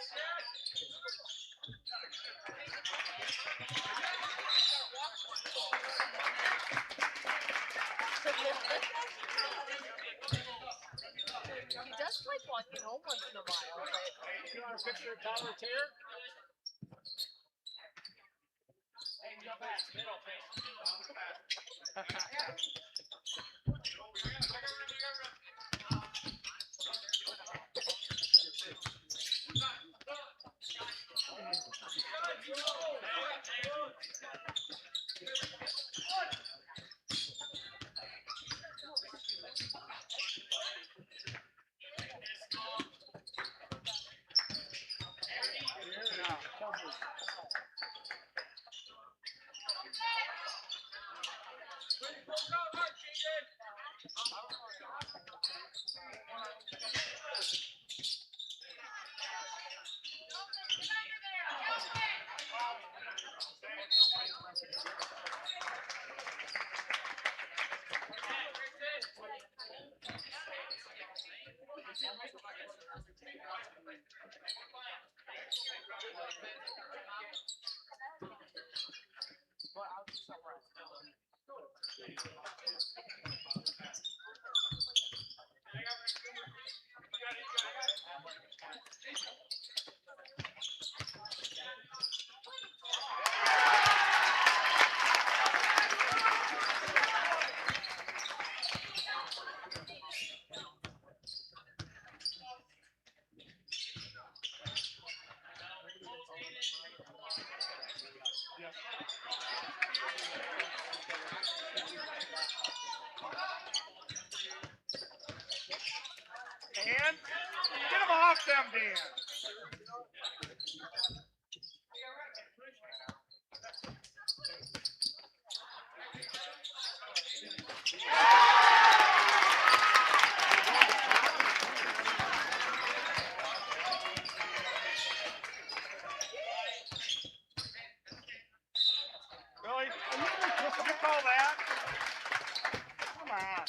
He does like walking home once in a while, but you want a picture of Tyler Taylor? Hey, go back, middle face. Dan, get him off them, Dan. Really? You call that? Come on.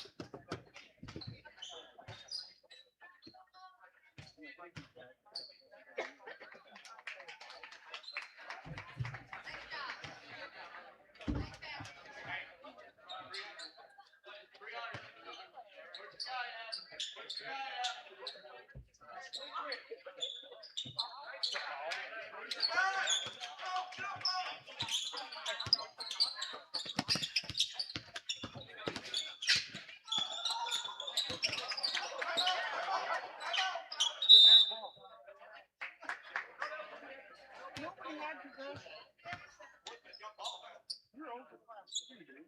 Nobody had possession. You're over class 2, dude.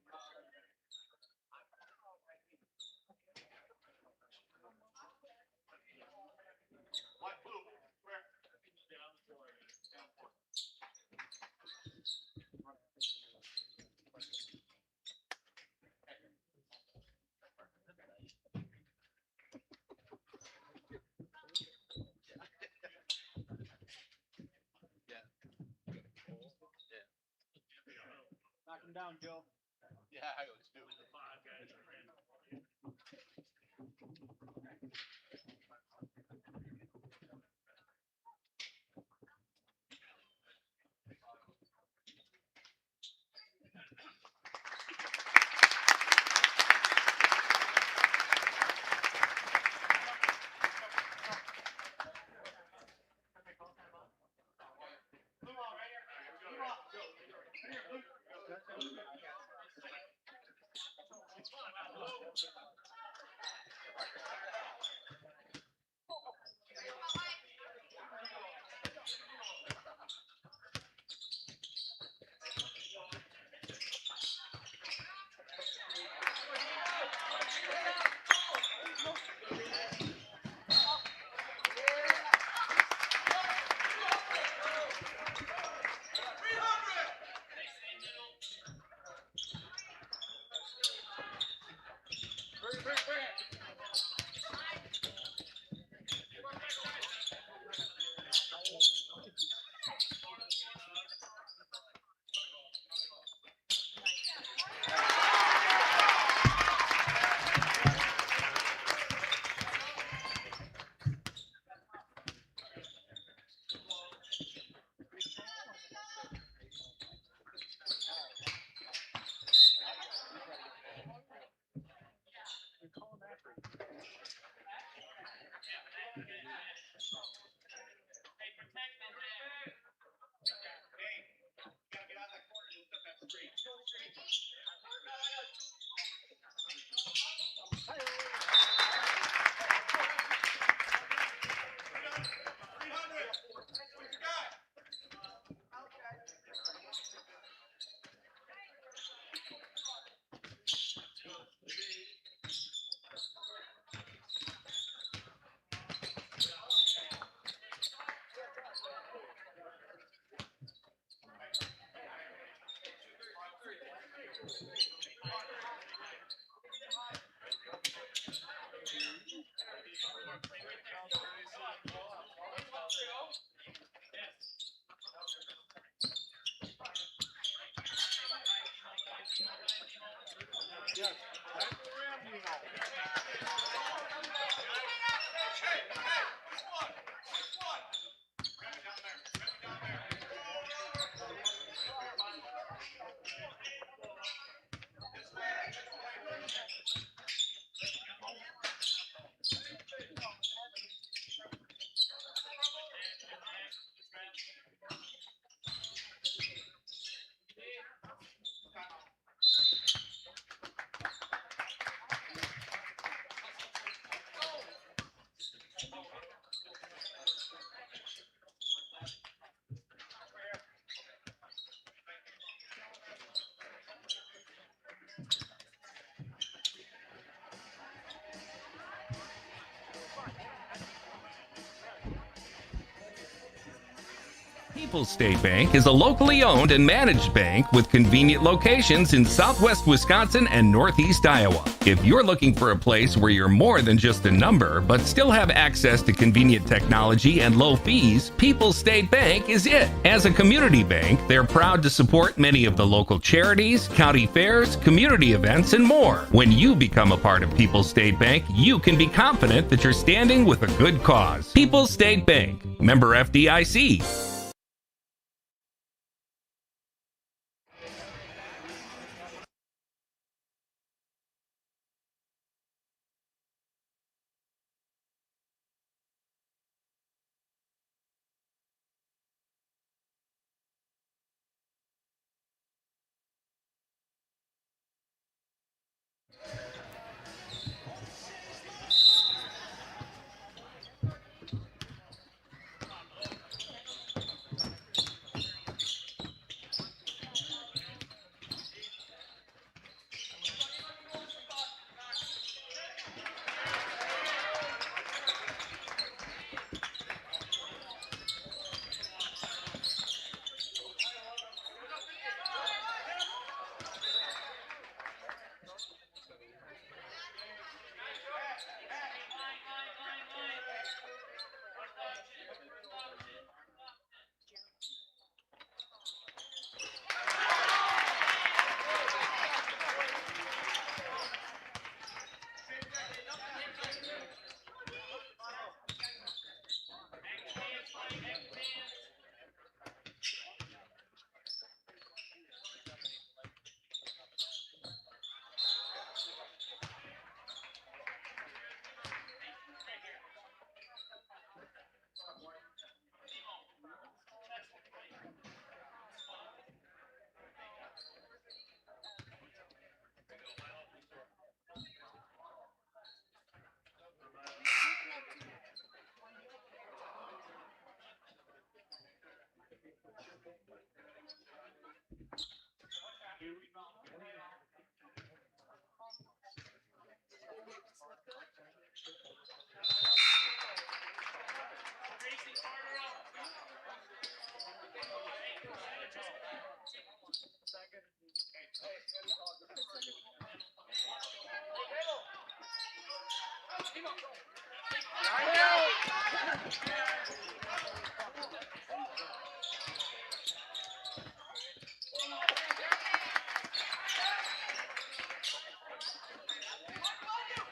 Knock him down, Joe. Yeah, I always do. People's State Bank is a locally owned and managed bank with convenient locations in southwest Wisconsin and northeast Iowa. If you're looking for a place where you're more than just a number, but still have access to convenient technology and low fees, People's State Bank is it. As a community bank, they're proud to support many of the local charities, county fairs, community events, and more. When you become a part of People's State Bank, you can be confident that you're standing with a good cause. People's State Bank, member FDIC.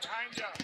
Behind you.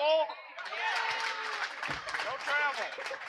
Travel. No travel.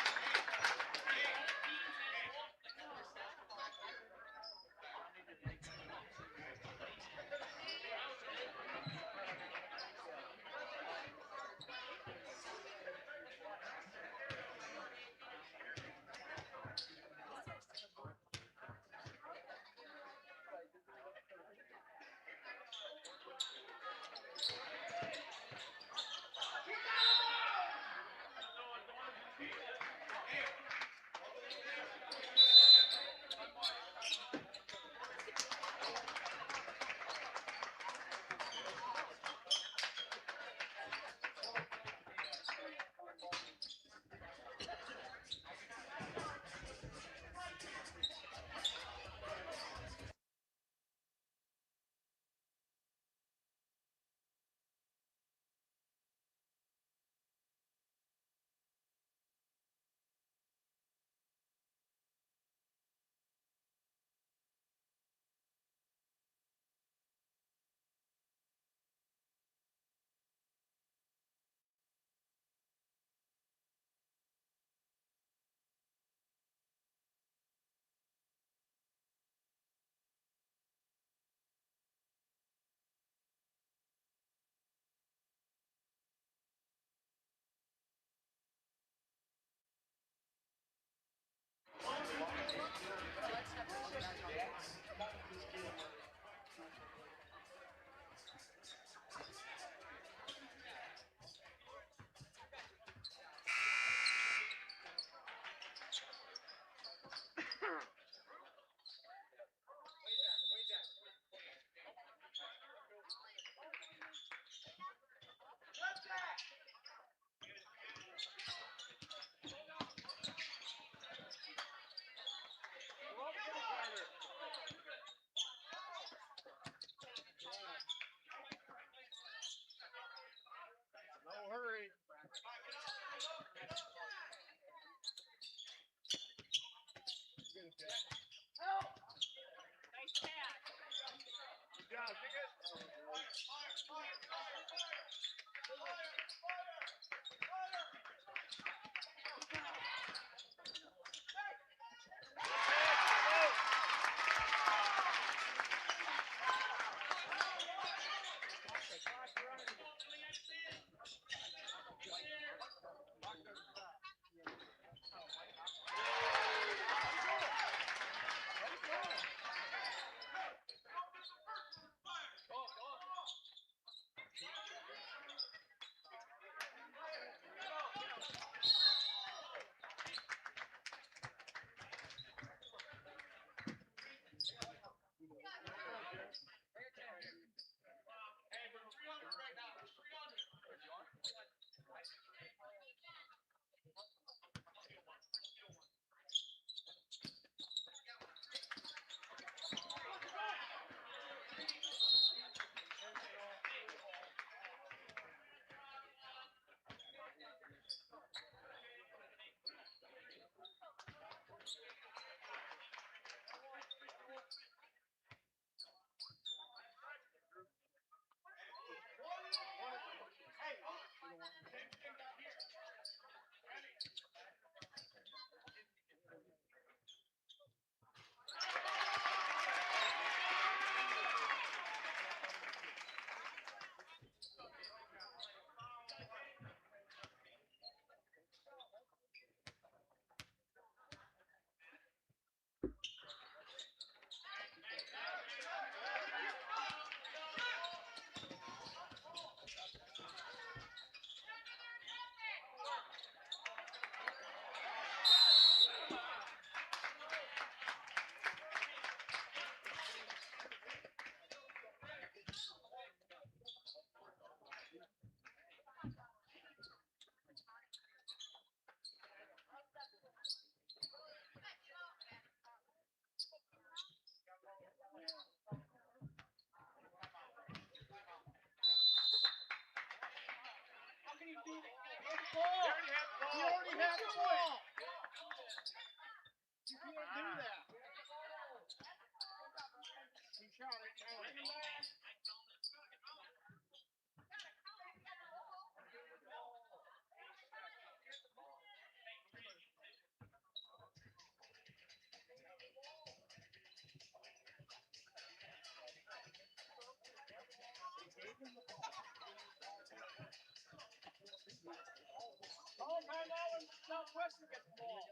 Let's have to back on the line. No hurry. Nice catch. Good job, Ticket. You already had the ball. You can't do that. He shot it. Oh, time out when Southwestern gets the ball.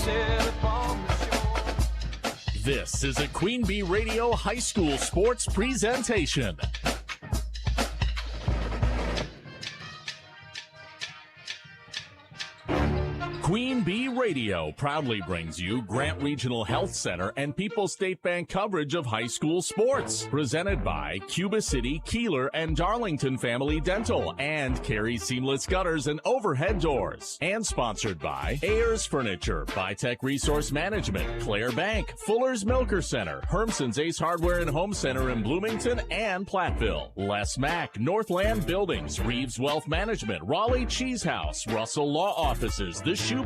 set upon the shore. This is a Queen Bee Radio High School Sports presentation. Queen Bee Radio proudly brings you Grant Regional Health Center and People's State Bank coverage of high school sports. Presented by Cuba City, Kieler, and Darlington Family Dental, and Carey Seamless Gutters and Overhead Doors. And sponsored by Ayers Furniture, Bitech Resource Management, Claire Bank, Fuller's Milker Center, Hermson's Ace Hardware and Home Center in Bloomington and Platteville, Les Mack, Northland Buildings, Reeves Wealth Management, Raleigh Cheese House, Russell Law Offices, The Shoebox,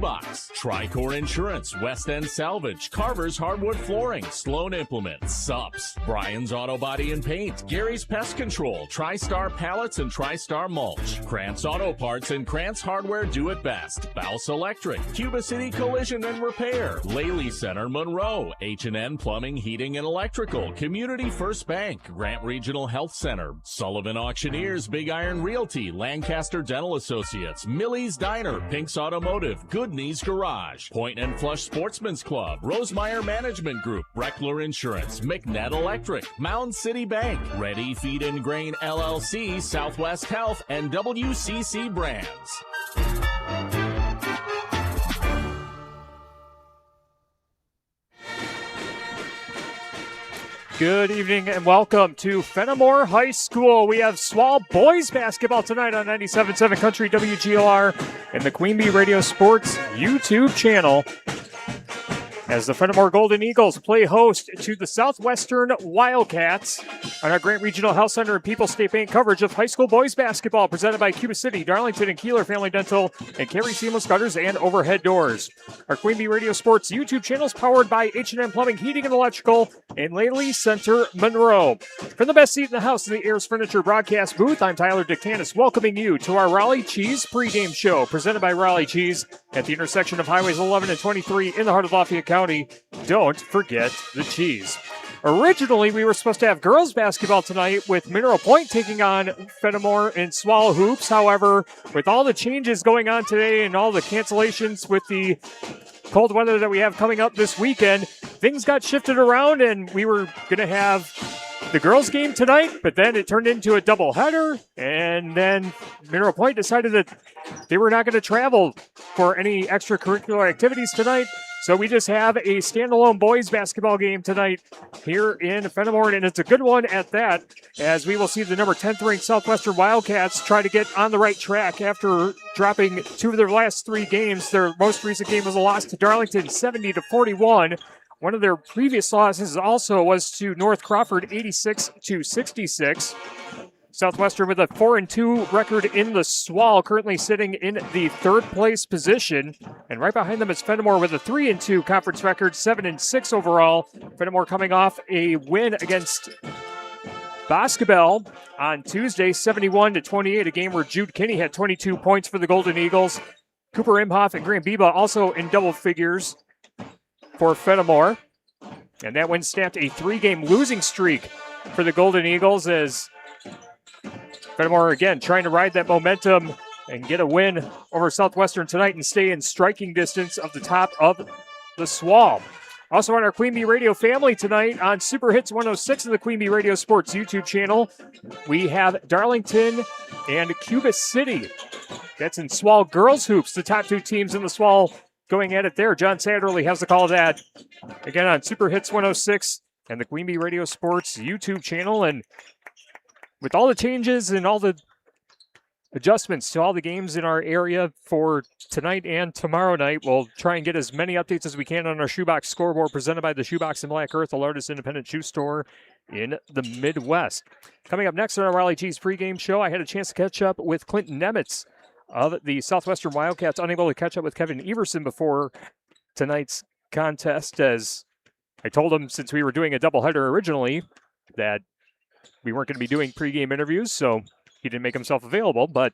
Tricor Insurance, West End Salvage, Carver's Hardwood Flooring, Sloan Implements, Sups, Brian's Auto Body and Paint, Gary's Pest Control, TriStar Pallets and TriStar Mulch, Krantz Auto Parts and Krantz Hardware Do It Best, Bouse Electric, Cuba City Collision and Repair, Laley Center Monroe, H&N Plumbing, Heating and Electrical, Community First Bank, Grant Regional Health Center, Sullivan Auctioneers, Big Iron Realty, Lancaster Dental Associates, Millie's Diner, Pink's Automotive, Good Knees Garage, Point and Flush Sportsman's Club, Rosemeyer Management Group, Breckler Insurance, McNett Electric, Mound City Bank, Ready Feed and Grain LLC, Southwest Health, and WCC Brands. Good evening and welcome to Fennimore High School. We have Swall boys basketball tonight on 97.7 Country WGLR and the Queen Bee Radio Sports YouTube channel, as the Fennimore Golden Eagles play host to the Southwestern Wildcats on our Grant Regional Health Center and People's State Bank coverage of high school boys basketball, presented by Cuba City, Darlington, and Kieler Family Dental, and Carey Seamless Gutters and Overhead Doors. Our Queen Bee Radio Sports YouTube channel is powered by H&M Plumbing, Heating, and Electrical in Laley Center, Monroe. From the best seat in the house in the Ayers Furniture broadcast booth, I'm Tyler Dictanis, welcoming you to our Raleigh Cheese pregame show, presented by Raleigh Cheese at the intersection of Highways 11 and 23 in the heart of Lafayette County. Don't forget the cheese. Originally, we were supposed to have girls basketball tonight with Mineral Point taking on Fennimore and Swallow Hoops. However, with all the changes going on today and all the cancellations with the cold weather that we have coming up this weekend, things got shifted around and we were going to have the girls game tonight, but then it turned into a doubleheader, and then Mineral Point decided that they were not going to travel for any extracurricular activities tonight. So we just have a standalone boys basketball game tonight here in Fennimore, and it's a good one at that, as we will see the number 10th ranked Southwestern Wildcats try to get on the right track after dropping two of their last three games. Their most recent game was a loss to Darlington, 70-41. One of their previous losses also was to North Crawford, 86-66. Southwestern with a 4-2 record in the Swall, currently sitting in the third place position. And right behind them is Fennimore with a 3-2 conference record, 7-6 overall. Fennimore coming off a win against Basketball on Tuesday, 71-28, a game where Jude Kinney had 22 points for the Golden Eagles. Cooper Imhoff and Graham Biba also in double figures for Fennimore. And that win snapped a 3-game losing streak for the Golden Eagles, as Fennimore, again, trying to ride that momentum and get a win over Southwestern tonight and stay in striking distance of the top of the Swall. Also on our Queen Bee Radio family tonight on Super Hits 106 of the Queen Bee Radio Sports YouTube channel, we have Darlington and Cuba City. That's in Swall girls hoops, the top two teams in the Swall going at it there. John Satterley has the call of that. Again on Super Hits 106 and the Queen Bee Radio Sports YouTube channel. And with all the changes and all the adjustments to all the games in our area for tonight and tomorrow night, we'll try and get as many updates as we can on our Shoebox scoreboard, presented by the Shoebox in Black Earth, the largest independent shoe store in the Midwest. Coming up next on our Raleigh Cheese pregame show, I had a chance to catch up with Clinton Nemitz of the Southwestern Wildcats, unable to catch up with Kevin Everson before tonight's contest, as I told him, since we were doing a doubleheader originally, that we weren't going to be doing pregame interviews, so he didn't make himself available. But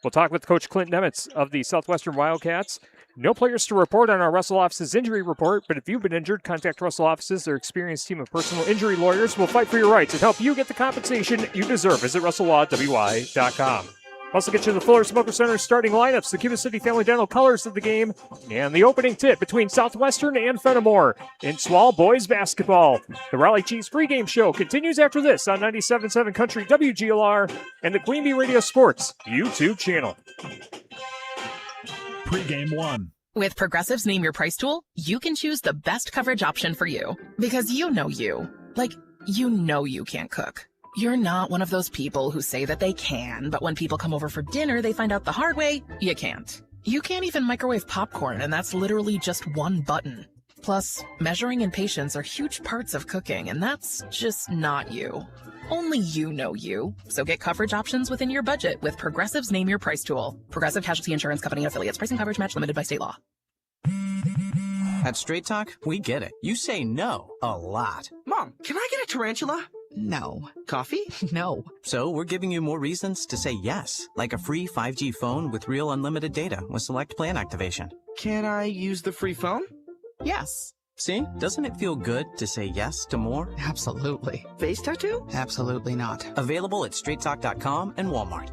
we'll talk with Coach Clinton Nemitz of the Southwestern Wildcats. No players to report on our Russell Offices injury report, but if you've been injured, contact Russell Offices. Their experienced team of personal injury lawyers will fight for your rights and help you get the compensation you deserve. Visit RussellLawWY.com. Also get you the Fuller Smoker Center starting lineups, the Cuba City Family Dental colors of the game, and the opening tip between Southwestern and Fennimore in Swall boys basketball. The Raleigh Cheese pregame show continues after this on 97.7 Country WGLR and the Queen Bee Radio Sports YouTube channel. Pregame 1. With Progressive's Name Your Price tool, you can choose the best coverage option for you. Because you know you. Like, you know you can't cook. You're not one of those people who say that they can, but when people come over for dinner, they find out the hard way, you can't. You can't even microwave popcorn, and that's literally just one button. Plus, measuring and patience are huge parts of cooking, and that's just not you. Only you know you. So get coverage options within your budget with Progressive's Name Your Price tool. Progressive Casualty Insurance Company and Affiliates. Price and coverage match limited by state law. At Straight Talk, we get it. You say no a lot. Mom, can I get a tarantula? No. Coffee? No. So we're giving you more reasons to say yes, like a free 5G phone with real unlimited data with select plan activation. Can I use the free phone? Yes. See? Doesn't it feel good to say yes to more? Absolutely. Face tattoo? Absolutely not. Available at straighttalk.com and Walmart.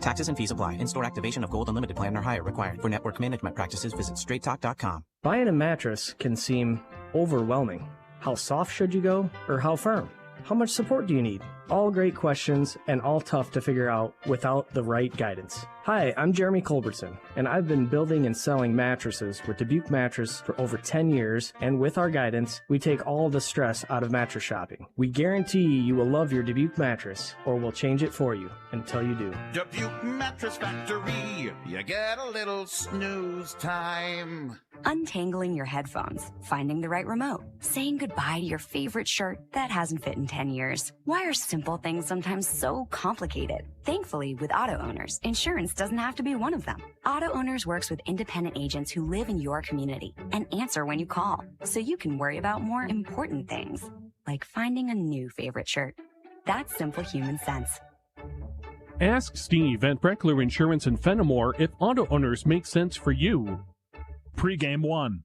Taxes and fees apply. In-store activation of Gold Unlimited plan or higher required. For network management practices, visit straighttalk.com. Buying a mattress can seem overwhelming. How soft should you go, or how firm? How much support do you need? All great questions and all tough to figure out without the right guidance. Hi, I'm Jeremy Culbertson, and I've been building and selling mattresses with Dubuque Mattress for over 10 years, and with our guidance, we take all the stress out of mattress shopping. We guarantee you will love your Dubuque mattress, or we'll change it for you until you do. Dubuque Mattress Factory, you get a little snooze time. Untangling your headphones, finding the right remote, saying goodbye to your favorite shirt that hasn't fit in 10 years. Why are simple things sometimes so complicated? Thankfully, with Auto Owners, insurance doesn't have to be one of them. Auto Owners works with independent agents who live in your community and answer when you call, so you can worry about more important things, like finding a new favorite shirt. That's simple human sense. Ask Steve at Breckler Insurance in Fennimore if Auto Owners make sense for you. Pregame 1.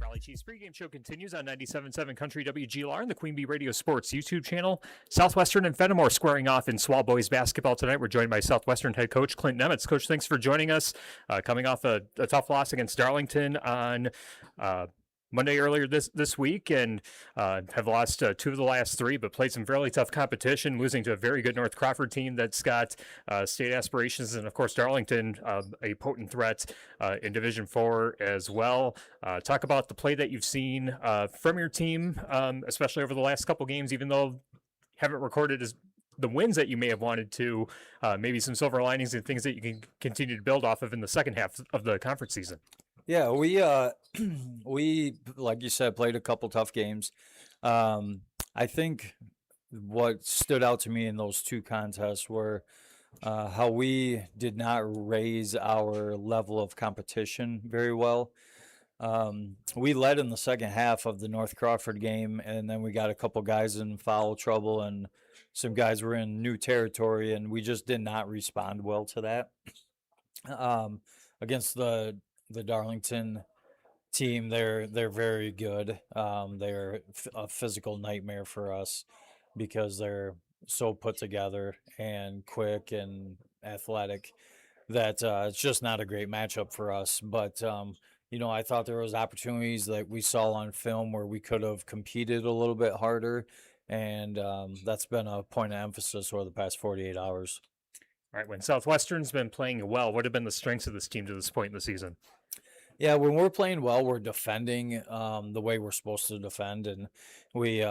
Raleigh Cheese pregame show continues on 97.7 Country WGLR and the Queen Bee Radio Sports YouTube channel. Southwestern and Fennimore squaring off in Swall boys basketball tonight. We're joined by Southwestern head coach Clint Nemitz. Coach, thanks for joining us. Coming off a tough loss against Darlington on Monday earlier this week, and have lost 2 of the last 3, but played some fairly tough competition, losing to a very good North Crawford team that's got state aspirations, and of course Darlington, a potent threat in Division 4 as well. Talk about the play that you've seen from your team, especially over the last couple games, even though you haven't recorded as the wins that you may have wanted to, maybe some silver linings and things that you can continue to build off of in the second half of the conference season. Yeah, we like you said, played a couple tough games. I think what stood out to me in those 2 contests were how we did not raise our level of competition very well. We led in the second half of the North Crawford game, and then we got a couple guys in foul trouble, and some guys were in new territory, and we just did not respond well to that. Against the Darlington team, they're very good. They're a physical nightmare for us because they're so put together and quick and athletic that it's just not a great matchup for us. But I thought there was opportunities that we saw on film where we could have competed a little bit harder, and that's been a point of emphasis over the past 48 hours. All right, when Southwestern's been playing well, what have been the strengths of this team to this point in the season? Yeah, when we're playing well, we're defending the way we're supposed to defend, and we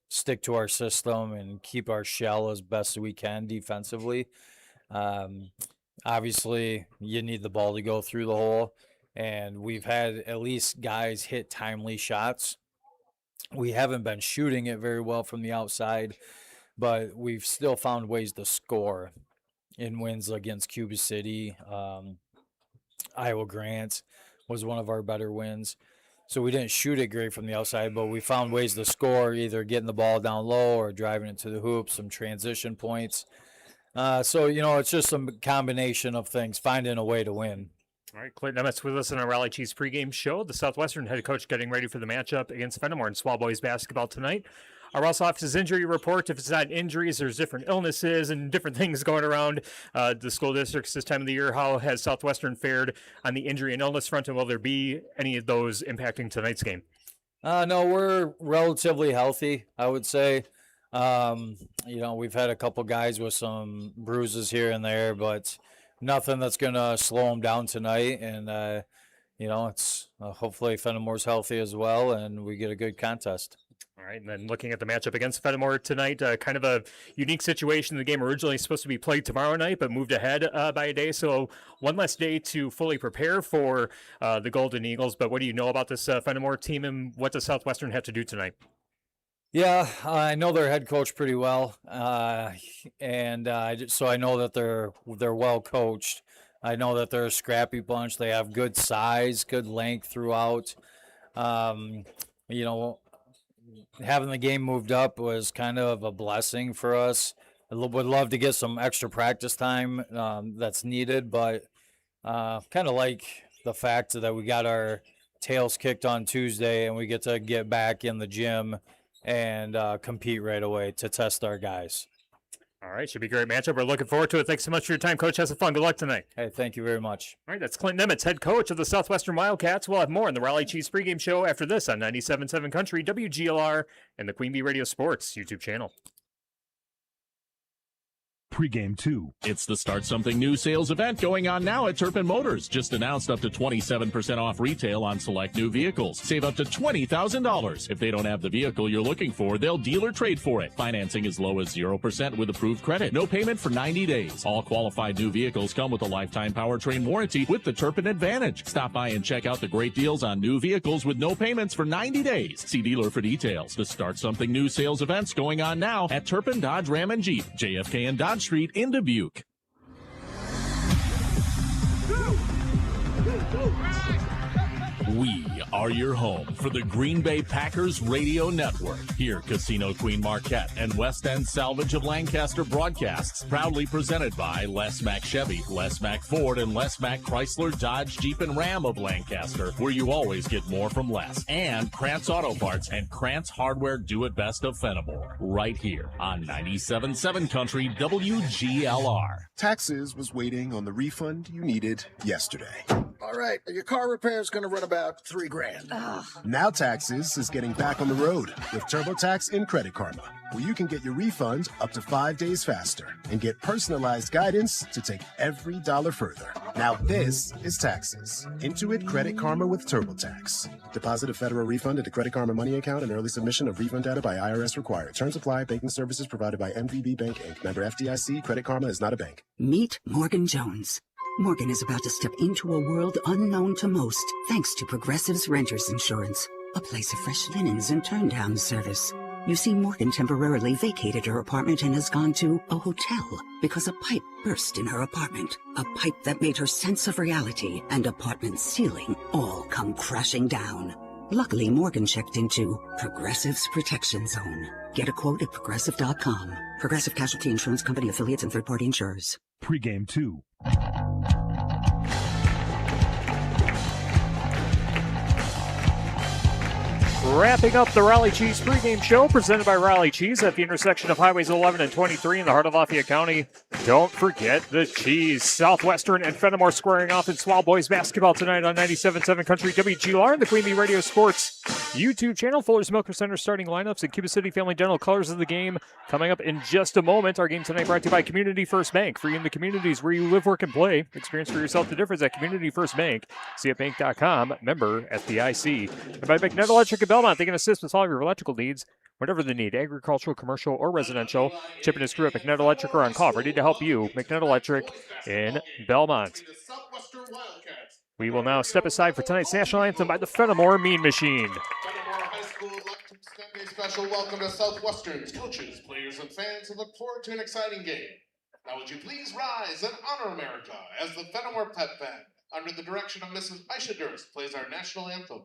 stick to our system and keep our shell as best we can defensively. Obviously, you need the ball to go through the hole, and we've had at least guys hit timely shots. We haven't been shooting it very well from the outside, but we've still found ways to score in wins against Cuba City. Iowa Grant was one of our better wins. So we didn't shoot it great from the outside, but we found ways to score, either getting the ball down low or driving it to the hoop, some transition points. So, it's just some combination of things, finding a way to win. All right, Clint Nemetz with us on our Raleigh Cheese pregame show. The Southwestern head coach getting ready for the matchup against Fennimore in Swall Boys basketball tonight. Our also office's injury report. If it's not injuries, there's different illnesses and different things going around the school districts this time of the year. How has Southwestern fared on the injury and illness front, and will there be any of those impacting tonight's game? No, we're relatively healthy, I would say. We've had a couple guys with some bruises here and there, but nothing that's going to slow them down tonight. And, it's hopefully Fennimore's healthy as well, and we get a good contest. All right, and then looking at the matchup against Fennimore tonight, kind of a unique situation. The game originally supposed to be played tomorrow night, but moved ahead by a day. So one less day to fully prepare for the Golden Eagles. But what do you know about this Fennimore team, and what does Southwestern have to do tonight? Yeah, I know their head coach pretty well, so I know that they're well coached. I know that they're a scrappy bunch. They have good size, good length throughout. Having the game moved up was kind of a blessing for us. I would love to get some extra practice time that's needed, but kind of like the fact that we got our tails kicked on Tuesday and we get to get back in the gym and compete right away to test our guys. All right, should be a great matchup. We're looking forward to it. Thanks so much for your time, Coach. Have some fun. Good luck tonight. Hey, thank you very much. All right, that's Clint Nemetz, head coach of the Southwestern Wildcats. We'll have more in the Raleigh Cheese pregame show after this on 97.7 Country, WGLR, and the Queen Bee Radio Sports YouTube channel. Pregame 2. It's the Start Something New sales event going on now at Turpin Motors. Just announced up to 27% off retail on select new vehicles. Save up to $20,000. If they don't have the vehicle you're looking for, they'll deal or trade for it. Financing as low as 0% with approved credit. No payment for 90 days. All qualified new vehicles come with a lifetime powertrain warranty with the Turpin Advantage. Stop by and check out the great deals on new vehicles with no payments for 90 days. See dealer for details. The Start Something New sales event's going on now at Turpin Dodge Ram and Jeep, JFK and Dodge Street in Dubuque. We are your home for the Green Bay Packers Radio Network. Here, Casino Queen Marquette and West End Salvage of Lancaster broadcasts, proudly presented by Les Mack Chevy, Les Mack Ford, and Les Mack Chrysler, Dodge, Jeep, and Ram of Lancaster, where you always get more from less. And Krantz Auto Parts and Krantz Hardware Do-It-Best of Fennimore, right here on 97.7 Country WGLR. Taxes was waiting on the refund you needed yesterday. All right, your car repair is going to run about $3,000. Now Taxes is getting back on the road with TurboTax and Credit Karma, where you can get your refund up to 5 days faster and get personalized guidance to take every dollar further. Now this is Taxes. Intuit Credit Karma with TurboTax. Deposit a federal refund into Credit Karma money account and early submission of refund data by IRS required. Terms apply. Banking services provided by MVB Bank Inc. Member FDIC. Credit Karma is not a bank. Meet Morgan Jones. Morgan is about to step into a world unknown to most, thanks to Progressive's Renters Insurance, a place of fresh linens and turn-down service. You see, Morgan temporarily vacated her apartment and has gone to a hotel because a pipe burst in her apartment. A pipe that made her sense of reality and apartment ceiling all come crashing down. Luckily, Morgan checked into Progressive's Protection Zone. Get a quote at Progressive.com. Progressive Casualty Insurance Company, affiliates, and third-party insurers. Pregame 2. Wrapping up the Raleigh Cheese pregame show presented by Raleigh Cheese at the intersection of Highways 11 and 23 in the heart of Lafayette County. Don't forget the cheese. Southwestern and Fennimore squaring off in Swall Boys basketball tonight on 97.7 Country WGLR and the Queen Bee Radio Sports YouTube channel. Fuller's Milker Center starting lineups and Cuba City Family Dental colors of the game coming up in just a moment. Our game tonight brought to you by Community First Bank. Free in the communities where you live, work, and play. Experience for yourself the difference at Community First Bank. CFBank.com. Member FDIC. And by McNett Electric in Belmont. They can assist with all of your electrical needs, whatever the need, agricultural, commercial, or residential. Chip and his crew at McNett Electric are on call, ready to help you. McNett Electric in Belmont. We will now step aside for tonight's national anthem by the Fennimore Mean Machine. Fennimore High School would like to extend a special welcome to Southwestern's coaches, players, and fans and look forward to an exciting game. Now would you please rise and honor America as the Fennimore Pep Band, under the direction of Mrs. Aisha Durst, plays our national anthem.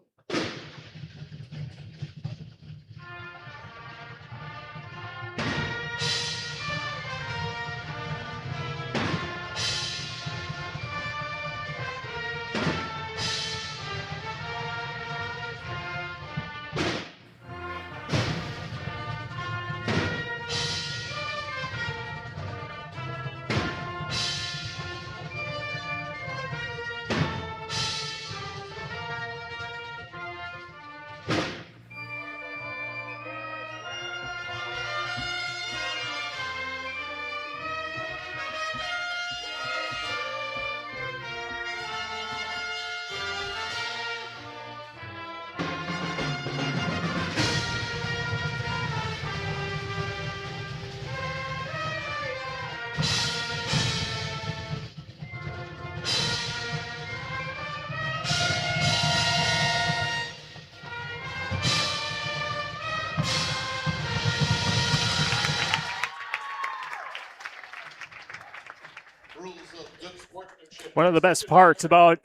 one of the best parts about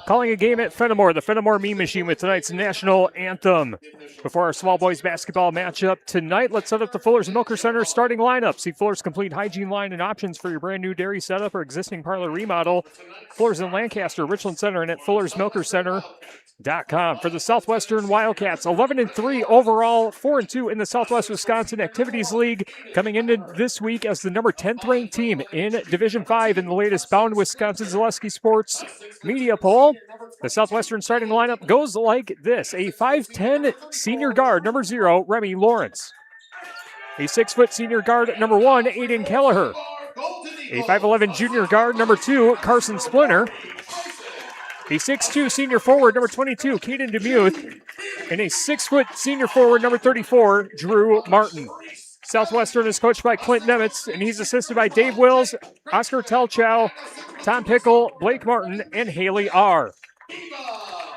calling a game at Fennimore, the Fennimore Mean Machine with tonight's national anthem. Before our small boys basketball matchup tonight, let's set up the Fuller's Milker Center starting lineup. See Fuller's complete hygiene line and options for your brand new dairy setup or existing parlor remodel. Fuller's in Lancaster, Richland Center, and at Fuller'sMilkerCenter.com. For the Southwestern Wildcats, 11-3 overall, 4-2 in the Southwest Wisconsin Activities League, coming into this week as the number 10th ranked team in Division 5 in the latest Bound Wisconsin Zaleski Sports media poll. The Southwestern starting lineup goes like this: a 5'10 senior guard, number 0, Remy Lawrence. A 6' senior guard, number 1, Aiden Kelleher. A 5'11 junior guard, number 2, Carson Splinter. A 6'2 senior forward, number 22, Caden Demuth. And a 6' senior forward, number 34, Drew Martin. Southwestern is coached by Clint Nemitz, and he's assisted by Dave Wills, Oscar Telchow, Tom Pickle, Blake Martin, and Haley R.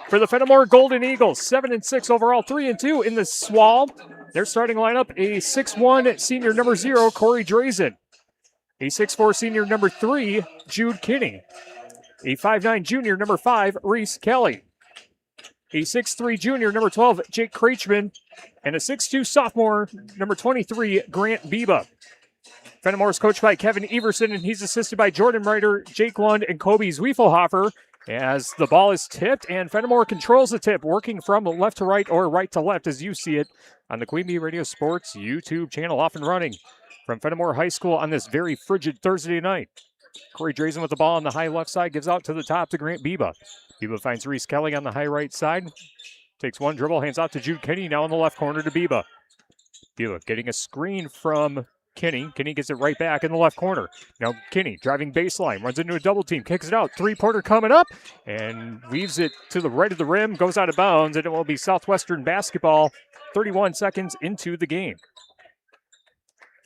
For the Fennimore Golden Eagles, 7-6 overall, 3-2 in the SWAL. Their starting lineup: a 6'1 senior number 0, Corey Drazen. A 6'4 senior number 3, Jude Kinney. A 5'9 junior number 5, Reese Kelly. A 6'3 junior number 12, Jake Kreitchman. And a 6'2 sophomore number 23, Grant Biba. Fennimore is coached by Kevin Everson, and he's assisted by Jordan Ryder, Jake Lund, and Kobe Zwiefelhofer. As the ball is tipped, and Fennimore controls the tip, working from left to right or right to left as you see it on the Queen Bee Radio Sports YouTube channel, off and running from Fennimore High School on this very frigid Thursday night. Corey Drazen with the ball on the high left side, gives out to the top to Grant Biba. Biba finds Reese Kelly on the high right side. Takes one dribble, hands out to Jude Kinney, now in the left corner to Biba. Biba getting a screen from Kinney. Kinney gets it right back in the left corner. Now Kinney driving baseline, runs into a double team, kicks it out. Three-pointer coming up, and weaves it to the right of the rim, goes out of bounds, and it will be Southwestern basketball 31 seconds into the game.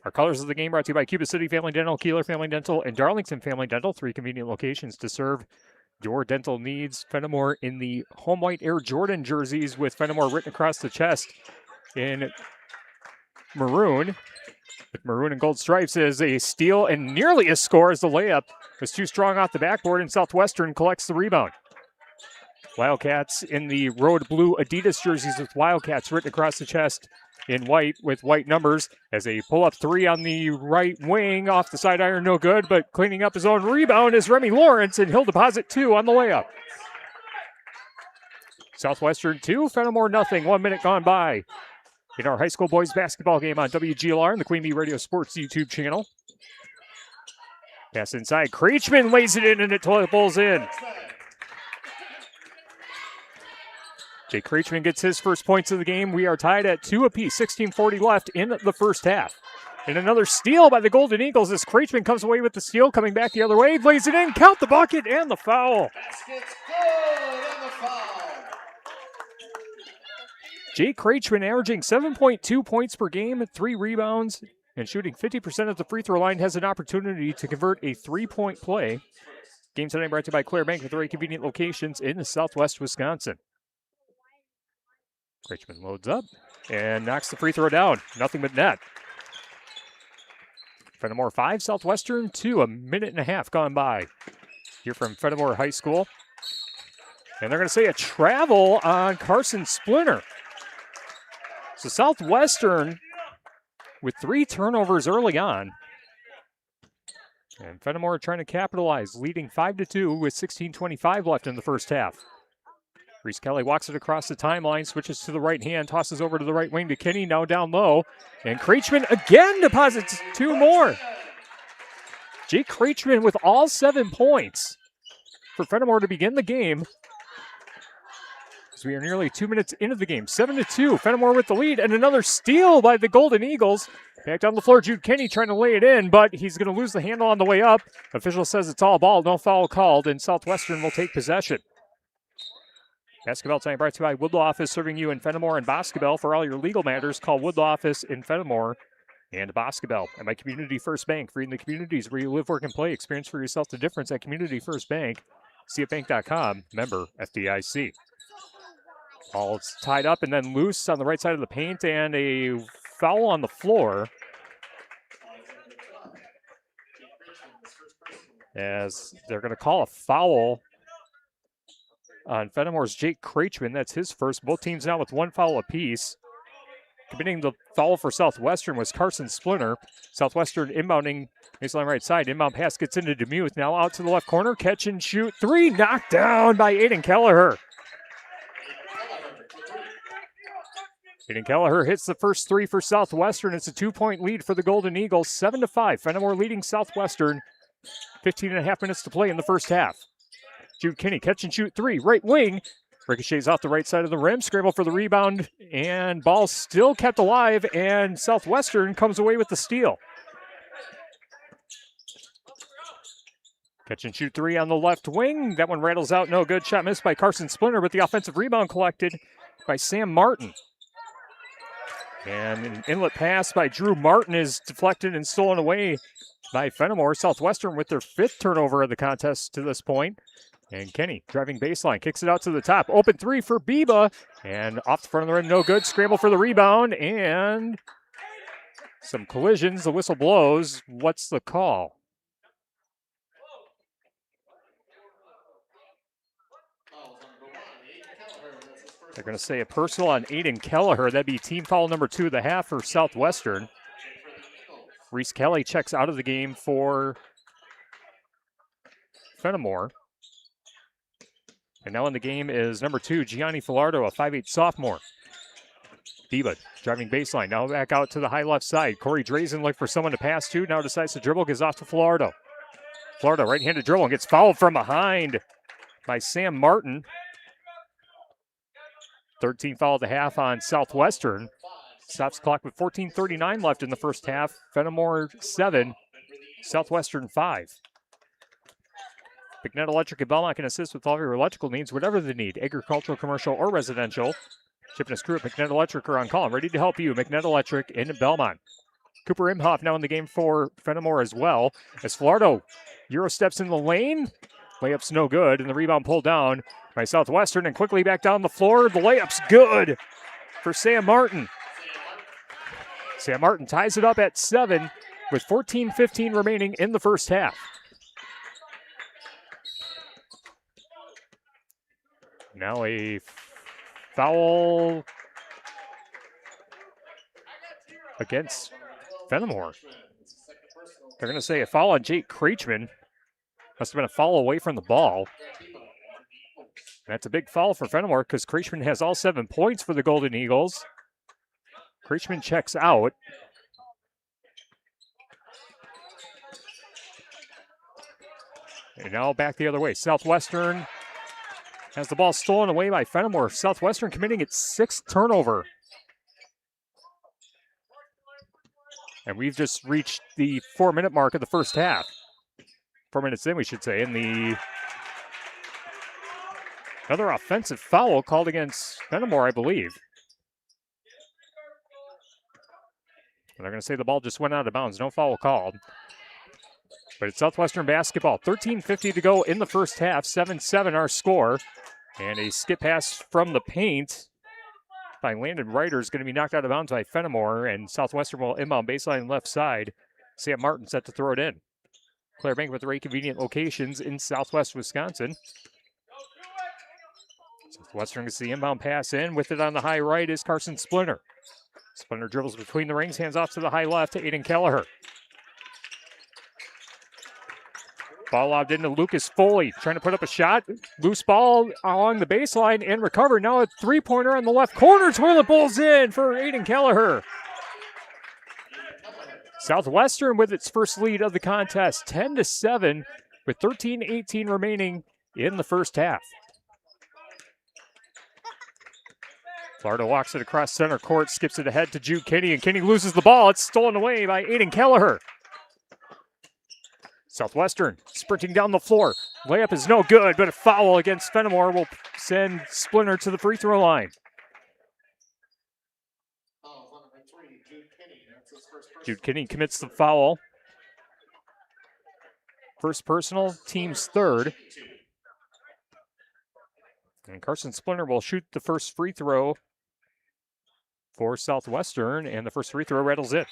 Our colors of the game brought to you by Cuba City Family Dental, Kieler Family Dental, and Darlington Family Dental. 3 convenient locations to serve your dental needs. Fennimore in the home white Air Jordan jerseys with Fennimore written across the chest in maroon. With maroon and gold stripes is a steal and nearly a score as the layup was too strong off the backboard, and Southwestern collects the rebound. Wildcats in the road blue Adidas jerseys with Wildcats written across the chest in white with white numbers as a pull-up 3 on the right wing off the side iron, no good, but cleaning up his own rebound is Remy Lawrence, and he'll deposit 2 on the layup. Southwestern 2, Fennimore nothing, 1 minute gone by in our high school boys basketball game on WGLR and the Queen Bee Radio Sports YouTube channel. Pass inside, Kreitchman lays it in, and it toilet bowls in. Jake Kreitchman gets his first points of the game. We are tied at 2 apiece, 16:40 left in the first half. And another steal by the Golden Eagles as Kreitchman comes away with the steal, coming back the other way, lays it in, count the bucket, and the foul. Basket's good, and the foul. Jake Kreitchman averaging 7.2 points per game, 3 rebounds, and shooting 50% at the free throw line, has an opportunity to convert a 3-point play. Game tonight brought to you by Claire Bank with 3 convenient locations in Southwest Wisconsin. Kreitchman loads up and knocks the free throw down. Nothing but net. Fennimore 5, Southwestern 2. A minute and a half gone by here from Fennimore High School. And they're going to say a travel on Carson Splinter. So Southwestern with 3 turnovers early on. And Fennimore trying to capitalize, leading 5-2 with 16:25 left in the first half. Reese Kelly walks it across the timeline, switches to the right hand, tosses over to the right wing to Kinney, now down low. And Kreitchman again deposits 2 more. Jake Kreitchman with all 7 points for Fennimore to begin the game. As we are nearly 2 minutes into the game. 7-2, Fennimore with the lead, and another steal by the Golden Eagles. Back down the floor, Jude Kinney trying to lay it in, but he's going to lose the handle on the way up. Official says it's all ball, no foul called, and Southwestern will take possession. Basketball time brought to you by Woodlaw Office, serving you in Fennimore and Boscobel. For all your legal matters, call Woodlaw Office in Fennimore and Boscobel. And by Community First Bank, freeing the communities where you live, work, and play. Experience for yourself the difference at Community First Bank. CFBank.com, member FDIC. Ball's tied up and then loose on the right side of the paint, and a foul on the floor. as they're going to call a foul on Fennimore's Jake Krachman. That's his first. Both teams now with one foul apiece. Committing the foul for Southwestern was Carson Splinter. Southwestern inbounding baseline right side. Inbound pass gets into Demuth. Now out to the left corner. Catch and shoot. 3 knocked down by Aiden Kelleher. Aiden Kelleher hits the first 3 for Southwestern. It's a 2-point lead for the Golden Eagles. 7-5. Fennimore leading Southwestern. 15.5 minutes to play in the first half. Jude Kinney, catch and shoot 3. Right wing. Ricochets off the right side of the rim. Scramble for the rebound. And ball still kept alive. And Southwestern comes away with the steal. Catch and shoot 3 on the left wing. That one rattles out. No good. Shot missed by Carson Splinter, but the offensive rebound collected by Sam Martin. And an inlet pass by Drew Martin is deflected and stolen away by Fennimore. Southwestern with their 5th turnover of the contest to this point. And Kenny driving baseline, kicks it out to the top. Open 3 for Biba. And off the front of the rim, no good. Scramble for the rebound. And some collisions. The whistle blows. What's the call? They're going to say a personal on Aiden Kelleher. That'd be team foul number 2 of the half for Southwestern. Reese Kelly checks out of the game for Fennimore. And now in the game is number 2, Gianni Filardo, a 5'8 sophomore. Biba driving baseline. Now back out to the high left side. Corey Drazen looked for someone to pass to. Now decides to dribble. Gets off to Filardo. Filardo right-handed dribble and gets fouled from behind by Sam Martin. 13 foul at the half on Southwestern. Stops clock with 14:39 left in the first half. Fennimore 7, Southwestern 5. McNett Electric in Belmont can assist with all your electrical needs, whatever the need, agricultural, commercial, or residential. Chip and his crew at McNett Electric are on call, ready to help you. McNett Electric in Belmont. Cooper Imhoff now in the game for Fennimore as well. As Filardo Euro steps in the lane. Layup's no good, and the rebound pulled down by Southwestern, and quickly back down the floor. The layup's good for Sam Martin. Sam Martin ties it up at 7 with 14:15 remaining in the first half. Now a foul against Fennimore. They're going to say a foul on Jake Krachman. Must have been a foul away from the ball. That's a big foul for Fennimore because Krachman has all 7 points for the Golden Eagles. Krachman checks out. And now back the other way. Southwestern has the ball stolen away by Fennimore. Southwestern committing its 6th turnover. And we've just reached the 4-minute mark of the first half. 4 minutes in, we should say. And another offensive foul called against Fennimore, I believe. And they're going to say the ball just went out of bounds. No foul called. But it's Southwestern basketball. 13:50 to go in the first half. 7-7 our score. And a skip pass from the paint by Landon Ryder is going to be knocked out of bounds by Fennimore. And Southwestern will inbound baseline left side. Sam Martin set to throw it in. Claire Bank with 3 convenient locations in southwest Wisconsin. Southwestern gets the inbound pass in. With it on the high right is Carson Splinter. Splinter dribbles between the rings, hands off to the high left to Aiden Kelleher. Ball lobbed into Lucas Foley, trying to put up a shot. Loose ball along the baseline and recovered. Now a 3-pointer on the left corner. Toilet bowl's in for Aiden Kelleher. Southwestern with its first lead of the contest, 10-7, with 13:18 remaining in the first half. Florida walks it across center court, skips it ahead to Jude Kinney, and Kinney loses the ball. It's stolen away by Aiden Kelleher. Southwestern sprinting down the floor. Layup is no good, but a foul against Fennimore will send Splinter to the free throw line. Jude Kinney commits the foul. First personal, team's 3rd. And Carson Splinter will shoot the first free throw for Southwestern, and the first free throw rattles in.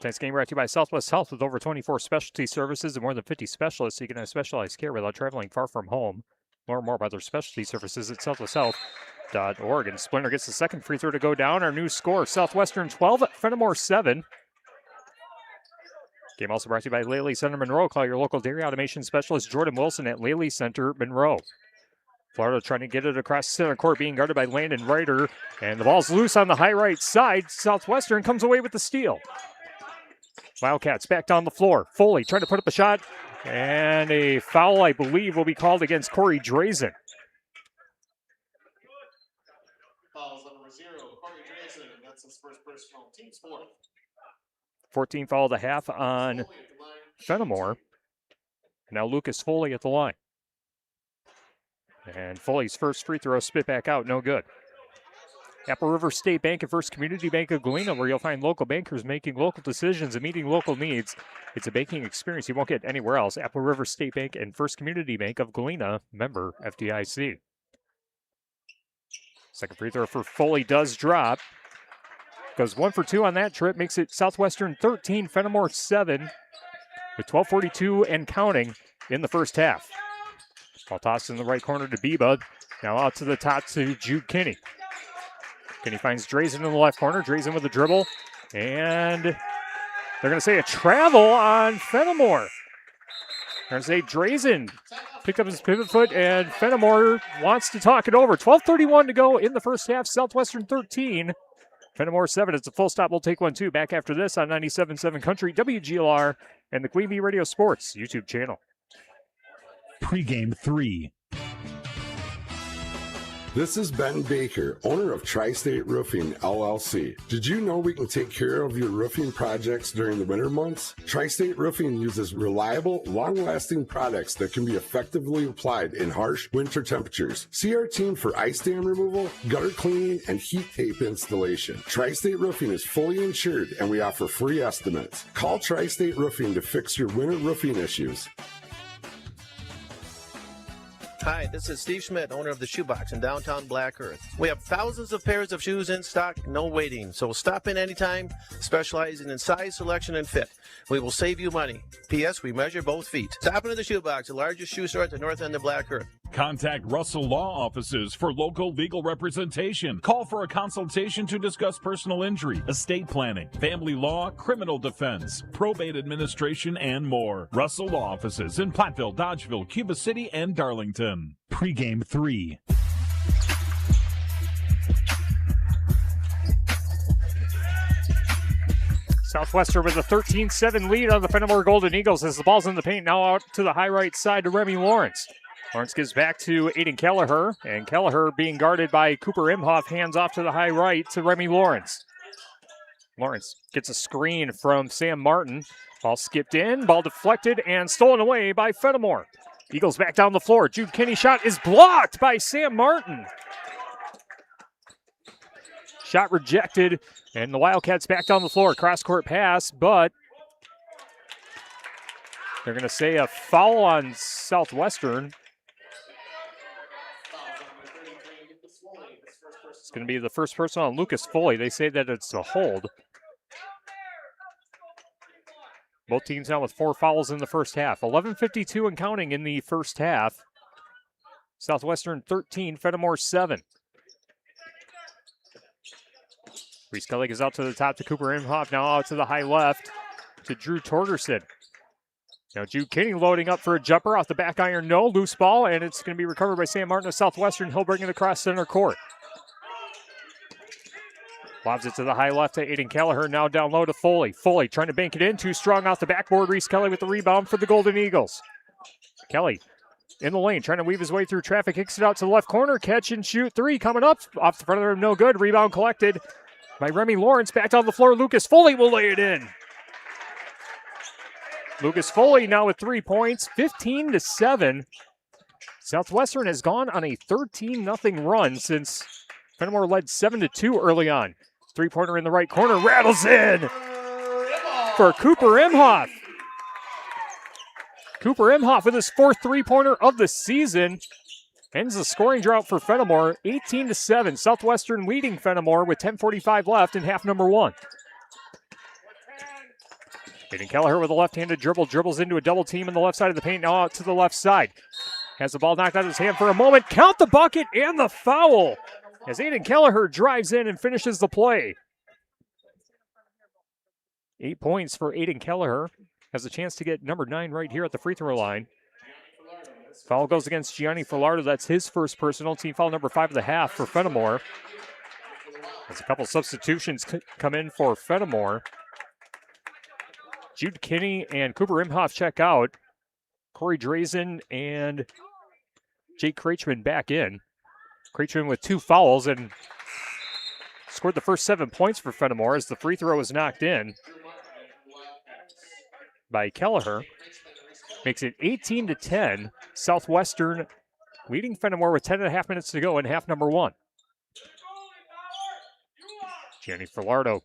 Tonight's game brought to you by Southwest Health with over 24 specialty services and more than 50 specialists, so you can have specialized care without traveling far from home. Learn more about their specialty services at southwesthealth.org. And Splinter gets the second free throw to go down. Our new score, Southwestern 12, Fennimore 7. Game also brought to you by Lely Center Monroe. Call your local dairy automation specialist, Jordan Wilson, at Lely Center Monroe. Florida trying to get it across center court, being guarded by Landon Ryder. And the ball's loose on the high right side. Southwestern comes away with the steal. Wildcats back down the floor. Foley trying to put up a shot. And a foul, I believe, will be called against Corey Drazen. Fouls number 0, Corey Drazen. That's his first personal, team's fourth. 14 foul to half on Fennimore. Now Lucas Foley at the line. And Foley's first free throw spit back out, no good. Apple River State Bank and First Community Bank of Galena, where you'll find local bankers making local decisions and meeting local needs. It's a banking experience you won't get anywhere else. Apple River State Bank and First Community Bank of Galena, member FDIC. Second free throw for Foley does drop. Goes 1 for 2 on that trip, makes it Southwestern 13, Fennimore 7, with 12:42 and counting in the first half. Ball tossed in the right corner to Biba. Now out to the top to Jude Kinney. Kinney finds Drazen in the left corner. Drazen with a dribble. And they're going to say a travel on Fennimore. They're going to say Drazen picked up his pivot foot, and Fennimore wants to talk it over. 12:31 to go in the first half. Southwestern 13. Fennimore 7. It's a full stop. We'll take one, too. Back after this on 97.7 Country, WGLR, and the Queen Bee Radio Sports YouTube channel. Pregame 3. This is Ben Baker, owner of Tri-State Roofing, LLC. Did you know we can take care of your roofing projects during the winter months? Tri-State Roofing uses reliable, long-lasting products that can be effectively applied in harsh winter temperatures. See our team for ice dam removal, gutter cleaning, and heat tape installation. Tri-State Roofing is fully insured, and we offer free estimates. Call Tri-State Roofing to fix your winter roofing issues. Hi, this is Steve Schmidt, owner of the Shoebox in downtown Black Earth. We have thousands of pairs of shoes in stock, no waiting. So stop in anytime, specializing in size, selection, and fit. We will save you money. P.S. We measure both feet. Stop into the Shoebox, the largest shoe store at the north end of Black Earth. Contact Russell Law Offices for local legal representation. Call for a consultation to discuss personal injury, estate planning, family law, criminal defense, probate administration, and more. Russell Law Offices in Platteville, Dodgeville, Cuba City, and Darlington. Pregame 3. Southwestern with a 13-7 lead on the Fennimore Golden Eagles as the ball's in the paint. Now out to the high right side to Remy Lawrence. Lawrence gives back to Aiden Kelleher, and Kelleher being guarded by Cooper Imhoff, hands off to the high right to Remy Lawrence. Lawrence gets a screen from Sam Martin. Ball skipped in, ball deflected, and stolen away by Fennimore. Eagles back down the floor. Jude Kinney shot is blocked by Sam Martin. Shot rejected, and the Wildcats back down the floor. Cross-court pass, but they're going to say a foul on Southwestern. It's going to be the first person on Lucas Foley. They say that it's a hold. Both teams now with 4 fouls in the first half. 11:52 and counting in the first half. Southwestern 13, Fennimore 7. Reese Kelly is out to the top to Cooper Imhoff. Now out to the high left to Drew Torgerson. Now Jude Kinney loading up for a jumper off the back iron. No, loose ball, and it's going to be recovered by Sam Martin of Southwestern. He'll bring it across center court. Lobs it to the high left to Aiden Kelleher. Now down low to Foley. Foley trying to bank it in. Too strong off the backboard. Reese Kelly with the rebound for the Golden Eagles. Kelly in the lane trying to weave his way through traffic. Kicks it out to the left corner. Catch and shoot 3 coming up. Off the front of the rim. No good. Rebound collected by Remy Lawrence. Back down the floor. Lucas Foley will lay it in. Lucas Foley now with 3 points. 15-7. Southwestern has gone on a 13-0 run since Fennimore led 7-2 early on. 3-pointer in the right corner, rattles in for Cooper Imhoff. Cooper Imhoff with his 4th 3-pointer of the season. Ends the scoring drought for Fennimore, 18-7. Southwestern leading Fennimore with 10:45 left in half number 1. Aiden Kelleher with a left-handed dribble, dribbles into a double team on the left side of the paint, now out to the left side. Has the ball knocked out of his hand for a moment. Count the bucket and the foul as Aiden Kelleher drives in and finishes the play. 8 points for Aiden Kelleher. Has a chance to get number 9 right here at the free throw line. Foul goes against Gianni Filardo. That's his first personal. Team foul number 5 of the half for Fennimore. As a couple substitutions come in for Fennimore. Jude Kinney and Cooper Imhoff check out. Corey Drazen and Jake Kreichman back in. Kreichman with 2 fouls and scored the first 7 points for Fennimore as the free throw was knocked in by Kelleher. Makes it 18-10. Southwestern leading Fennimore with 10.5 minutes to go in half number 1. Gianni Filardo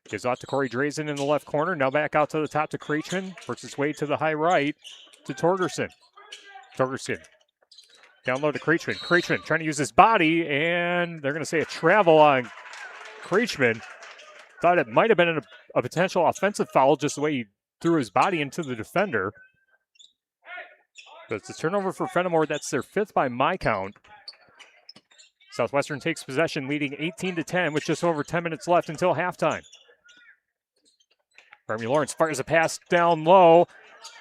gives out to Corey Drazen in the left corner. Now back out to the top to Kreichman. Works his way to the high right to Torgerson. Torgerson down low to Kreichman. Kreichman trying to use his body, and they're going to say a travel on Kreichman. Thought it might have been a potential offensive foul just the way he threw his body into the defender. But it's a turnover for Fennimore. That's their 5th by my count. Southwestern takes possession, leading 18-10 with just over 10 minutes left until halftime. Jeremy Lawrence fires a pass down low,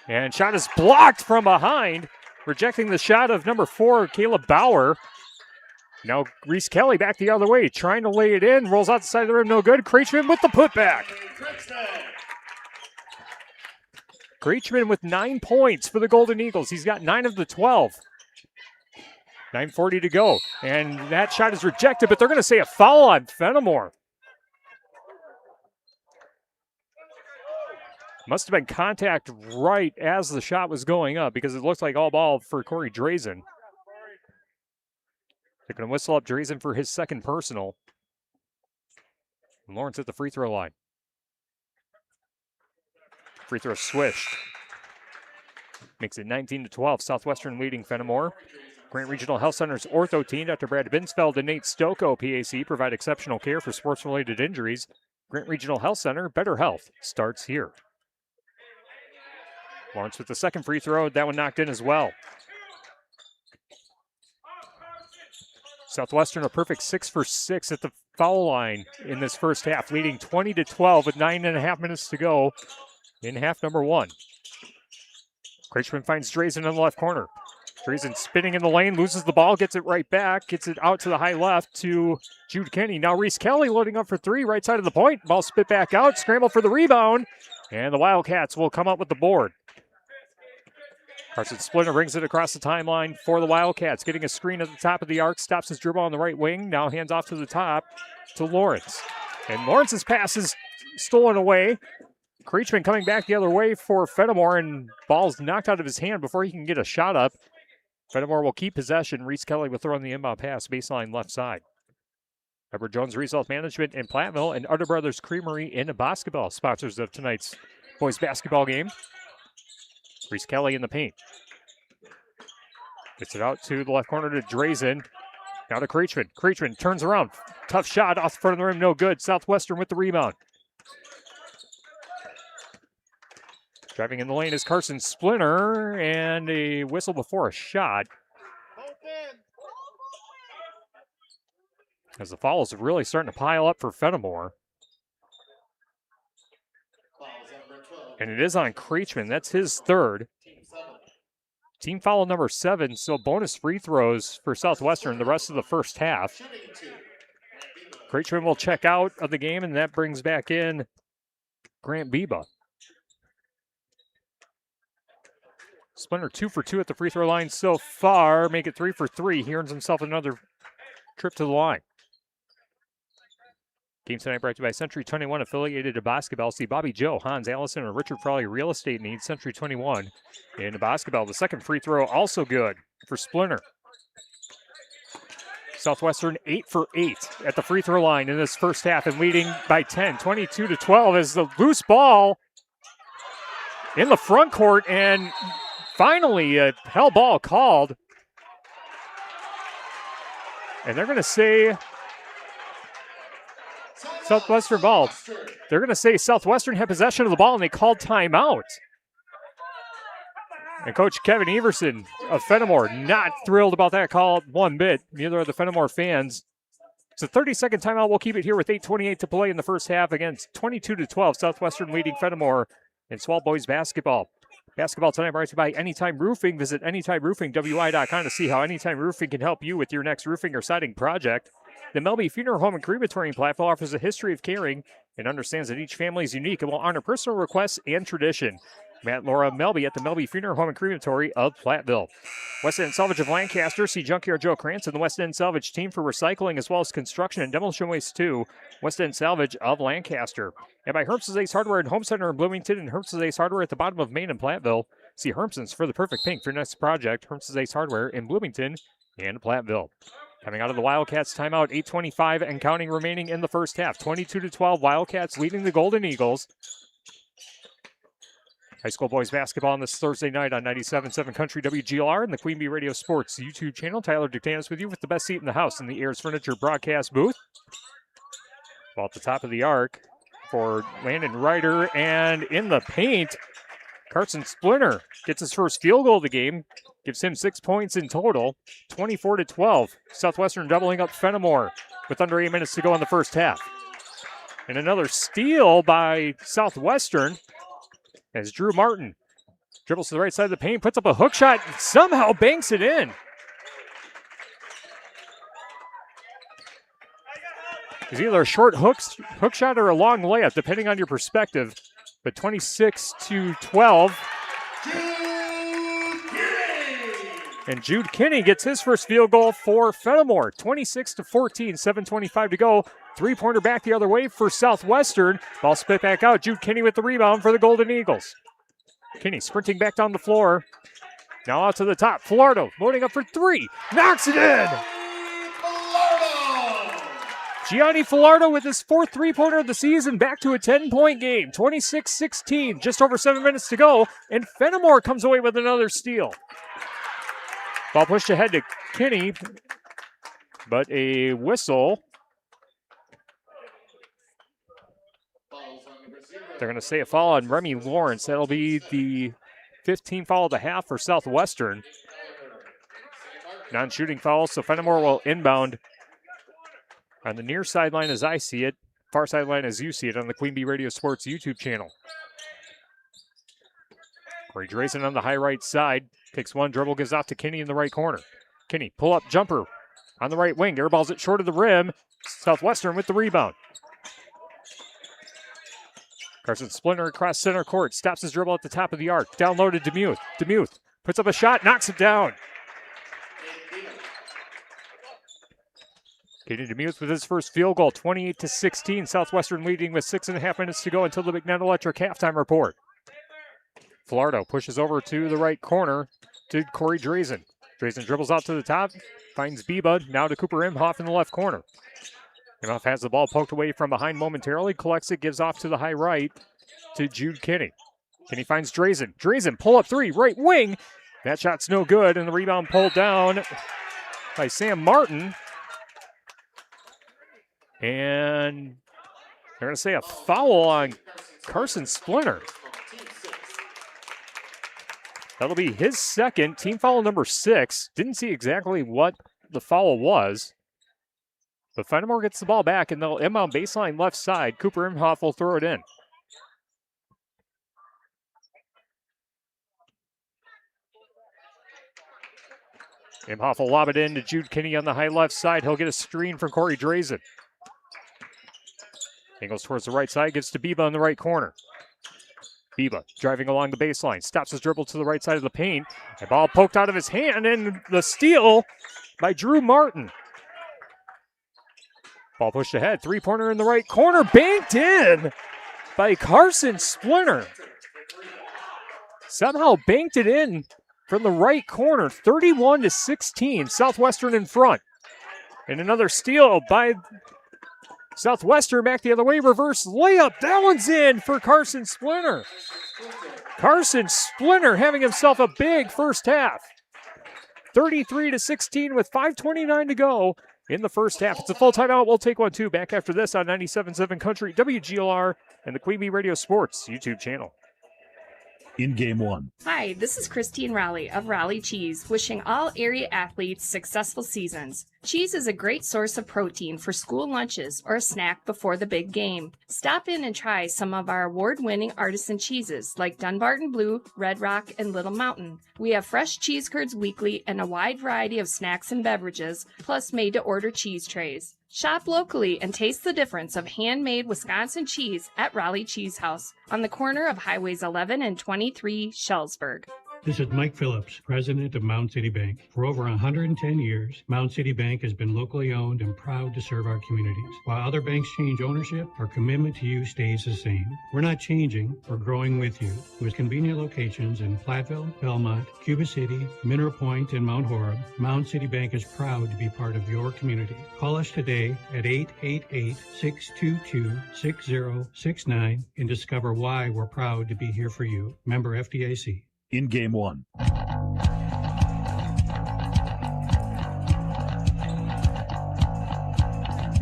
and shot is blocked from behind, rejecting the shot of number 4, Caleb Bauer. Now Reese Kelly back the other way, trying to lay it in, rolls out the side of the rim, no good. Kreichman with the putback. Kreichman with 9 points for the Golden Eagles. He's got 9 of the 12. 9:40 to go, and that shot is rejected, but they're going to say a foul on Fennimore. Must have been contact right as the shot was going up because it looks like all ball for Corey Drazen. They're going to whistle up Drazen for his second personal. And Lawrence at the free throw line. Free throw swished. Makes it 19-12. Southwestern leading Fennimore. Grant Regional Health Center's ortho team, Dr. Brad Binsfeld and Nate Stocco, PAC, provide exceptional care for sports-related injuries. Grant Regional Health Center, better health starts here. Lawrence with the second free throw. That one knocked in as well. Southwestern a perfect 6 for 6 at the foul line in this first half, leading 20-12 with 9.5 minutes to go in half number 1. Kreichman finds Drazen in the left corner. Drazen spinning in the lane, loses the ball, gets it right back, gets it out to the high left to Jude Kenny. Now Reese Kelly loading up for 3, right side of the point. Ball spit back out, scramble for the rebound, and the Wildcats will come up with the board. Carson Splinter brings it across the timeline for the Wildcats, getting a screen at the top of the arc, stops his dribble on the right wing, now hands off to the top to Lawrence. And Lawrence's pass is stolen away. Kreichman coming back the other way for Fennimore, and ball's knocked out of his hand before he can get a shot up. Fennimore will keep possession. Reese Kelly will throw in the inbound pass, baseline left side. Edward Jones Result Management in Platteville and Utter Brothers Creamery in basketball, sponsors of tonight's boys basketball game. Reese Kelly in the paint. Gets it out to the left corner to Drazen. Now to Kreichman. Kreichman turns around. Tough shot off the front of the rim, no good. Southwestern with the rebound. Driving in the lane is Carson Splinter, and a whistle before a shot. As the fouls are really starting to pile up for Fennimore. And it is on Kreichman. That's his 3rd. Team foul number 7, so bonus free throws for Southwestern the rest of the first half. Kreichman will check out of the game, and that brings back in Grant Biba. Splinter 2 for 2 at the free throw line so far. Make it 3 for 3. He earns himself another trip to the line. Game tonight brought to you by Century 21, affiliated to basketball. See Bobby Joe, Hans Allison, and Richard Frawley real estate needs. Century 21 in basketball. The second free throw also good for Splinter. Southwestern 8 for 8 at the free throw line in this first half and leading by 10, 22-12 as the loose ball in the front court, and finally a hell ball called. And they're going to say Southwestern ball. They're going to say Southwestern had possession of the ball, and they called timeout. And Coach Kevin Everson of Fennimore not thrilled about that call one bit. Neither are the Fennimore fans. It's a 30-second timeout. We'll keep it here with 8:28 to play in the first half against 22-12. Southwestern leading Fennimore in Swall Boys basketball. Basketball tonight brought to you by Anytime Roofing. Visit AnytimeRoofingWI.com to see how Anytime Roofing can help you with your next roofing or siding project. The Melby Funeral Home and Crematory platform offers a history of caring and understands that each family is unique and will honor personal requests and tradition. Matt Laura Melby at the Melby Funeral Home and Crematory of Platteville. West End Salvage of Lancaster. See Junkyard Joe Cranston, the West End Salvage team for recycling as well as construction and demolition waste too. West End Salvage of Lancaster. And by Herms's Ace Hardware and Home Center in Bloomington and Herms's Ace Hardware at the bottom of Main in Platteville. See Hermson's for the perfect pink for your next project. Herms's Ace Hardware in Bloomington and Platteville. Coming out of the Wildcats timeout, 8:25 and counting remaining in the first half. 22-12, Wildcats leading the Golden Eagles. High school boys basketball on this Thursday night on 97.7 Country WGLR and the Queen Bee Radio Sports YouTube channel. Tyler Duktanis with you with the best seat in the house in the Ayers Furniture broadcast booth. Ball at the top of the arc for Landon Ryder, and in the paint, Carson Splinter gets his first field goal of the game. Gives him 6 points in total, 24-12. Southwestern doubling up Fennimore with under 8 minutes to go in the first half. And another steal by Southwestern as Drew Martin dribbles to the right side of the paint, puts up a hook shot, somehow banks it in. It's either a short hook shot or a long layup, depending on your perspective. But 26-12. And Jude Kinney gets his first field goal for Fennimore. 26-14, 7:25 to go. Three-pointer back the other way for Southwestern. Ball spit back out. Jude Kinney with the rebound for the Golden Eagles. Kinney sprinting back down the floor. Now out to the top. Filardo loading up for three. Knocks it in. Gianni Filardo with his fourth three-pointer of the season, back to a 10-point game. 26-16, just over 7 minutes to go. And Fennimore comes away with another steal. Ball pushed ahead to Kinney, but a whistle. They're going to say a foul on Remy Lawrence. That'll be the 15th foul of the half for Southwestern. Non-shooting foul, so Fennimore will inbound on the near sideline as I see it, far sideline as you see it on the Queen Bee Radio Sports YouTube channel. Corey Drazen on the high right side. Takes one dribble, gives off to Kinney in the right corner. Kinney, pull-up jumper on the right wing. Airballs it short of the rim. Southwestern with the rebound. Carson Splinter across center court. Stops his dribble at the top of the arc. Down low to Demuth. Demuth puts up a shot, knocks it down. Katie Demuth with his first field goal, 28-16. Southwestern leading with 6.5 minutes to go until the McNutt Electric halftime report. Filardo pushes over to the right corner to Corey Drazen. Drazen dribbles out to the top, finds Biba, now to Cooper Imhoff in the left corner. Imhoff has the ball poked away from behind momentarily, collects it, gives off to the high right to Jude Kinney. Kinney finds Drazen. Drazen, pull up three, right wing. That shot's no good, and the rebound pulled down by Sam Martin. And they're going to say a foul on Carson Splinter. That'll be his second, team foul number 6. Didn't see exactly what the foul was. But Fennimore gets the ball back, and they'll inbound baseline left side. Cooper Imhoff will throw it in. Imhoff will lob it in to Jude Kinney on the high left side. He'll get a screen from Corey Drazen. Angles towards the right side, gives to Biba in the right corner. Biba driving along the baseline, stops his dribble to the right side of the paint. The ball poked out of his hand, and the steal by Drew Martin. Ball pushed ahead, three-pointer in the right corner, banked in by Carson Splinter. Somehow banked it in from the right corner, 31-16, Southwestern in front. And another steal by Southwestern back the other way, reverse layup. That one's in for Carson Splinter. Carson Splinter having himself a big first half. 33-16 with 5:29 to go. in the first half. It's a full timeout. We'll take one, too. Back after this on 97.7 Country, WGLR, and the Queen Bee Radio Sports YouTube channel. In game one. Hi, this is Christine Raleigh of Raleigh Cheese, wishing all area athletes successful seasons. Cheese is a great source of protein for school lunches or a snack before the big game. Stop in and try some of our award-winning artisan cheeses like Dunbarton Blue, Red Rock, and Little Mountain. We have fresh cheese curds weekly and a wide variety of snacks and beverages, plus made-to-order cheese trays. Shop locally and taste the difference of handmade Wisconsin cheese at Raleigh Cheese House on the corner of Highways 11 and 23, Shellsburg. This is Mike Phillips, president of Mound City Bank. For over 110 years, Mound City Bank has been locally owned and proud to serve our communities. While other banks change ownership, our commitment to you stays the same. We're not changing, we're growing with you. With convenient locations in Platteville, Belmont, Cuba City, Mineral Point, and Mount Horeb, Mound City Bank is proud to be part of your community. Call us today at 888-622-6069 and discover why we're proud to be here for you. Member FDIC. In game one.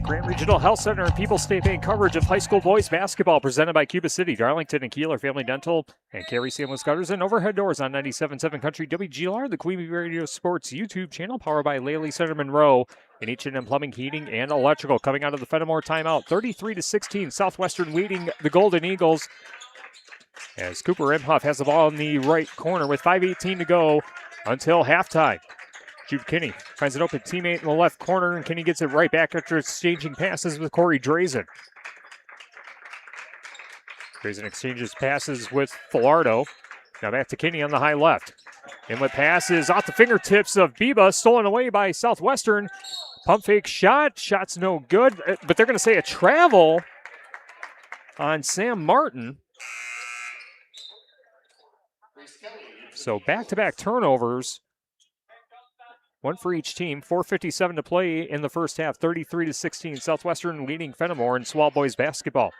Grant Regional Health Center and People's State Bank coverage of high school boys basketball presented by Cuba City, Darlington, and Kieler Family Dental, and Carey Seamless Gutters and Overhead Doors on 97.7 Country WGLR, the Queen Bee Radio Sports YouTube channel, powered by Laley Center Monroe, and H&M Plumbing, Heating, and Electrical. Coming out of the Fennimore timeout, 33-16, Southwestern leading the Golden Eagles, as Cooper Imhoff has the ball in the right corner with 5:18 to go until halftime. Jude Kinney finds an open teammate in the left corner, and Kinney gets it right back after exchanging passes with Corey Drazen. Drazen exchanges passes with Filardo. Now back to Kinney on the high left. Inlet pass is off the fingertips of Biba, stolen away by Southwestern. Pump fake shot. Shot's no good, but they're going to say a travel on Sam Martin. So back-to-back turnovers, one for each team. 4:57 to play in the first half. 33-16, Southwestern leading Fennimore in Swall Boys basketball.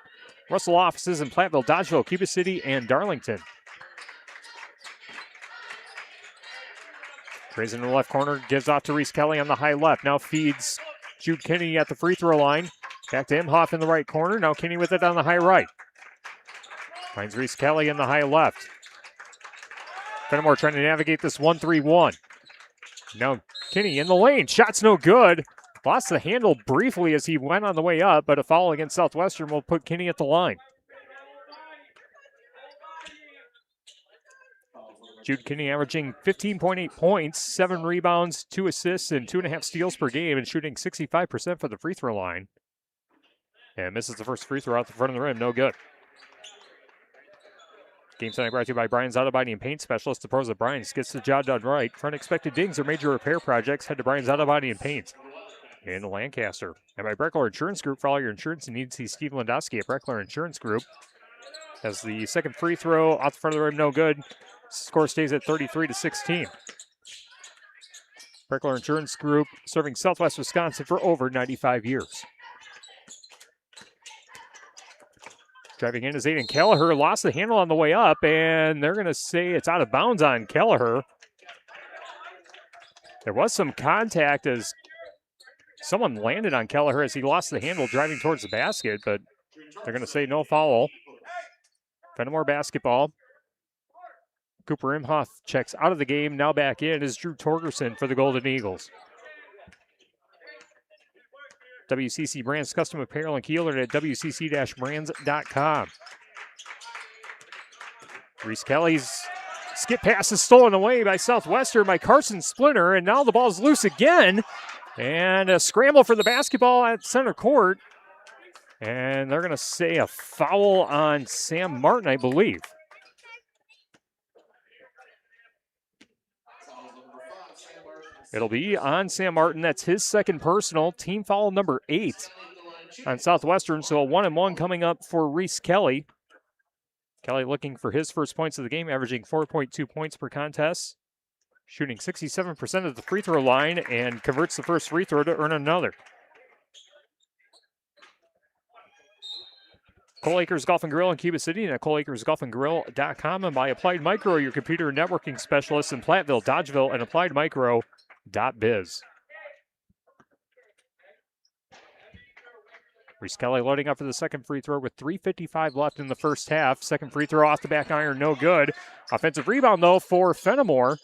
Russell offices in Platteville, Dodgeville, Cuba City, and Darlington. Drazen in the left corner, gives off to Reese Kelly on the high left. Now feeds Jude Kinney at the free throw line. Back to Imhoff in the right corner. Now Kinney with it on the high right. Finds Reese Kelly in the high left. Fennimore trying to navigate this 1-3-1. Now Kinney in the lane. Shot's no good. Lost the handle briefly as he went on the way up, but a foul against Southwestern will put Kinney at the line. Jude Kinney averaging 15.8 points, 7 rebounds, 2 assists, and 2.5 steals per game, and shooting 65% for the free throw line. And misses the first free throw out the front of the rim. No good. Game tonight brought to you by Brian's Auto Body and Paint Specialist. The pros of Brian's gets the job done right. For unexpected dings or major repair projects, head to Brian's Auto Body and Paint in Lancaster. And by Breckler Insurance Group, for all your insurance needs, see Steve Landowski at Breckler Insurance Group. As the second free throw out the front of the rim, no good. Score stays at 33-16. Breckler Insurance Group serving Southwest Wisconsin for over 95 years. Driving in is Aiden Kelleher, lost the handle on the way up, and they're going to say it's out of bounds on Kelleher. There was some contact as someone landed on Kelleher as he lost the handle driving towards the basket, but they're going to say no foul. Fennimore basketball. Cooper Imhoff checks out of the game. Now back in is Drew Torgerson for the Golden Eagles. WCC Brands Custom Apparel and Kieler at wcc-brands.com. Reese Kelly's skip pass is stolen away by Southwestern by Carson Splinter, and now the ball's loose again. And a scramble for the basketball at center court. And they're going to say a foul on Sam Martin, I believe. It'll be on Sam Martin. That's his second personal. Team foul number 8 on Southwestern. So a 1-and-1 coming up for Reese Kelly. Kelly looking for his first points of the game, averaging 4.2 points per contest. Shooting 67% of the free throw line and converts the first free throw to earn another. Cole Acres Golf and Grill in Cuba City and at coleacresgolfandgrill.com, and by Applied Micro, your computer networking specialist in Platteville, Dodgeville, and appliedmicro.biz. Reese Kelly loading up for the second free throw with 3:55 left in the first half. Second free throw off the back iron, no good. Offensive rebound, though, for Fennimore.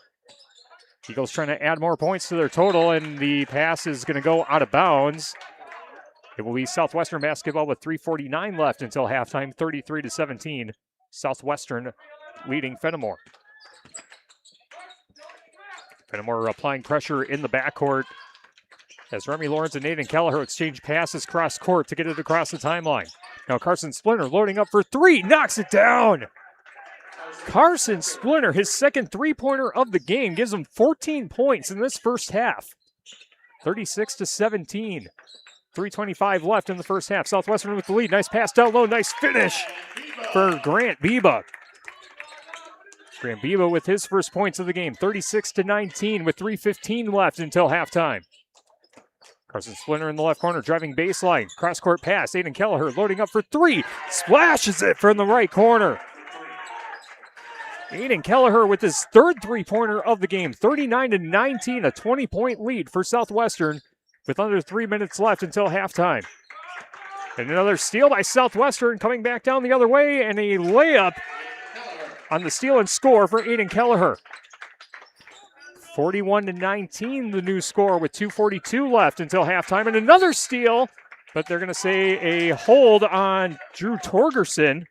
Eagles trying to add more points to their total, and the pass is going to go out of bounds. It will be Southwestern basketball with 3:49 left until halftime, 33-17. Southwestern leading Fennimore. Fennimore applying pressure in the backcourt as Remy Lawrence and Aiden Kelleher exchange passes cross court to get it across the timeline. Now Carson Splinter loading up for three, knocks it down. Carson Splinter, his second three-pointer of the game, gives him 14 points in this first half. 36-17. 3:25 left in the first half. Southwestern with the lead. Nice pass down low. Nice finish for Grant Biba. Grant Biba with his first points of the game. 36-19 with 3:15 left until halftime. Carson Splinter in the left corner driving baseline. Cross-court pass. Aiden Kelleher loading up for three. Splashes it from the right corner. Aiden Kelleher with his third three-pointer of the game. 39-19, a 20-point lead for Southwestern with under 3 minutes left until halftime. And another steal by Southwestern coming back down the other way, and a layup on the steal and score for Aiden Kelleher. 41-19 the new score with 2:42 left until halftime, and another steal, but they're going to say a hold on Drew Torgerson,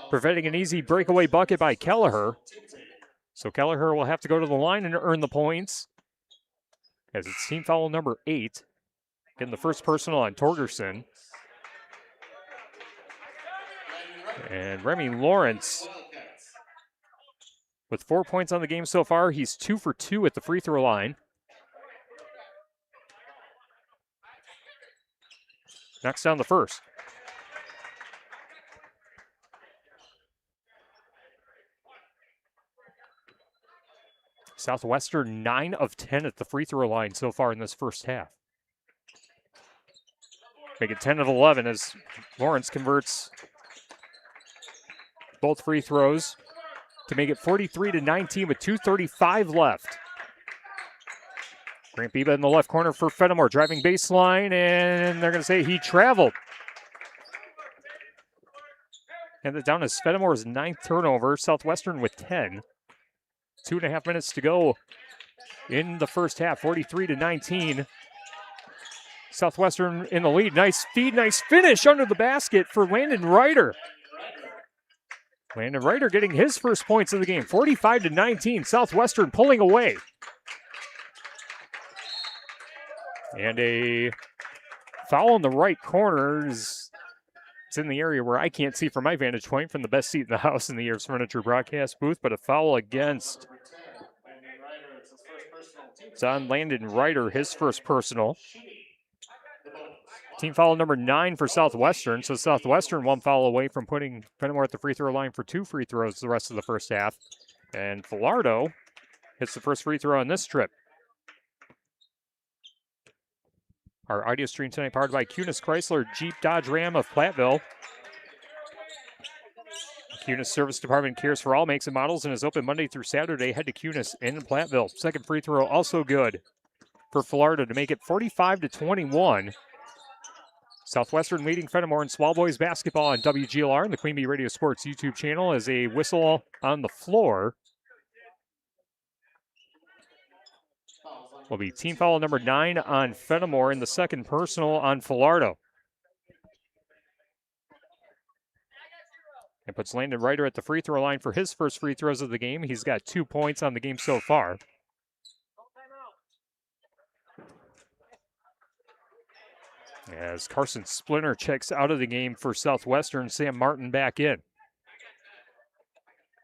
preventing an easy breakaway bucket by Kelleher. So Kelleher will have to go to the line and earn the points, as it's team foul number 8. Getting the first personal on Torgerson. And Remy Lawrence with 4 points on the game so far. He's 2 for 2 at the free throw line. Knocks down the first. Southwestern 9 of 10 at the free throw line so far in this first half. Make it 10 of 11 as Lawrence converts both free throws to make it 43-19 with 2:35 left. Grant Biba in the left corner for Fennimore, driving baseline, and they're going to say he traveled. And it down as Fennimore's 9th turnover, Southwestern with 10. 2.5 minutes to go in the first half, 43-19. Southwestern in the lead. Nice feed, nice finish under the basket for Landon Ryder. Landon Ryder getting his first points of the game, 45-19. Southwestern pulling away. And a foul in the right corner is it's in the area where I can't see from my vantage point from the best seat in the house in the Ears Furniture broadcast booth, but a foul against. It's on Landon Ryder, his first personal. Team foul number 9 for Southwestern, so Southwestern one foul away from putting Fennimore at the free throw line for 2 free throws the rest of the first half. And Filardo hits the first free throw on this trip. Our audio stream tonight powered by Cunis Chrysler Jeep Dodge Ram of Platteville. Cunis Service Department cares for all makes and models and is open Monday through Saturday. Head to Cunis in Platteville. Second free throw also good for Filardo to make it 45-21. Southwestern leading Fennimore in small boys basketball on WGLR and the Queen Bee Radio Sports YouTube channel as a whistle on the floor. Will be team foul number 9 on Fennimore and the second personal on Filardo. And puts Landon Ryder at the free throw line for his first free throws of the game. He's got 2 points on the game so far. As Carson Splinter checks out of the game for Southwestern, Sam Martin back in.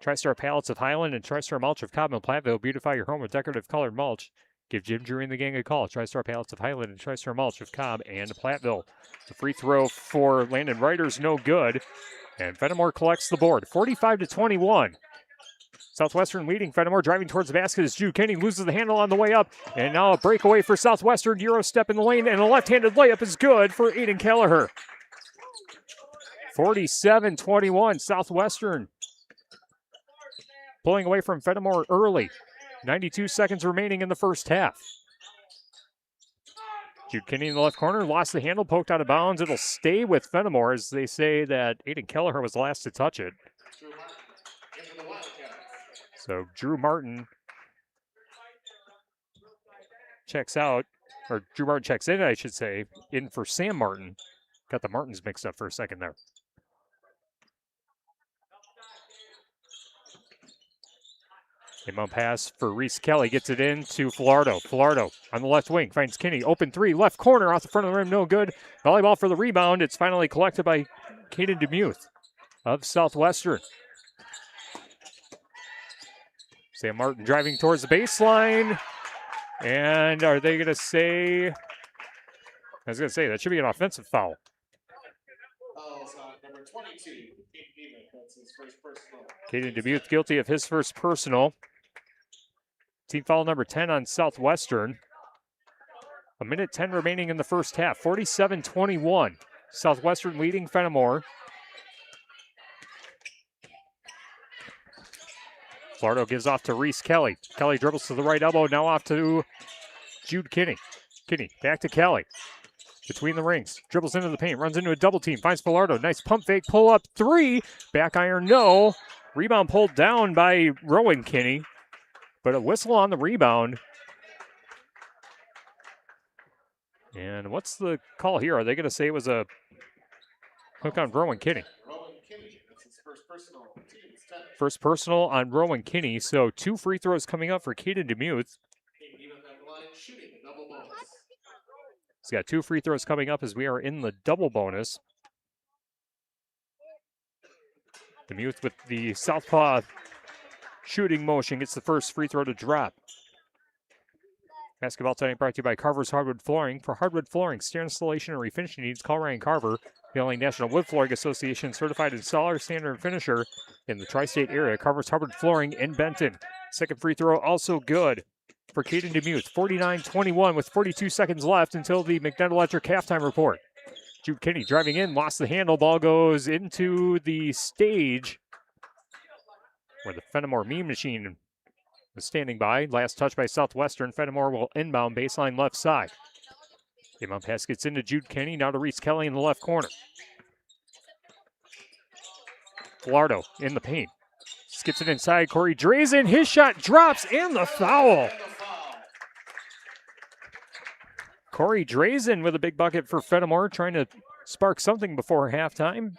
TriStar Pallets of Highland and TriStar Mulch of Cobb and Platteville. Beautify your home with decorative colored mulch. Give Jim Drury and the gang a call. TriStar Pallets of Highland and TriStar Mulch of Cobb and Platteville. The free throw for Landon Ryder's no good. And Fennimore collects the board. 45-21. Southwestern leading Fennimore, driving towards the basket as Drew Kenny loses the handle on the way up. And now a breakaway for Southwestern. Euro step in the lane, and a left-handed layup is good for Aiden Kelleher. 47-21, Southwestern pulling away from Fennimore early. 92 seconds remaining in the first half. Jude Kinney in the left corner, lost the handle, poked out of bounds. It'll stay with Fennimore, as they say that Aiden Kelleher was last to touch it. So Drew Martin checks out, or Drew Martin checks in, I should say, in for Sam Martin. Got the Martins mixed up for a second there. Inbound pass for Reese Kelly, gets it in to Falardo. Falardo on the left wing, finds Kinney, open three, left corner, off the front of the rim, no good. Volleyball for the rebound. It's finally collected by Caden DeMuth of Southwestern. Sam Martin driving towards the baseline. And are they going to say, I was going to say, that should be an offensive foul. Number 22, that's his first personal. Caden DeMuth guilty of his first personal. Team foul number 10 on Southwestern. A minute 10 remaining in the first half. 47-21. Southwestern leading Fennimore. Falardo gives off to Reese Kelly. Kelly dribbles to the right elbow. Now off to Jude Kinney. Kinney back to Kelly. Between the rings. Dribbles into the paint. Runs into a double team. Finds Falardo. Nice pump fake. Pull up three. Back iron no. Rebound pulled down by Rowan Kinney. But a whistle on the rebound. And what's the call here? Are they going to say it was a hook on Rowan Kinney? Rowan Kinney, that's his first personal. Team's 10. First personal on Rowan Kinney. So 2 free throws coming up for Caden DeMuth. Shooting, double bonus. He's got 2 free throws coming up as we are in the double bonus. DeMuth with the southpaw shooting motion gets the first free throw to drop. Basketball tonight brought to you by Carver's Hardwood Flooring. For hardwood flooring, stair installation, and refinishing needs, call Ryan Carver, the only National Wood Flooring Association certified installer, sander, and finisher in the tri-state area. Carver's Hardwood Flooring in Benton. Second free throw also good for Caden DeMuth. 49-21 with 42 seconds left until the McNett Electric halftime report. Jude Kinney driving in, lost the handle. Ball goes into the stage where the Fennimore Meme Machine is standing by. Last touch by Southwestern. Fennimore will inbound baseline left side. Inbound pass gets into Jude Kinney. Now to Reese Kelly in the left corner. Falardo in the paint. Skips it inside. Corey Drazen. His shot drops and the foul. Corey Drazen with a big bucket for Fennimore, trying to spark something before halftime.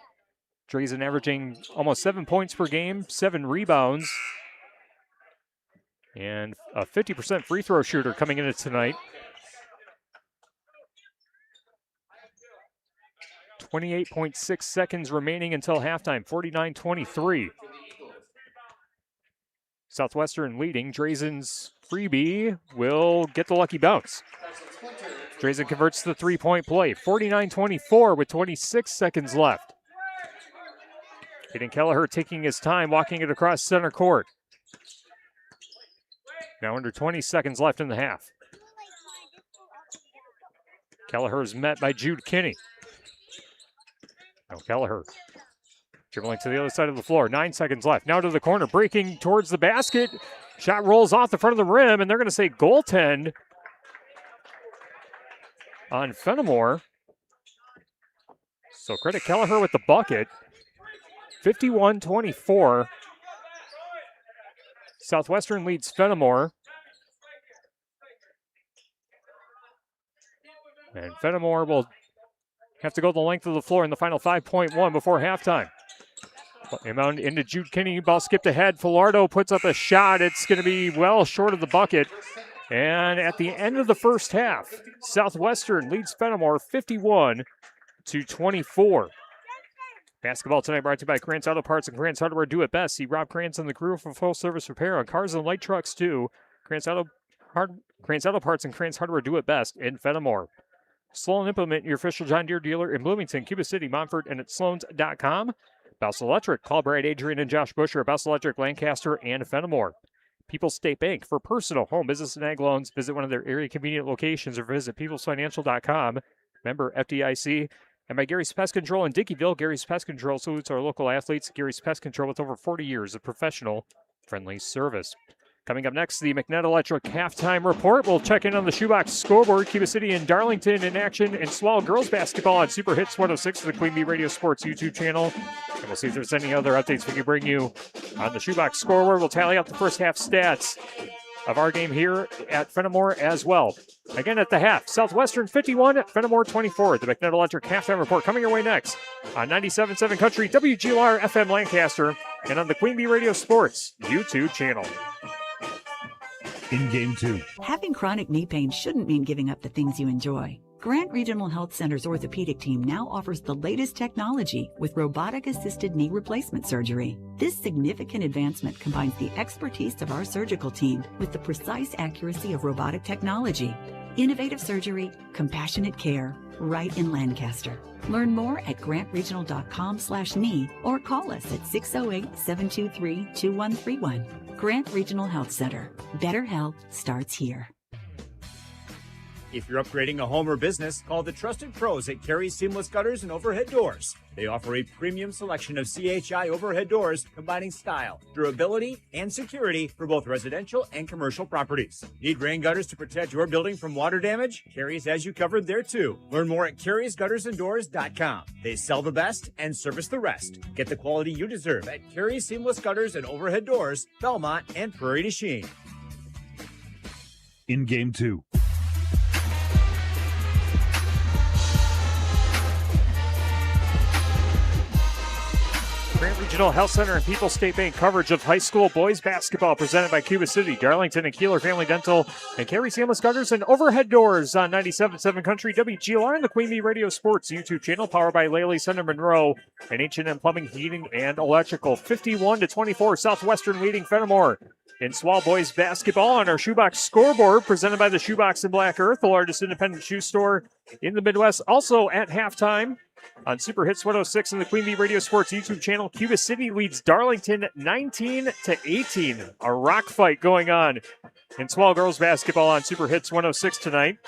Drazen averaging almost 7 points per game, 7 rebounds, and a 50% free throw shooter coming into tonight. 28.6 seconds remaining until halftime, 49-23. Southwestern leading. Drazen's freebie will get the lucky bounce. Drazen converts the three-point play. 49-24 with 26 seconds left. Aiden Kelleher taking his time, walking it across center court. Now under 20 seconds left in the half. Kelleher is met by Jude Kinney. Now Kelleher dribbling to the other side of the floor. 9 seconds left. Now to the corner, breaking towards the basket. Shot rolls off the front of the rim, and they're going to say goaltend on Fennimore. So credit Kelleher with the bucket. 51-24. Southwestern leads Fennimore. And Fennimore will have to go the length of the floor in the final 5.1 before halftime. Inbound into Jude Kinney. Ball skipped ahead. Falardo puts up a shot. It's going to be well short of the bucket. And at the end of the first half, Southwestern leads Fennimore 51-24. Basketball tonight brought to you by Krantz Auto Parts and Krantz Hardware. Do it best. See Rob Krantz and the crew for full service repair on cars and light trucks too. Krantz Auto Parts and Krantz Hardware. Do it best in Fennimore. Sloan Implement, your official John Deere dealer in Bloomington, Cuba City, Montfort, and at Sloans.com. Bouse Electric. Call Brad, Adrian, and Josh Busher at Bouse Electric, Lancaster, and Fennimore. People's State Bank. For personal, home, business, and ag loans, visit one of their area convenient locations or visit peoplesfinancial.com. Member FDIC. And by Gary's Pest Control in Dickeyville. Gary's Pest Control salutes our local athletes. Gary's Pest Control with over 40 years of professional, friendly service. Coming up next, the McNett Electric halftime report. We'll check in on the shoebox scoreboard. Cuba City and Darlington in action, and Swell girls basketball on Super Hits 106 of the Queen Bee Radio Sports YouTube channel. And we'll see if there's any other updates we can bring you on the shoebox scoreboard. We'll tally up the first half stats of our game here at Fennimore as well. Again at the half, Southwestern 51, Fennimore 24. The McNett Electric halftime report coming your way next on 97.7 Country, WGLR FM Lancaster, and on the Queen Bee Radio Sports YouTube channel. In Game 2. Having chronic knee pain shouldn't mean giving up the things you enjoy. Grant Regional Health Center's orthopedic team now offers the latest technology with robotic-assisted knee replacement surgery. This significant advancement combines the expertise of our surgical team with the precise accuracy of robotic technology. Innovative surgery, compassionate care, right in Lancaster. Learn more at grantregional.com/knee or call us at 608-723-2131. Grant Regional Health Center. Better health starts here. If you're upgrading a home or business, call the trusted pros at Carey Seamless Gutters and Overhead Doors. They offer a premium selection of CHI overhead doors, combining style, durability, and security for both residential and commercial properties. Need rain gutters to protect your building from water damage? Carey's has you covered there too. Learn more at Carey'sGuttersandDoors.com. They sell the best and service the rest. Get the quality you deserve at Carey Seamless Gutters and Overhead Doors, Belmont, and Prairie du Chien. In Game 2. Grant Regional Health Center and People's State Bank coverage of high school boys basketball presented by Cuba City, Darlington, and Kieler Family Dental, and Carey Seamless Gutters and Overhead Doors on 97.7 Country, WGLR, and the Queen Bee Radio Sports YouTube channel, powered by Laley Center Monroe and H&M Plumbing, Heating, and Electrical. 51-24, Southwestern leading Fennimore in Swell boys basketball on our shoebox scoreboard, presented by the Shoebox in Black Earth, the largest independent shoe store in the Midwest. Also at halftime, on Super Hits 106 and the Queen Bee Radio Sports YouTube channel, Cuba City leads Darlington 19-18. A rock fight going on in Swell girls basketball on Super Hits 106 tonight.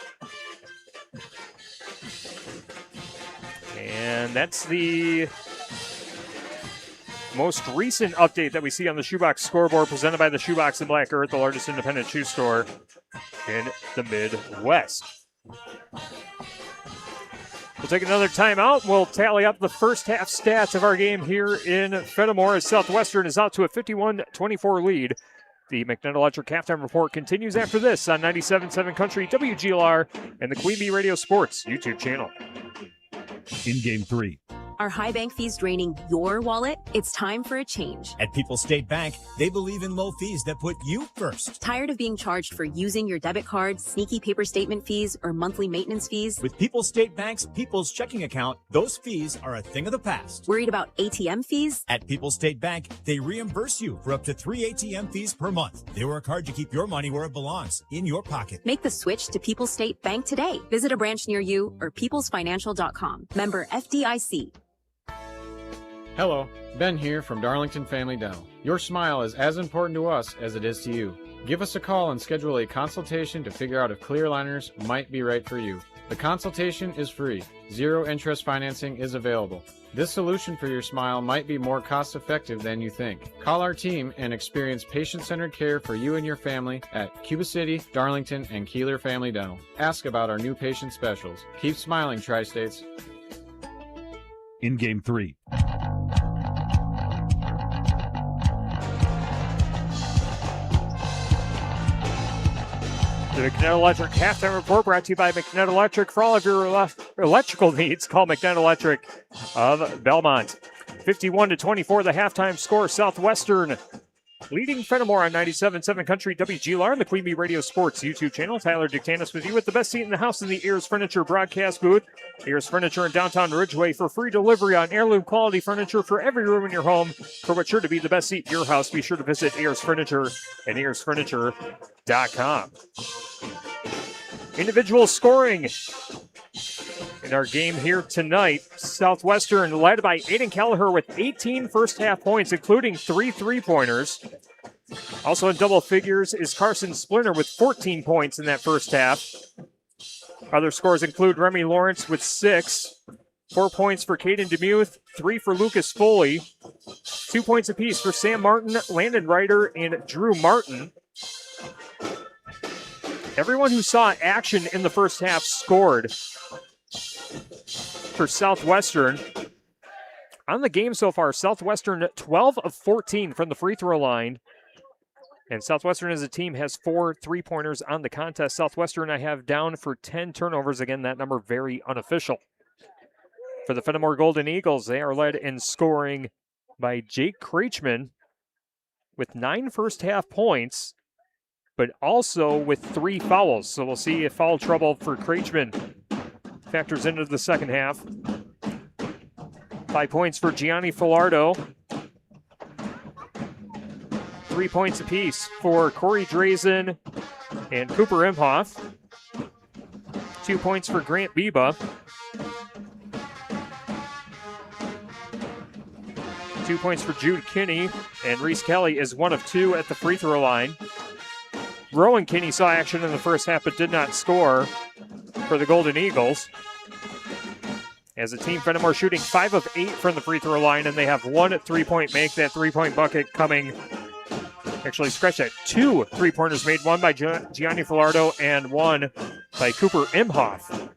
And that's the most recent update that we see on the shoebox scoreboard, presented by the Shoebox in Black Earth, the largest independent shoe store in the Midwest. We'll take another timeout. We'll tally up the first half stats of our game here in Fennimore as Southwestern is out to a 51-24 lead. The McNett Electric halftime report continues after this on 97.7 Country, WGLR, and the Queen Bee Radio Sports YouTube channel. In Game 3. Are high bank fees draining your wallet? It's time for a change. At People's State Bank, they believe in low fees that put you first. Tired of being charged for using your debit card, sneaky paper statement fees, or monthly maintenance fees? With People's State Bank's People's Checking Account, those fees are a thing of the past. Worried about ATM fees? At People's State Bank, they reimburse you for up to 3 ATM fees per month. They work hard to keep your money where it belongs, in your pocket. Make the switch to People's State Bank today. Visit a branch near you or peoplesfinancial.com. Member FDIC. Hello, Ben here from Darlington Family Dental. Your smile is as important to us as it is to you. Give us a call and schedule a consultation to figure out if clear aligners might be right for you. The consultation is free. Zero interest financing is available. This solution for your smile might be more cost effective than you think. Call our team and experience patient-centered care for you and your family at Cuba City, Darlington, and Kieler Family Dental. Ask about our new patient specials. Keep smiling, Tri-States. In Game 3. The McNett Electric halftime report brought to you by McNett Electric. For all of your electrical needs, call McNett Electric of Belmont. 51-24, the halftime score. Southwestern leading Fennimore on 97.7 Country, WGLR, and the Queen Bee Radio Sports YouTube channel. Tyler Dictanis with you with the best seat in the house in the Ayers Furniture broadcast booth. Ayers Furniture in downtown Ridgeway for free delivery on heirloom quality furniture for every room in your home. For what's sure to be the best seat in your house, be sure to visit Ayers Furniture and AyersFurniture.com. Individual scoring in our game here tonight. Southwestern led by Aiden Kelleher with 18 first half points, including 3 3-pointers. Also in double figures is Carson Splinter with 14 points in that first half. Other scores include Remy Lawrence with 6, 4 points for Caden Demuth, 3 for Lucas Foley, 2 points apiece for Sam Martin, Landon Ryder, and Drew Martin. Everyone who saw action in the first half scored for Southwestern. On the game so far, Southwestern 12 of 14 from the free throw line. And Southwestern as a team has 4 3-pointers on the contest. Southwestern I have down for 10 turnovers. Again, that number very unofficial. For the Fennimore Golden Eagles, they are led in scoring by Jake Kreichman with 9 first-half points, but also with 3 fouls. So we'll see if foul trouble for Kreichman factors into the second half. 5 points for Gianni Filardo. 3 points apiece for Corey Drazen and Cooper Imhoff. 2 points for Grant Biba. 2 points for Jude Kinney, and Reese Kelly is 1 of 2 at the free throw line. Rowan Kinney saw action in the first half but did not score for the Golden Eagles. As a team, Fennimore shooting 5 of 8 from the free throw line, and they have 1 3-point make. That 3-point bucket coming, actually scratch that, 2 3-pointers made, 1 by Gianni Filardo and 1 by Cooper Imhoff.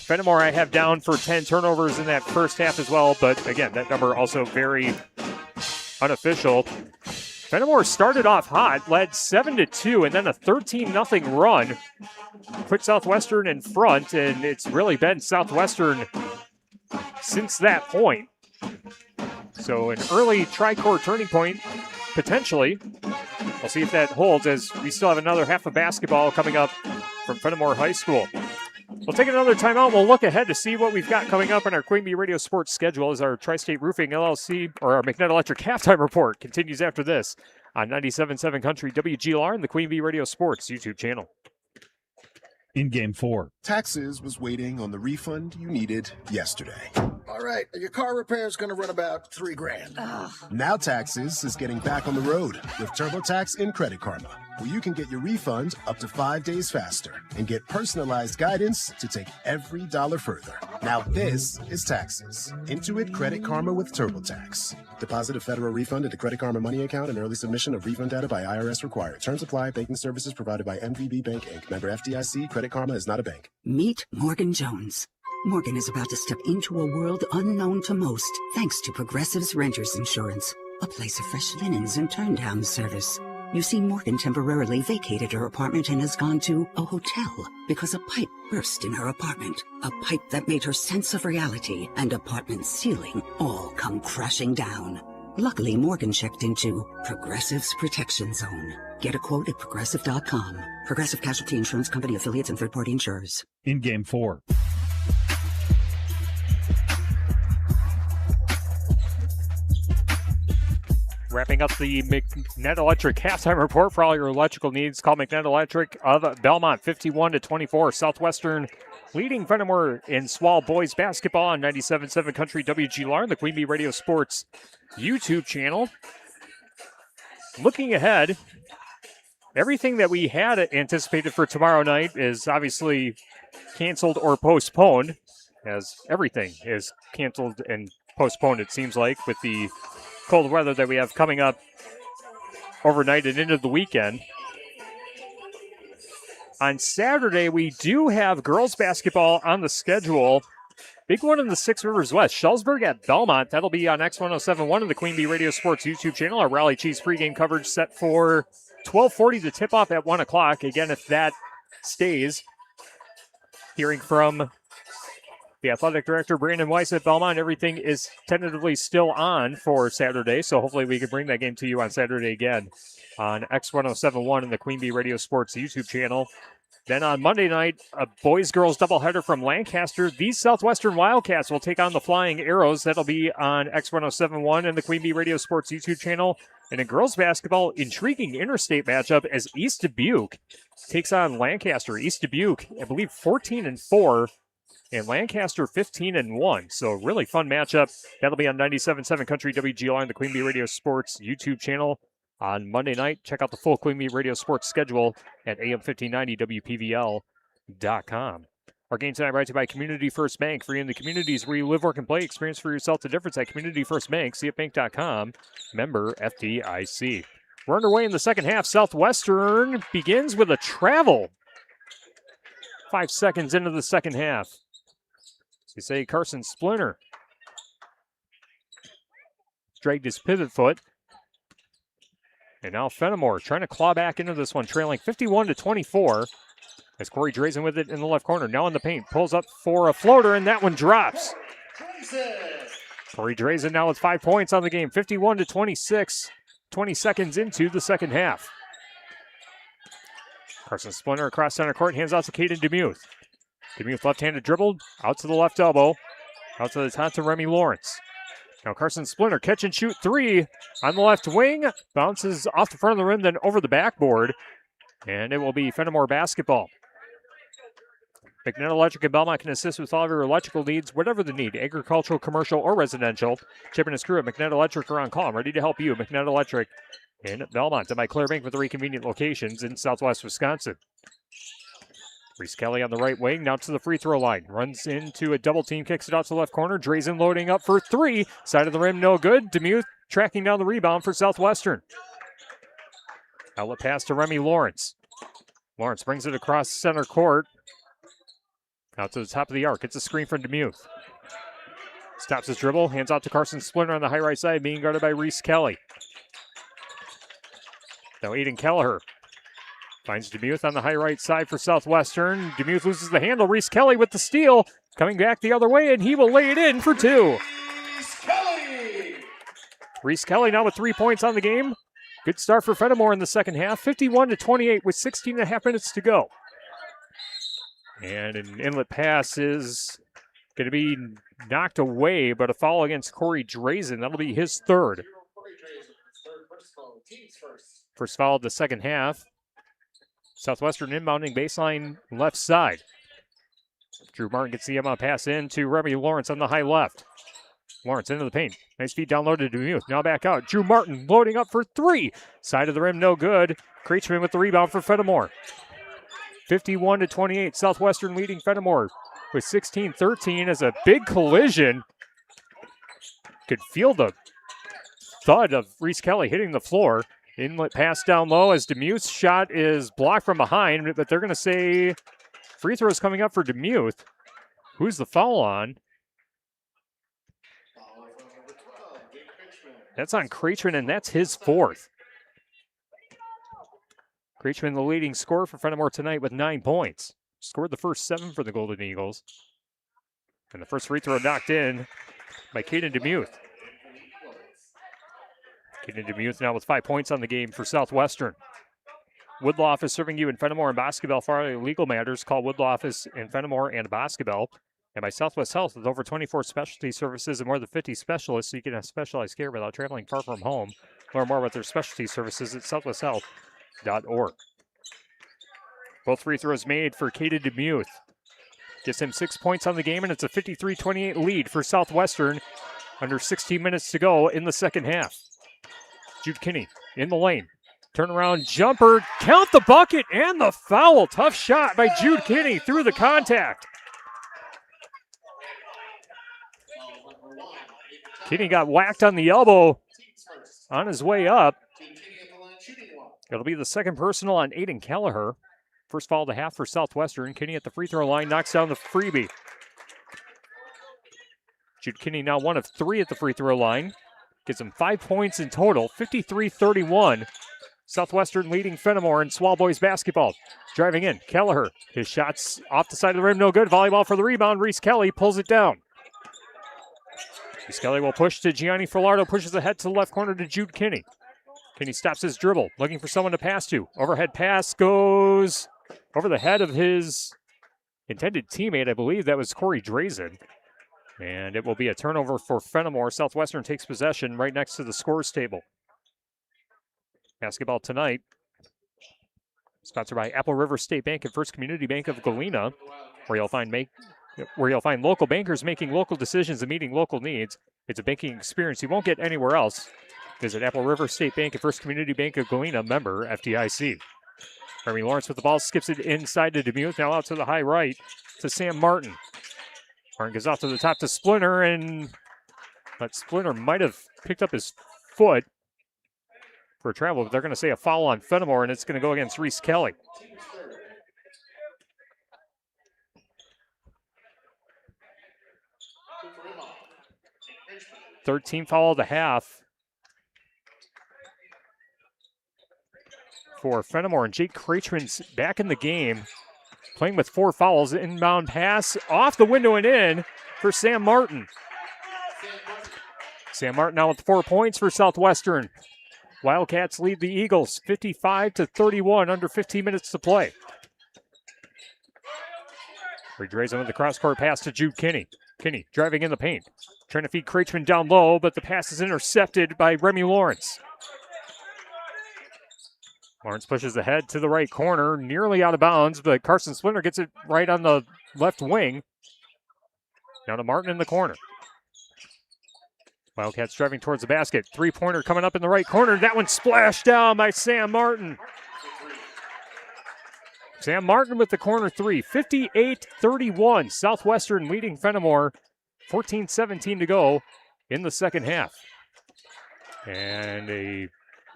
Fennimore I have down for 10 turnovers in that first half as well, but again, that number also very unofficial. Fennimore started off hot, led 7-2, and then a 13-0 run put Southwestern in front, and it's really been Southwestern since that point. So an early tri-core turning point, potentially. We'll see if that holds, as we still have another half of basketball coming up from Fennimore High School. We'll take another timeout. We'll look ahead to see what we've got coming up in our Queen Bee Radio Sports schedule as our Tri-State Roofing LLC, or our McNett Electric halftime report, continues after this on 97.7 Country WGLR and the Queen Bee Radio Sports YouTube channel. In Game 4. Taxes was waiting on the refund you needed yesterday. All right, your car repair is going to run about $3,000. Now Taxes is getting back on the road with TurboTax and Credit Karma, where you can get your refund up to 5 days faster and get personalized guidance to take every dollar further. Now this is Taxes. Intuit Credit Karma with TurboTax. Deposit a federal refund into Credit Karma money account and early submission of refund data by IRS required. Terms apply. Banking services provided by MVB Bank, Inc. Member FDIC. Credit Karma is not a bank. Meet Morgan Jones. Morgan is about to step into a world unknown to most, thanks to Progressive's Renters Insurance, a place of fresh linens and turn-down service. You see, Morgan temporarily vacated her apartment and has gone to a hotel because a pipe burst in her apartment. A pipe that made her sense of reality and apartment ceiling all come crashing down. Luckily, Morgan checked into Progressive's Protection Zone. Get a quote at Progressive.com. Progressive Casualty Insurance Company, affiliates, and third-party insurers. In Game 4. Wrapping up the McNett Electric halftime report for all your electrical needs. Call McNett Electric of Belmont 51-24. Southwestern leading Fennimore in SWAL boys basketball on 97.7 Country WGLR and the Queen Bee Radio Sports YouTube channel. Looking ahead, everything that we had anticipated for tomorrow night is obviously canceled or postponed, as everything is canceled and postponed, it seems like, with the cold weather that we have coming up overnight and into the weekend. On Saturday, we do have girls basketball on the schedule. Big one in the Six Rivers West. Schellsburg at Belmont. That'll be on X1071 and the Queen Bee Radio Sports YouTube channel. Our Rally Cheese pregame coverage set for 12:40 to tip off at 1 o'clock. Again, if that stays. Hearing from the athletic director, Brandon Weiss at Belmont, everything is tentatively still on for Saturday, so hopefully we can bring that game to you on Saturday again on X1071 and the Queen Bee Radio Sports YouTube channel. Then on Monday night, a boys-girls doubleheader from Lancaster. These Southwestern Wildcats will take on the Flying Arrows. That'll be on X1071 and the Queen Bee Radio Sports YouTube channel. And in girls basketball, intriguing interstate matchup as East Dubuque takes on Lancaster. East Dubuque, I believe, 14-4. And Lancaster 15-1. So really fun matchup. That'll be on 97.7 Country WGLR and the Queen Bee Radio Sports YouTube channel on Monday night. Check out the full Queen Bee Radio Sports schedule at AM1590WPVL.com. Our game tonight brought to you by Community First Bank. For you in the communities where you live, work, and play, experience for yourself the difference at Community First Bank. CFBank.com. Member FDIC. We're underway in the second half. Southwestern begins with a travel. 5 seconds into the second half. You say Carson Splinter dragged his pivot foot. And now Fennimore trying to claw back into this one, trailing 51-24. As Corey Drazen with it in the left corner. Now in the paint. Pulls up for a floater, and that one drops. Corey Drazen now with 5 points on the game. 51-26. 20 seconds into the second half. Carson Splinter across center court. Hands out to Caden DeMuth. DeMuth left-handed dribble. Out to the left elbow. Out to the top to Remy Lawrence. Now Carson Splinter catch and shoot three on the left wing. Bounces off the front of the rim, then over the backboard. And it will be Fennimore basketball. McNett Electric and Belmont can assist with all of your electrical needs, whatever the need, agricultural, commercial, or residential. Chip and his crew at McNett Electric are on call. I'm ready to help you. McNett Electric in Belmont and by Clearbank with 3 convenient locations in southwest Wisconsin. Reese Kelly on the right wing, now to the free throw line. Runs into a double team, kicks it out to the left corner. Drazen loading up for three. Side of the rim, no good. DeMuth tracking down the rebound for Southwestern. Outlet pass to Remy Lawrence. Lawrence brings it across center court. Out to the top of the arc. It's a screen from DeMuth. Stops his dribble. Hands out to Carson Splinter on the high right side, being guarded by Reese Kelly. Now Aiden Kelleher finds DeMuth on the high right side for Southwestern. DeMuth loses the handle. Reese Kelly with the steal. Coming back the other way, and he will lay it in for two. Reese Kelly now with 3 points on the game. Good start for Fennimore in the second half. 51-28 with 16 and a half minutes to go. And an inlet pass is going to be knocked away, but a foul against Corey Drazen. That'll be his third. First foul of the second half. Southwestern inbounding baseline left side. Drew Martin gets the inbound pass in to Remy Lawrence on the high left. Lawrence into the paint. Nice feed down low to DeMuth. Now back out. Drew Martin loading up for three. Side of the rim, no good. Kreitzman with the rebound for Fennimore. 51-28. Southwestern leading Fennimore with 16-13 as a big collision. Could feel the thud of Reese Kelly hitting the floor. Inlet pass down low as DeMuth's shot is blocked from behind, but they're going to say free throws coming up for DeMuth. Who's the foul on? That's on Kreitzman, and that's his fourth. Kreitzman, the leading scorer for Fennimore tonight with 9 points. Scored the first 7 for the Golden Eagles. And the first free throw knocked in by Caden DeMuth. Caden DeMuth now with 5 points on the game for Southwestern. Woodlaw is serving you in Fennimore and basketball. For all legal matters, call Woodlaw in Fennimore and basketball. And by Southwest Health with over 24 specialty services and more than 50 specialists, so you can have specialized care without traveling far from home. Learn more about their specialty services at southwesthealth.org. Both free throws made for Caden DeMuth. Gets him 6 points on the game, and it's a 53-28 lead for Southwestern. Under 16 minutes to go in the second half. Jude Kinney in the lane. Turnaround jumper. Count the bucket and the foul. Tough shot by Jude Kinney through the contact. Kinney got whacked on the elbow on his way up. It'll be the second personal on Aiden Kelleher. First foul of the half for Southwestern. Kinney at the free throw line knocks down the freebie. Jude Kinney now 1 of 3 at the free throw line. Gets him 5 points in total, 53-31. Southwestern leading Fennimore in Swall Boys basketball. Driving in, Kelleher. His shot's off the side of the rim, no good. Volleyball for the rebound. Reese Kelly pulls it down. Reese Kelly will push to Gianni Filardo, pushes ahead to the left corner to Jude Kinney. Kinney stops his dribble, looking for someone to pass to. Overhead pass goes over the head of his intended teammate. I believe that was Corey Drazen. And it will be a turnover for Fennimore. Southwestern takes possession right next to the scores table. Basketball tonight, sponsored by Apple River State Bank and First Community Bank of Galena, where you'll find local bankers making local decisions and meeting local needs. It's a banking experience you won't get anywhere else. Visit Apple River State Bank and First Community Bank of Galena, member FDIC. Remy Lawrence with the ball, skips it inside to Demuth, now out to the high right to Sam Martin. Martin goes out to the top to Splinter, and that Splinter might have picked up his foot for a travel, but they're going to say a foul on Fennimore, and it's going to go against Reese Kelly. Third team foul of the half for Fennimore, and Jake Krachman's back in the game, playing with 4 fouls. Inbound pass off the window and in for Sam Martin. Sam Martin now with 4 points for Southwestern. Wildcats lead the Eagles 55-31, under 15 minutes to play. Reed Reyes with the cross-court pass to Jude Kinney. Kinney driving in the paint, trying to feed Krachman down low, but the pass is intercepted by Remy Lawrence. Lawrence pushes ahead to the right corner, nearly out of bounds, but Carson Splinter gets it right on the left wing. Now to Martin in the corner. Wildcats driving towards the basket. Three-pointer coming up in the right corner. That one splashed down by Sam Martin. Sam Martin with the corner three. 58-31. Southwestern leading Fennimore. 14-17 to go in the second half. And a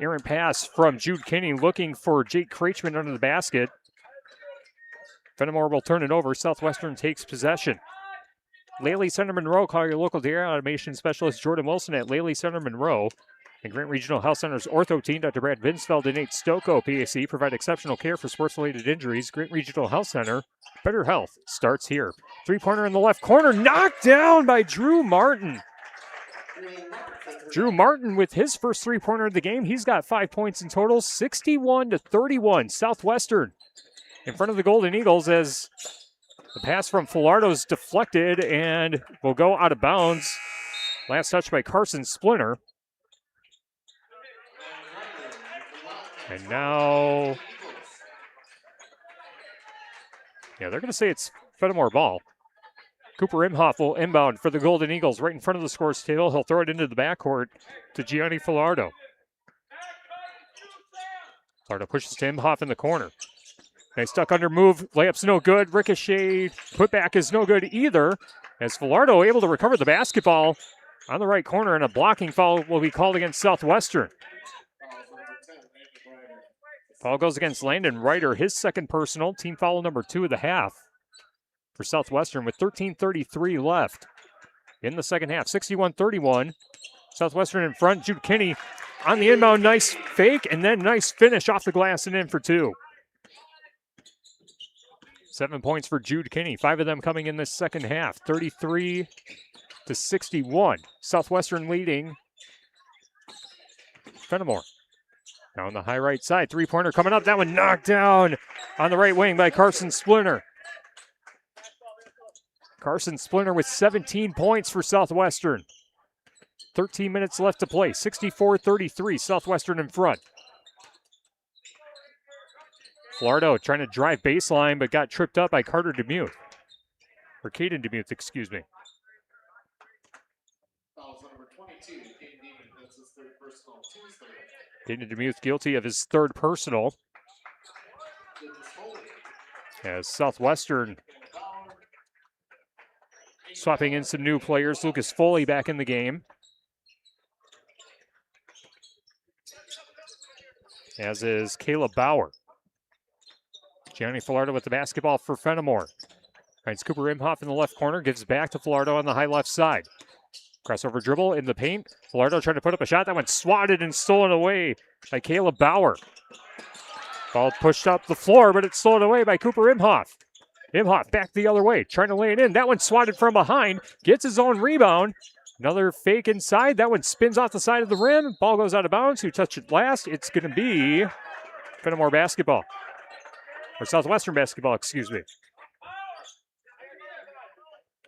errant pass from Jude Kinney looking for Jake Krachman under the basket. Fennimore will turn it over. Southwestern takes possession. Laley Center Monroe, call your local dairy automation specialist Jordan Wilson at Laley Center Monroe. And Grant Regional Health Center's ortho team, Dr. Brad Vinsfeld and Nate Stocco, PAC, provide exceptional care for sports-related injuries. Grant Regional Health Center, better health starts here. Three-pointer in the left corner, knocked down by Drew Martin. Drew Martin with his first three-pointer of the game. He's got 5 points in total, 61-31. Southwestern in front of the Golden Eagles as the pass from Filardo's deflected and will go out of bounds. Last touch by Carson Splinter. And now, they're going to say it's Fennimore ball. Cooper Imhoff will inbound for the Golden Eagles right in front of the scores table. He'll throw it into the backcourt to Gianni Filardo. Filardo pushes to Imhoff in the corner. Nice duck under move. Layup's no good. Ricochet putback is no good either. As Filardo able to recover the basketball on the right corner, and a blocking foul will be called against Southwestern. Foul goes against Landon Ryder, his second personal. Team foul number 2 of the half for Southwestern with 13:33 left in the second half. 61-31. Southwestern in front. Jude Kinney on the inbound. Nice fake and then nice finish off the glass and in for 2. 7 points for Jude Kinney. 5 of them coming in this second half. 33-61. Southwestern leading Fennimore. Now on the high right side. Three-pointer coming up. That one knocked down on the right wing by Carson Splinter. Carson Splinter with 17 points for Southwestern. 13 minutes left to play. 64-33. Southwestern in front. Filardo trying to drive baseline, but got tripped up by Carter Demuth. Or Caden Demuth, excuse me. Caden Demuth guilty of his third personal. As Southwestern swapping in some new players. Lucas Foley back in the game. As is Caleb Bauer. Gianni Filardo with the basketball for Fennimore. Finds Cooper Imhoff in the left corner. Gives back to Filardo on the high left side. Crossover dribble in the paint. Filardo trying to put up a shot. That one swatted and stolen away by Caleb Bauer. Ball pushed up the floor, but it's stolen away by Cooper Imhoff. Imhoff back the other way, trying to lay it in. That one swatted from behind. Gets his own rebound. Another fake inside. That one spins off the side of the rim. Ball goes out of bounds. Who touched it last? It's going to be Fennimore basketball. Or Southwestern basketball, excuse me.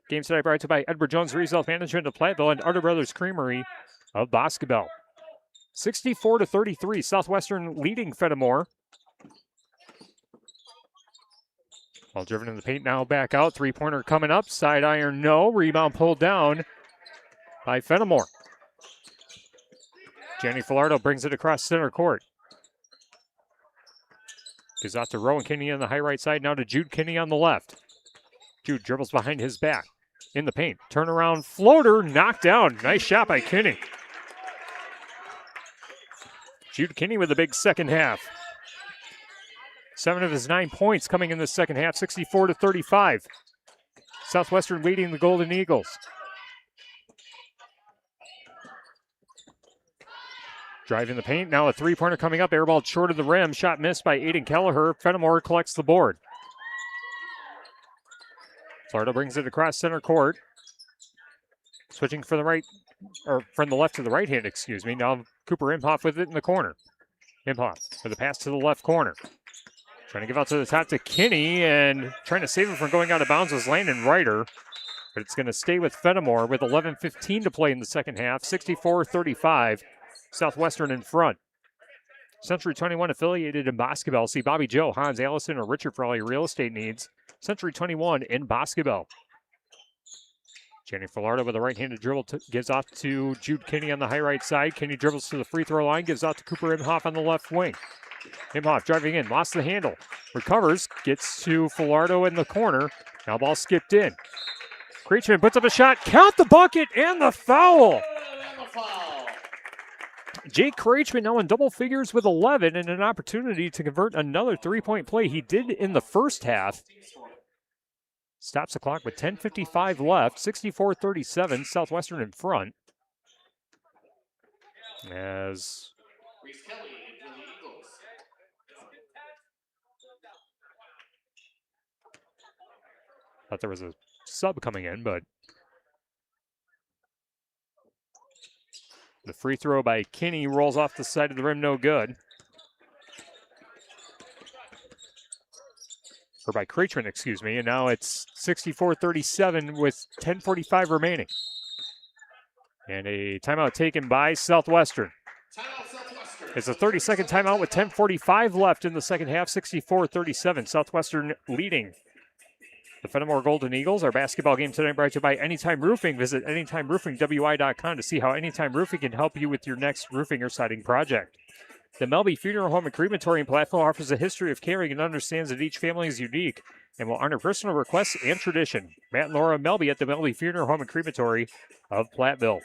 Game tonight brought to you by Edward Jones Result Management of Platteville and Arter Brothers Creamery of Boscobel. 64-33, Southwestern leading Fennimore. Ball driven in the paint now, back out. Three-pointer coming up, side iron, no. Rebound pulled down by Fennimore. Gianni Filardo brings it across center court. Gives out to Rowan Kinney on the high right side. Now to Jude Kinney on the left. Jude dribbles behind his back. In the paint. Turnaround floater. Knocked down. Nice shot by Kinney. Jude Kinney with a big second half. 7 of his 9 points coming in the second half. 64-35. Southwestern leading the Golden Eagles. Driving the paint. Now a three-pointer coming up. Airball short of the rim. Shot missed by Aiden Kelleher. Fennimore collects the board. Florida brings it across center court. Switching from the right, or from the left to the right hand, excuse me. Now Cooper Imhoff with it in the corner. Imhoff with a pass to the left corner. Trying to give out to the top to Kinney, and trying to save him from going out of bounds was Landon Ryder. But it's going to stay with Fennimore with 11:15 to play in the second half. 64-35. Southwestern in front. Century 21 affiliated in basketball. See Bobby Joe, Hans Allison, or Richard for all your real estate needs. Century 21 in basketball. Jenny Filardo with a right-handed dribble gives off to Jude Kinney on the high right side. Kinney dribbles to the free throw line, gives out to Cooper Imhoff on the left wing. Imhoff driving in, lost the handle. Recovers, gets to Filardo in the corner. Now ball skipped in. Creechman puts up a shot, count the bucket, and the foul. Jake Creechman now in double figures with 11 and an opportunity to convert another three-point play. He did in the first half. Stops the clock with 10:55 left. 64-37, Southwestern in front. As thought there was a sub coming in, but the free throw by Kinney rolls off the side of the rim, no good. Or by Creechman, excuse me. And now it's 64-37 with 10:45 remaining. And a timeout taken by Southwestern. It's a 30-second timeout with 10:45 left in the second half. 64-37. Southwestern leading the Fennimore Golden Eagles. Our basketball game tonight brought to you by Anytime Roofing. Visit AnytimeRoofingWI.com to see how Anytime Roofing can help you with your next roofing or siding project. The Melby Funeral Home and Crematory in Platteville offers a history of caring and understands that each family is unique and will honor personal requests and tradition. Matt and Laura Melby at the Melby Funeral Home and Crematory of Platteville.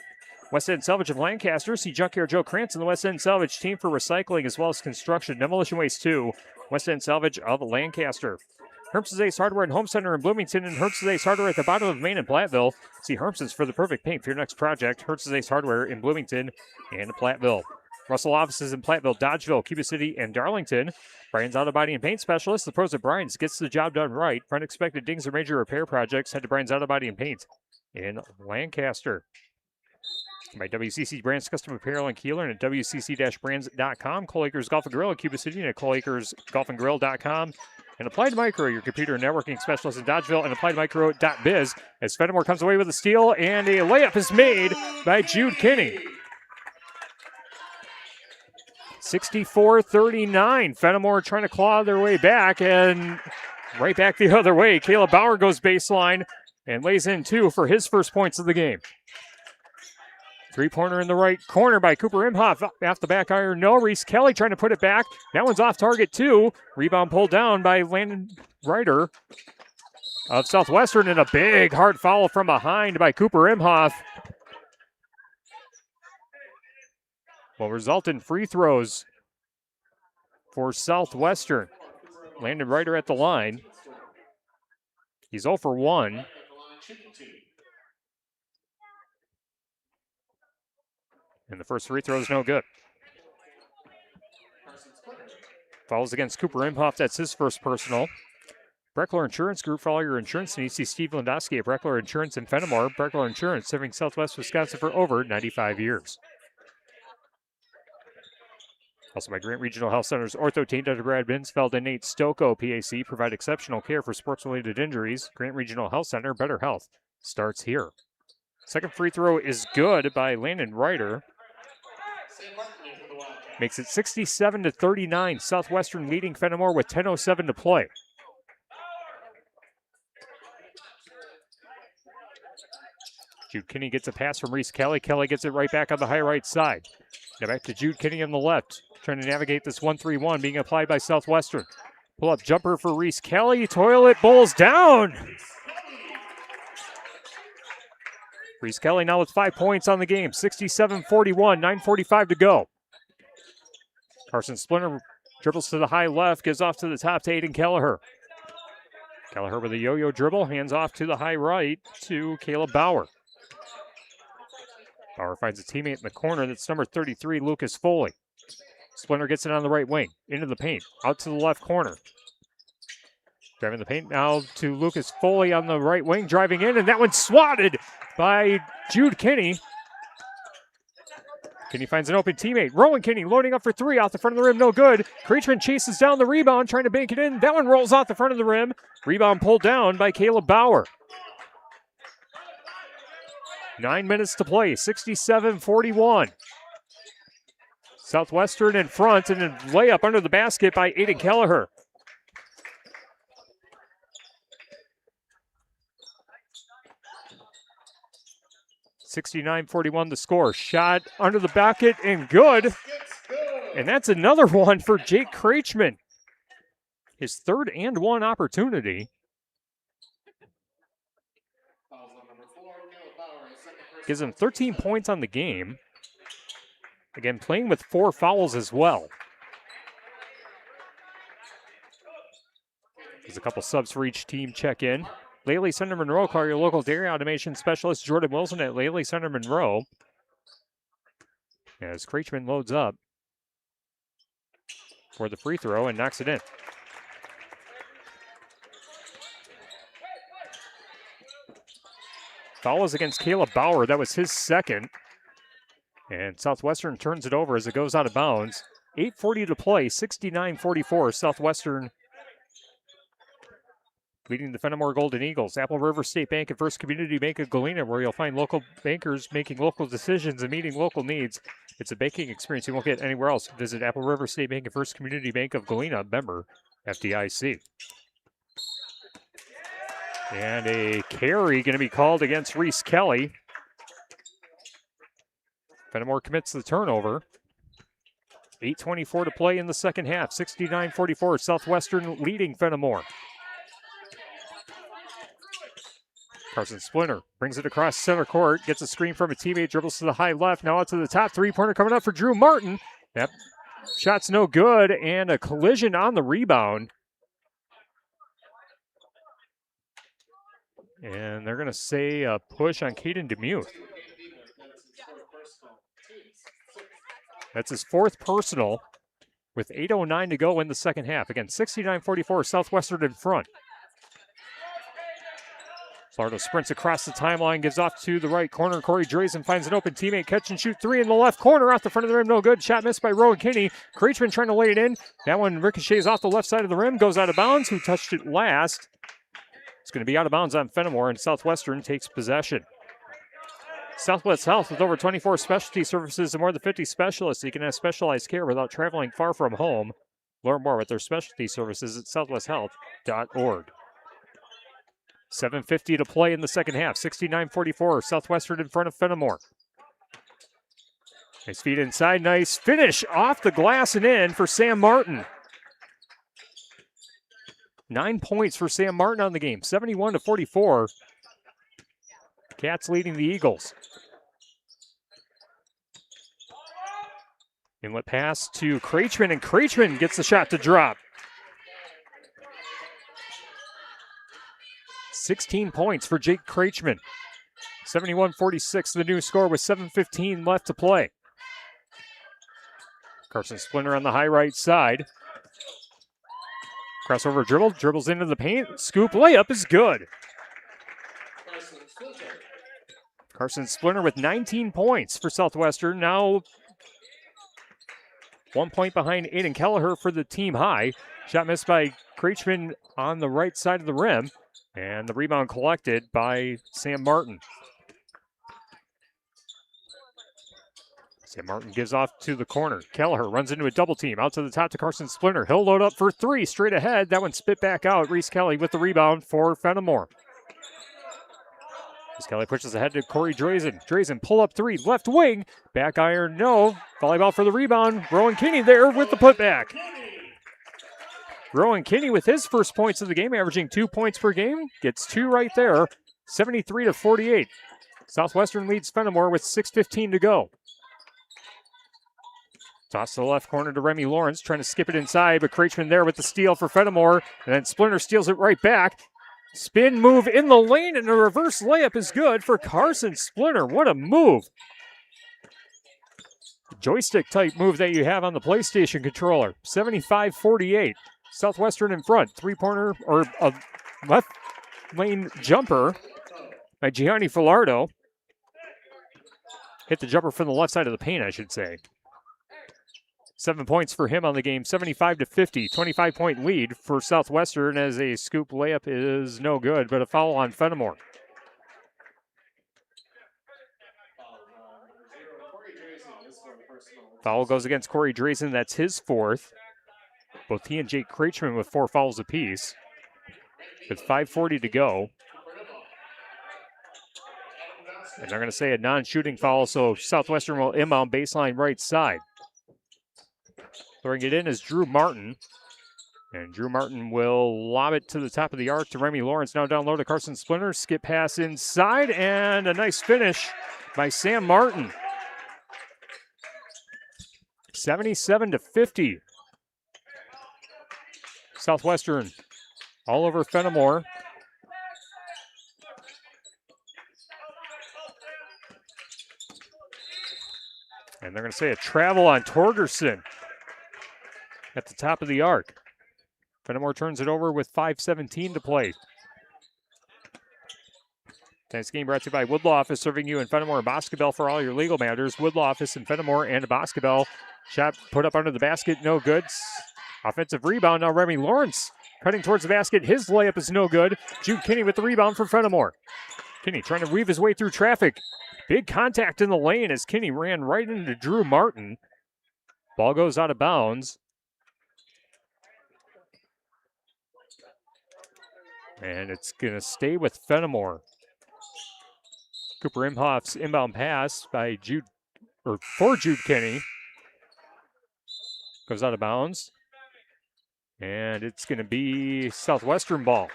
West End Salvage of Lancaster. See Junkyard Joe Krantz and the West End Salvage team for recycling as well as construction, demolition waste too. West End Salvage of Lancaster. Herms's Ace Hardware and Home Center in Bloomington and Hertz's Ace Hardware at the bottom of Main in Platteville. See Herms's for the perfect paint for your next project. Hertz's Ace Hardware in Bloomington and Platteville. Russell offices in Platteville, Dodgeville, Cuba City, and Darlington. Brian's Auto Body and Paint Specialist. The pros at Brian's gets the job done right. For unexpected dings or major repair projects, head to Brian's Auto Body and Paint in Lancaster. By WCC Brands Custom Apparel in Kieler and at WCC-brands.com. Cole Acres Golf and Grill in Cuba City and at ColeAcresGolfandGrill.com. And Applied Micro, your computer networking specialist in Dodgeville, and AppliedMicro.biz. As Fennimore comes away with a steal, and a layup is made by Jude Kinney. 64-39. Fennimore trying to claw their way back, and right back the other way. Caleb Bauer goes baseline and lays in two for his first points of the game. Three-pointer in the right corner by Cooper Imhoff. Off the back iron, no. Reese Kelly trying to put it back. That one's off target, too. Rebound pulled down by Landon Ryder of Southwestern, and a big hard foul from behind by Cooper Imhoff will result in free throws for Southwestern. Landon Ryder at the line. He's 0 for 1. And the first free throw is no good. Fouls against Cooper Imhoff. That's his first personal. Breckler Insurance Group. For all your insurance needs, see Steve Landowski at Breckler Insurance in Fennimore. Breckler Insurance, serving Southwest Wisconsin for over 95 years. Also by Grant Regional Health Center's ortho team, Dr. Brad Binsfeld and Nate Stocco, PAC, provide exceptional care for sports-related injuries. Grant Regional Health Center, better health starts here. Second free throw is good by Landon Ryder. Makes it 67-39. Southwestern leading Fennimore with 10:07 to play. Jude Kinney gets a pass from Reese Kelly. Kelly gets it right back on the high right side. Now back to Jude Kinney on the left. Trying to navigate this 1-3-1 being applied by Southwestern. Pull-up jumper for Reese Kelly. Toilet bowls down. Reese Kelly now with 5 points on the game. 67-41, 9:45 to go. Carson Splinter dribbles to the high left, gives off to the top to Aiden Kelleher. Kelleher with a yo-yo dribble, hands off to the high right to Caleb Bauer. Bauer finds a teammate in the corner. That's number 33, Lucas Foley. Splinter gets it on the right wing, into the paint, out to the left corner. Driving the paint now to Lucas Foley on the right wing, driving in, and that one's swatted by Jude Kinney. Kinney finds an open teammate. Rowan Kinney loading up for three, off the front of the rim, no good. Creechman chases down the rebound, trying to bank it in. That one rolls off the front of the rim. Rebound pulled down by Caleb Bauer. 9 minutes to play, 67-41. Southwestern in front, and a layup under the basket by Aiden Kelleher. (69-41) the score. Shot under the bucket and good. And that's another one for Jake Creechman. His third and one opportunity. Gives him 13 points on the game. Again, playing with 4 fouls as well. There's a couple subs for each team check in. Laley Center Monroe, call your local dairy automation specialist, Jordan Wilson at Laley Center Monroe. As Creechman loads up for the free throw and knocks it in. Foul is against Caleb Bauer. That was his second. And Southwestern turns it over as it goes out of bounds. 8:40 to play, 69-44. Southwestern leading the Fennimore Golden Eagles. Apple River State Bank and First Community Bank of Galena, where you'll find local bankers making local decisions and meeting local needs. It's a banking experience you won't get anywhere else. Visit Apple River State Bank and First Community Bank of Galena, member FDIC. And a carry going to be called against Reese Kelly. Fennimore commits the turnover. 8:24 to play in the second half. 69-44. Southwestern leading Fennimore. Carson Splinter brings it across center court, gets a screen from a teammate, dribbles to the high left, now out to the top. Three-pointer coming up for Drew Martin. That shot's no good, and a collision on the rebound. And they're going to say a push on Caden Demuth. That's his fourth personal with 8:09 to go in the second half. Again, 69-44, Southwestern in front. Florida sprints across the timeline, gives off to the right corner. Corey Drazen finds an open teammate. Catch and shoot three in the left corner. Off the front of the rim, no good. Shot missed by Rowan Kinney. Creechman trying to lay it in. That one ricochets off the left side of the rim, goes out of bounds. Who touched it last? It's going to be out of bounds on Fennimore, and Southwestern takes possession. Southwest Health, with over 24 specialty services and more than 50 specialists, you can have specialized care without traveling far from home. Learn more with their specialty services at southwesthealth.org. 7:50 to play in the second half. 69-44. Southwestern in front of Fennimore. Nice feed inside. Nice finish off the glass and in for Sam Martin. 9 points for Sam Martin on the game. 71-44. Cats leading the Eagles. Inlet pass to Creechman, and Creechman gets the shot to drop. 16 points for Jake Creechman. 71-46, the new score with 7:15 left to play. Carson Splinter on the high right side. Crossover dribble, dribbles into the paint. Scoop layup is good. Carson Splinter with 19 points for Southwestern. Now 1 point behind Aiden Kelleher for the team high. Shot missed by Creechman on the right side of the rim. And the rebound collected by Sam Martin. Sam Martin gives off to the corner. Kelleher runs into a double team. Out to the top to Carson Splinter. He'll load up for three straight ahead. That one spit back out. Reese Kelly with the rebound for Fennimore. Reese Kelly pushes ahead to Corey Drazen. Drazen pull up three. Left wing. Back iron, no. Volleyball for the rebound. Rowan Kinney there with the putback. Rowan Kinney with his first points of the game, averaging 2 points per game. Gets 2 right there, 73-48. Southwestern leads Fennimore with 6:15 to go. Toss to the left corner to Remy Lawrence, trying to skip it inside, but Kreichman there with the steal for Fennimore, and then Splinter steals it right back. Spin move in the lane, and a reverse layup is good for Carson Splinter. What a move. Joystick type move that you have on the PlayStation controller. 75-48. Southwestern in front. Three-pointer or a left lane jumper by Gianni Filardo. Hit the jumper from the left side of the paint, I should say. 7 points for him on the game, 75-50. 25-point lead for Southwestern as a scoop layup is no good, but a foul on Fennimore. Foul goes against Corey Drazen. That's his fourth. Both he and Jake Kreichman with 4 fouls apiece. With 5:40 to go. And they're going to say a non-shooting foul, so Southwestern will inbound baseline right side. Throwing it in is Drew Martin. And Drew Martin will lob it to the top of the arc to Remy Lawrence. Now down low to Carson Splinter. Skip pass inside, and a nice finish by Sam Martin. 77-50. Southwestern all over Fennimore. And they're going to say a travel on Torgerson at the top of the arc. Fennimore turns it over with 5:17 to play. Tonight's game brought to you by Woodlaw Office, serving you in Fennimore and Boscobel for all your legal matters. Woodlaw Office in Fennimore and Boscobel. Shot put up under the basket, no good. Offensive rebound, now Remy Lawrence cutting towards the basket. His layup is no good. Jude Kinney with the rebound for Fennimore. Kinney trying to weave his way through traffic. Big contact in the lane as Kinney ran right into Drew Martin. Ball goes out of bounds. And it's going to stay with Fennimore. Cooper Imhoff's inbound pass by for Jude Kinney. Goes out of bounds. And it's going to be Southwestern ball.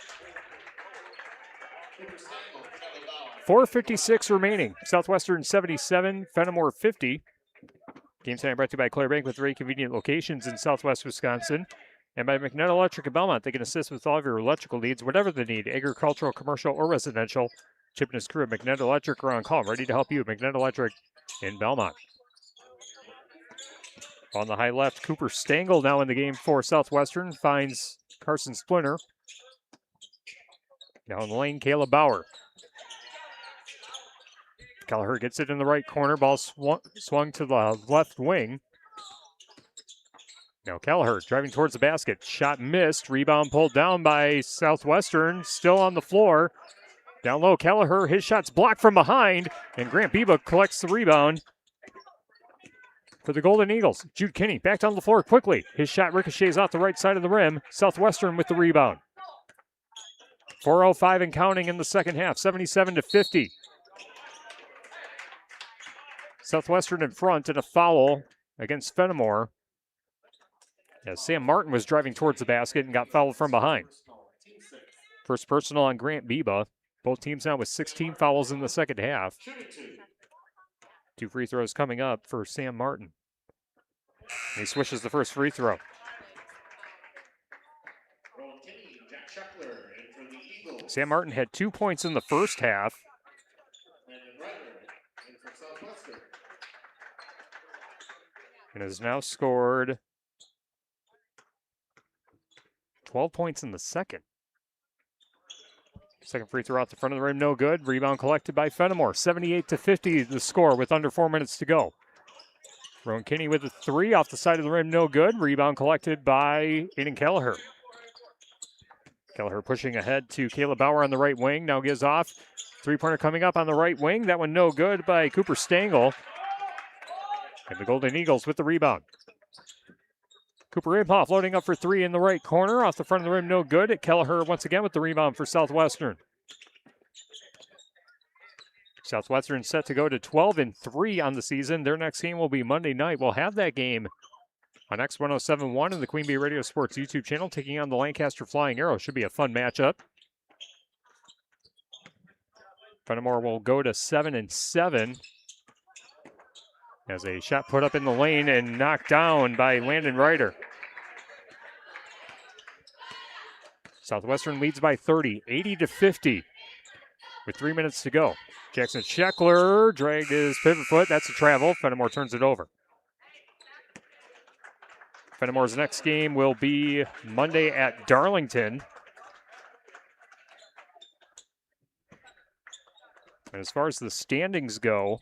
4:56 remaining. Southwestern 77, Fennimore 50. Game tonight brought to you by Claire Bank with 3 convenient locations in Southwest Wisconsin. And by McNutt Electric in Belmont, they can assist with all of your electrical needs, whatever the need, agricultural, commercial, or residential. Chip and his crew at McNutt Electric are on call, ready to help you. McNutt Electric in Belmont. On the high left, Cooper Stengel now in the game for Southwestern. Finds Carson Splinter. Down the lane, Caleb Bauer. Kelleher gets it in the right corner. Ball swung to the left wing. Now Kelleher driving towards the basket. Shot missed. Rebound pulled down by Southwestern. Still on the floor. Down low, Kelleher. His shot's blocked from behind. And Grant Biba collects the rebound for the Golden Eagles. Jude Kinney back down the floor quickly. His shot ricochets off the right side of the rim. Southwestern with the rebound. 4:05 and counting in the second half. 77-50. Southwestern in front and a foul against Fennimore. As Sam Martin was driving towards the basket and got fouled from behind. First personal on Grant Biba. Both teams now with 16 fouls in the second half. 2 free throws coming up for Sam Martin. And he swishes the first free throw. Sam Martin had 2 points in the first half. And has now scored 12 points in the second. Second free throw out the front of the rim, no good. Rebound collected by Fennimore. 78-50 the score with under 4 minutes to go. Rowan Kinney with a 3 off the side of the rim, no good. Rebound collected by Aiden Kelleher. Kelleher pushing ahead to Caleb Bauer on the right wing. Now gives off. 3-pointer coming up on the right wing. That one no good by Cooper Stengel. And the Golden Eagles with the rebound. Cooper Imhoff loading up for 3 in the right corner. Off the front of the rim, no good. Kelleher once again with the rebound for Southwestern. Southwestern set to go to 12-3 on the season. Their next game will be Monday night. We'll have that game on X1071 and the Queen Bee Radio Sports YouTube channel, taking on the Lancaster Flying Arrows. Should be a fun matchup. Fennimore will go to 7-7 as a shot put up in the lane and knocked down by Landon Ryder. Southwestern leads by 30, 80-50 with 3 minutes to go. Jackson Scheckler dragged his pivot foot. That's a travel. Fennimore turns it over. Fennimore's next game will be Monday at Darlington. And as far as the standings go,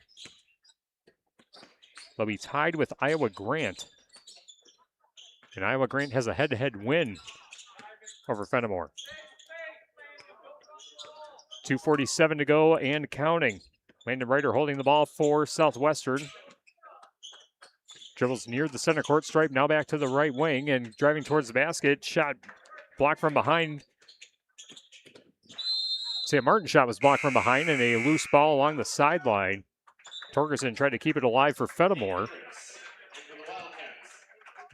they'll be tied with Iowa Grant. And Iowa Grant has a head-to-head win over Fennimore. 2:47 to go and counting. Landon Ryder holding the ball for Southwestern. Dribbles near the center court stripe, now back to the right wing and driving towards the basket. Shot blocked from behind. Sam Martin's shot was blocked from behind and a loose ball along the sideline. Torgerson tried to keep it alive for Fennimore.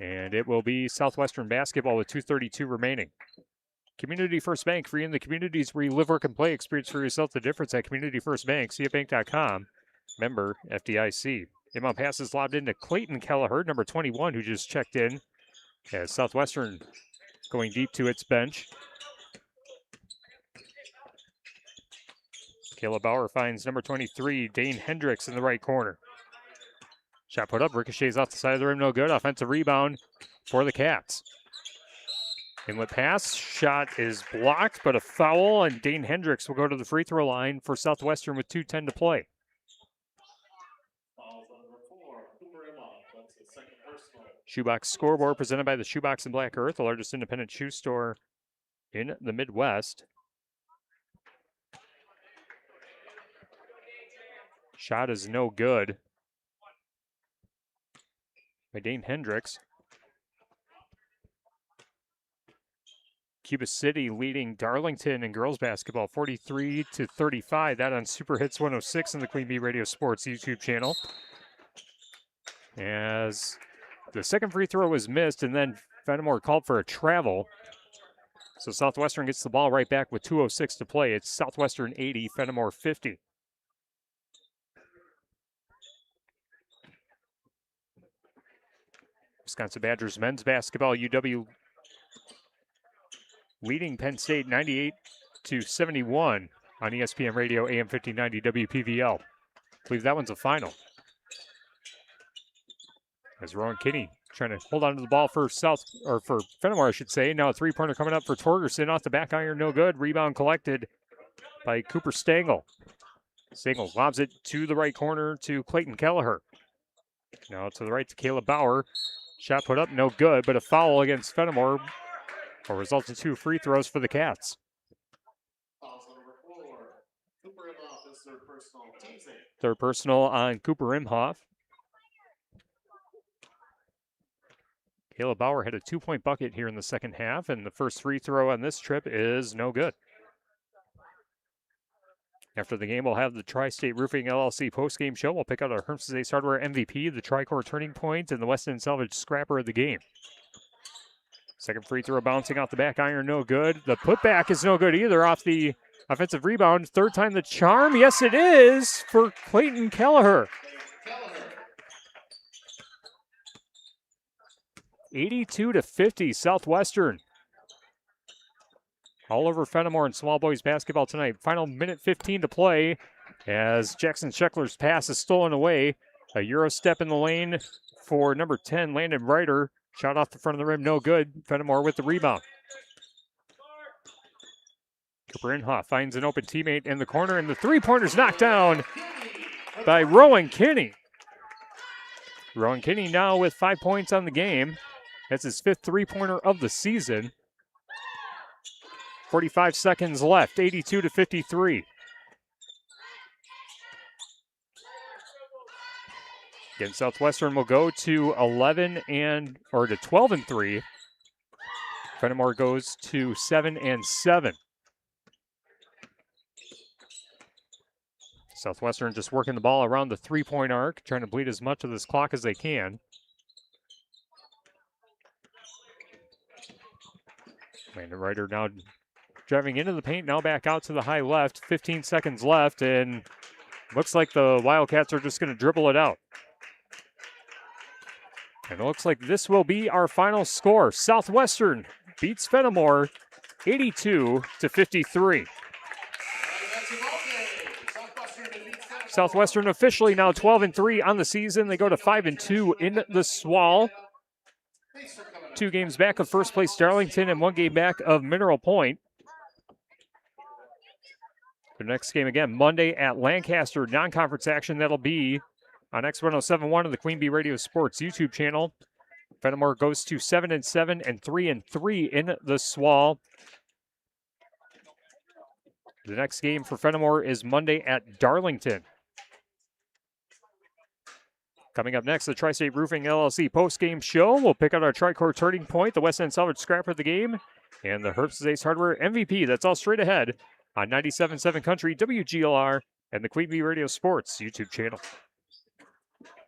And it will be Southwestern basketball with 2:32 remaining. Community First Bank, free in the communities where you live, work, and play. Experience for yourself the difference at Community First Bank. CFBank.com. Member FDIC. Inbound pass is lobbed into Clayton Kelleher, number 21, who just checked in. As Southwestern going deep to its bench. Caleb Bauer finds number 23, Dane Hendricks, in the right corner. Shot put up, ricochets off the side of the rim, no good. Offensive rebound for the Cats. Inlet pass, shot is blocked, but a foul, and Dane Hendricks will go to the free throw line for Southwestern with 2:10 to play. Shoebox scoreboard presented by the Shoebox in Black Earth, the largest independent shoe store in the Midwest. Shot is no good by Dane Hendricks. Cuba City leading Darlington in girls basketball 43-35. That on Super Hits 106 in the Queen Bee Radio Sports YouTube channel. As the second free throw was missed, and then Fennimore called for a travel. So Southwestern gets the ball right back with 2:06 to play. It's Southwestern 80, Fennimore 50. Wisconsin Badgers men's basketball, UW leading Penn State 98-71 on ESPN Radio, AM 1590 WPVL. I believe that one's a final. As Rowan Kinney trying to hold on to the ball for Fennimore, I should say. Now a three-pointer coming up for Torgerson off the back iron, no good. Rebound collected by Cooper Stengel. Stengel lobs it to the right corner to Clayton Kelleher. Now to the right to Caleb Bauer. Shot put up, no good, but a foul against Fennimore will result in 2 free throws for the Cats. Third personal on Cooper Imhoff. Caleb Bauer had a 2-point bucket here in the second half, and the first free throw on this trip is no good. After the game, we'll have the Tri-State Roofing LLC postgame show. We'll pick out our Herms's Ace Hardware MVP, the Tri-Core Turning Point, and the West End Salvage Scrapper of the game. Second free throw bouncing off the back iron, no good. The putback is no good either off the offensive rebound. Third time the charm. Yes, it is for Clayton Kelleher. 82-50, Southwestern. All over Fennimore and small boys basketball tonight. Final minute 15 to play as Jackson Scheckler's pass is stolen away. A Euro step in the lane for number 10, Landon Ryder. Shot off the front of the rim, no good. Fennimore with the rebound. Cooper Inhoff finds an open teammate in the corner, and the three-pointer's knocked down by Rowan Kinney. Rowan Kinney now with 5 points on the game. That's his 5th three-pointer of the season. 45 seconds left, 82-53. Again, Southwestern will go to 12-3. Fennimore goes to 7-7. Southwestern just working the ball around the three-point arc, trying to bleed as much of this clock as they can. Landon Ryder now driving into the paint, now back out to the high left. 15 seconds left, and looks like the Wildcats are just going to dribble it out. And it looks like this will be our final score. Southwestern beats Fennimore 82-53. Southwestern officially now 12-3 on the season. They go to 5-2 in the SWAL. 2 games back of first place Darlington and 1 game back of Mineral Point. The next game again Monday at Lancaster, non-conference action. That'll be on X1071 of the Queen Bee Radio Sports YouTube channel. Fennimore goes to 7-7 and 3-3 in the SWAL. The next game for Fennimore is Monday at Darlington. Coming up next, the Tri-State Roofing LLC post-game show. We'll pick out our Tri-Core Turning Point, the West End Salvage Scrapper of the game, and the Herbst Ace Hardware MVP. That's all straight ahead on 97.7 Country, WGLR, and the Queen Bee Radio Sports YouTube channel.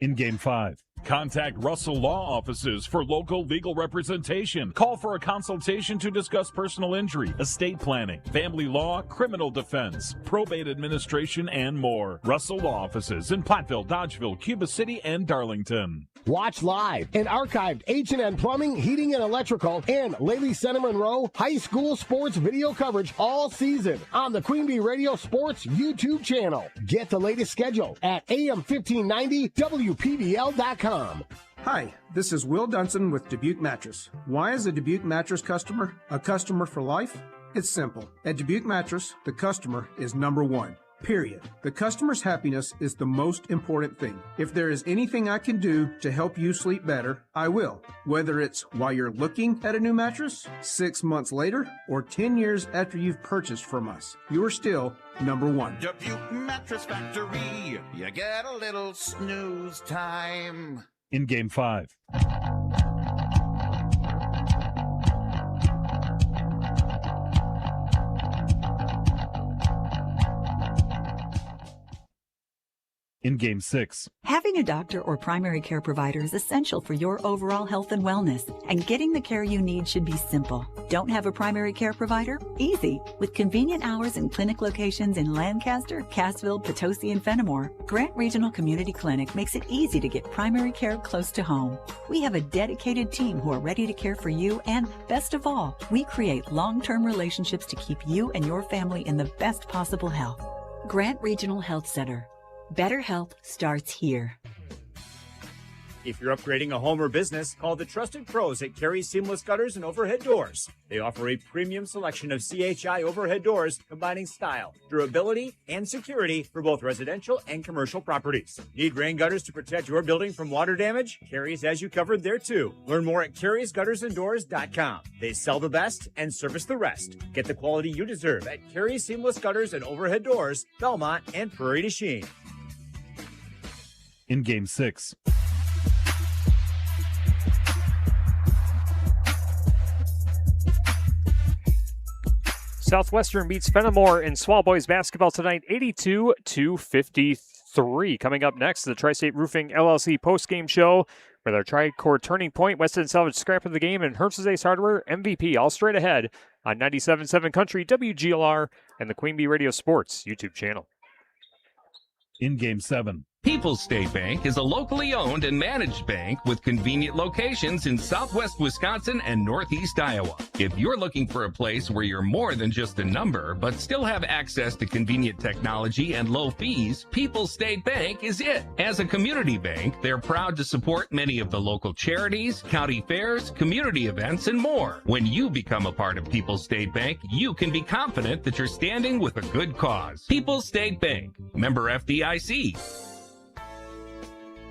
In Game 5. Contact Russell Law Offices for local legal representation. Call for a consultation to discuss personal injury, estate planning, family law, criminal defense, probate administration, and more. Russell Law Offices in Platteville, Dodgeville, Cuba City, and Darlington. Watch live and archived H&N Plumbing, Heating, and Electrical and Lady Center Monroe high school sports video coverage all season on the Queen Bee Radio Sports YouTube channel. Get the latest schedule at AM1590WPBL.com. Hi, this is Will Dunson with Dubuque Mattress. Why is a Dubuque Mattress customer a customer for life? It's simple. At Dubuque Mattress, the customer is number one. Period. The customer's happiness is the most important thing. If there is anything I can do to help you sleep better, I will. Whether it's while you're looking at a new mattress, 6 months later, or 10 years after you've purchased from us, you are still number one. Dubuque Mattress Factory, you get a little snooze time. In Game 5. In Game 6. Having a doctor or primary care provider is essential for your overall health and wellness, and getting the care you need should be simple. Don't have a primary care provider? Easy. With convenient hours and clinic locations in Lancaster, Cassville, Potosi, and Fennimore, Grant Regional Community Clinic makes it easy to get primary care close to home. We have a dedicated team who are ready to care for you, and best of all, we create long-term relationships to keep you and your family in the best possible health. Grant Regional Health Center. Better health starts here. If you're upgrading a home or business, call the trusted pros at Carey Seamless Gutters and Overhead Doors. They offer a premium selection of CHI overhead doors, combining style, durability, and security for both residential and commercial properties. Need rain gutters to protect your building from water damage? Carey's has you covered there too. Learn more at Carey'sGuttersAndDoors.com. They sell the best and service the rest. Get the quality you deserve at Carey Seamless Gutters and Overhead Doors, Belmont, and Prairie du Chien. In Game 6. Southwestern beats Fennimore in SWAL boys basketball tonight, 82-53. Coming up next, the Tri-State Roofing LLC postgame show with our Tri-Core Turning Point, West End Salvage Scrap of the Game, and Herbst Ace Hardware MVP, all straight ahead on 97.7 Country, WGLR, and the Queen Bee Radio Sports YouTube channel. In Game 7. People's State Bank is a locally owned and managed bank with convenient locations in southwest Wisconsin and northeast Iowa. If you're looking for a place where you're more than just a number, but still have access to convenient technology and low fees, People's State Bank is it. As a community bank, they're proud to support many of the local charities, county fairs, community events, and more. When you become a part of People's State Bank, you can be confident that you're standing with a good cause. People's State Bank, member FDIC.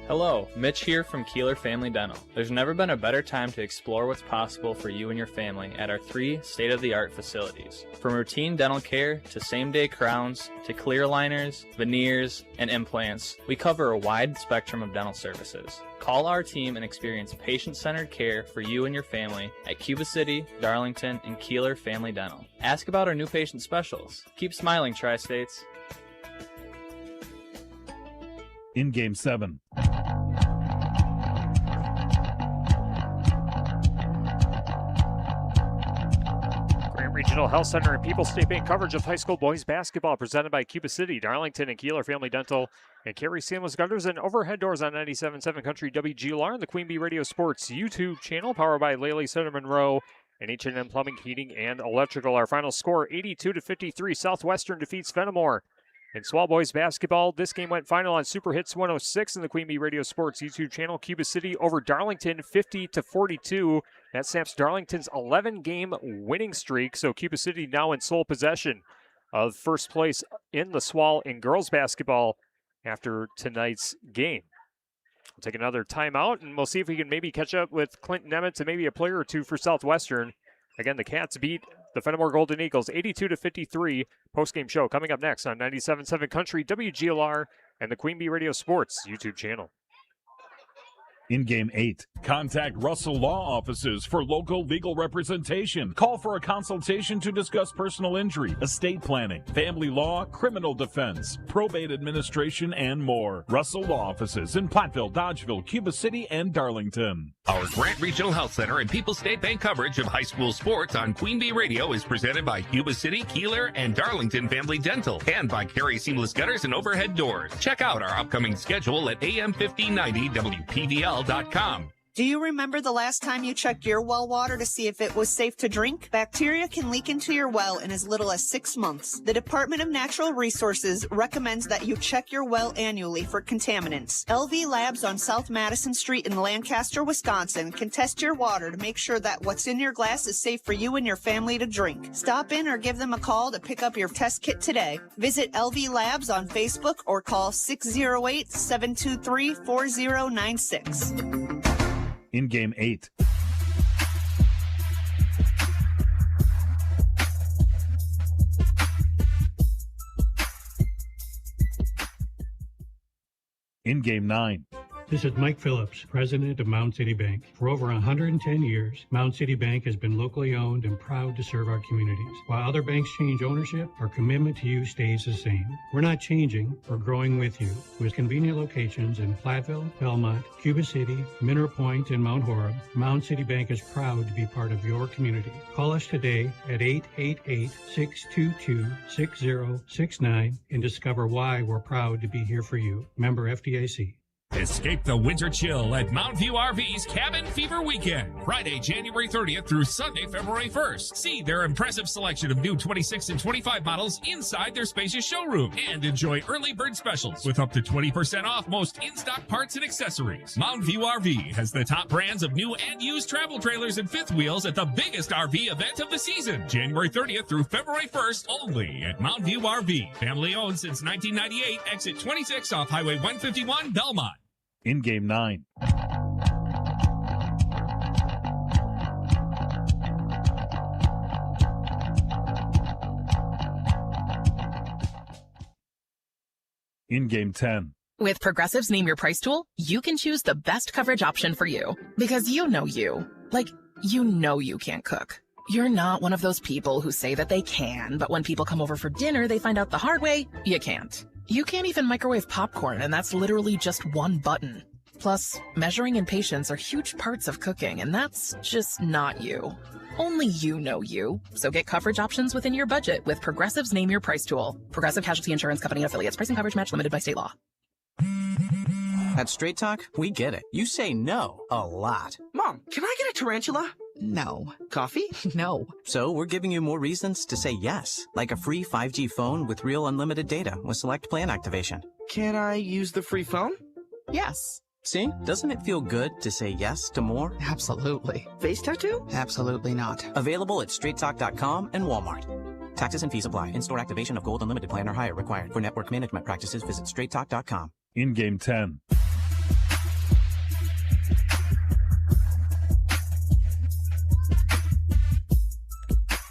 Hello, Mitch here from Kieler Family Dental. There's never been a better time to explore what's possible for you and your family at our 3 state-of-the-art facilities. From routine dental care to same-day crowns to clear aligners, veneers, and implants, we cover a wide spectrum of dental services. Call our team and experience patient-centered care for you and your family at Cuba City, Darlington, and Kieler Family Dental. Ask about our new patient specials. Keep smiling, Tri-States. In Game 7. Regional Health Center and People's State Bank coverage of high school boys basketball presented by Cuba City, Darlington, and Kieler Family Dental, and Carey Seamless Gutters and Overhead Doors on 97.7 Country WGLR and the Queen Bee Radio Sports YouTube channel, powered by Lely Center Monroe and H&M Plumbing, Heating, and Electrical. Our final score, 82-53. Southwestern defeats Fennimore. In Swall Boys basketball, this game went final on Super Hits 106 in the Queen Bee Radio Sports YouTube channel. Cuba City over Darlington 50-42. That snaps Darlington's 11-game winning streak. So Cuba City now in sole possession of first place in the Swall in girls basketball after tonight's game. We'll take another timeout, and we'll see if we can maybe catch up with Clinton Emmett and maybe a player or two for Southwestern. Again, the Cats beat the Fennimore Golden Eagles 82-53. Postgame show coming up next on 97.7 Country WGLR and the Queen Bee Radio Sports YouTube channel. In Game 8, Contact Russell Law Offices for local legal representation. Call for a consultation to discuss personal injury, estate planning, family law, criminal defense, probate administration, and more. Russell Law Offices in Platteville, Dodgeville, Cuba City, and Darlington. Our Grant Regional Health Center and People's State Bank coverage of high school sports on Queen Bee Radio is presented by Cuba City, Kieler, and Darlington Family Dental, and by Carey Seamless Gutters and Overhead Doors. Check out our upcoming schedule at AM1590WPVL.com. Do you remember the last time you checked your well water to see if it was safe to drink? Bacteria can leak into your well in as little as 6 months. The Department of Natural Resources recommends that you check your well annually for contaminants. LV Labs on South Madison Street in Lancaster, Wisconsin can test your water to make sure that what's in your glass is safe for you and your family to drink. Stop in or give them a call to pick up your test kit today. Visit LV Labs on Facebook or call 608-723-4096. in Game 8. In Game 9. This is Mike Phillips, president of Mound City Bank. For over 110 years, Mound City Bank has been locally owned and proud to serve our communities. While other banks change ownership, our commitment to you stays the same. We're not changing, we're growing with you. With convenient locations in Platteville, Belmont, Cuba City, Mineral Point, and Mount Horeb, Mound City Bank is proud to be part of your community. Call us today at 888-622-6069 and discover why we're proud to be here for you. Member FDIC. Escape the winter chill at Mountain View RV's Cabin Fever Weekend, Friday, January 30th through Sunday, February 1st. See their impressive selection of new 26 and 25 models inside their spacious showroom and enjoy early bird specials with up to 20% off most in-stock parts and accessories. Mountain View RV has the top brands of new and used travel trailers and fifth wheels at the biggest RV event of the season, January 30th through February 1st only at Mountain View RV. Family owned since 1998, exit 26 off Highway 151, Belmont. In Game 9. In Game 10. With Progressive's Name Your Price tool, you can choose the best coverage option for you. Because you know you. Like, you know you can't cook. You're not one of those people who say that they can, but when people come over for dinner, they find out the hard way, you can't. You can't even microwave popcorn, and that's literally just one button. Plus, measuring and patience are huge parts of cooking, and that's just not you. Only you know you. So get coverage options within your budget with Progressive's Name Your Price tool. Progressive Casualty Insurance Company and affiliates. Price and coverage match limited by state law. At Straight Talk, we get it. You say no a lot. Mom, can I get a tarantula? No. Coffee? No. So we're giving you more reasons to say yes, like a free 5G phone with real unlimited data with select plan activation. Can I use the free phone? Yes. See? Doesn't it feel good to say yes to more? Absolutely. Face tattoo? Absolutely not. Available at straighttalk.com and Walmart. Taxes and fees apply. In-store activation of Gold Unlimited plan or higher required. For network management practices, visit straighttalk.com. In Game 10.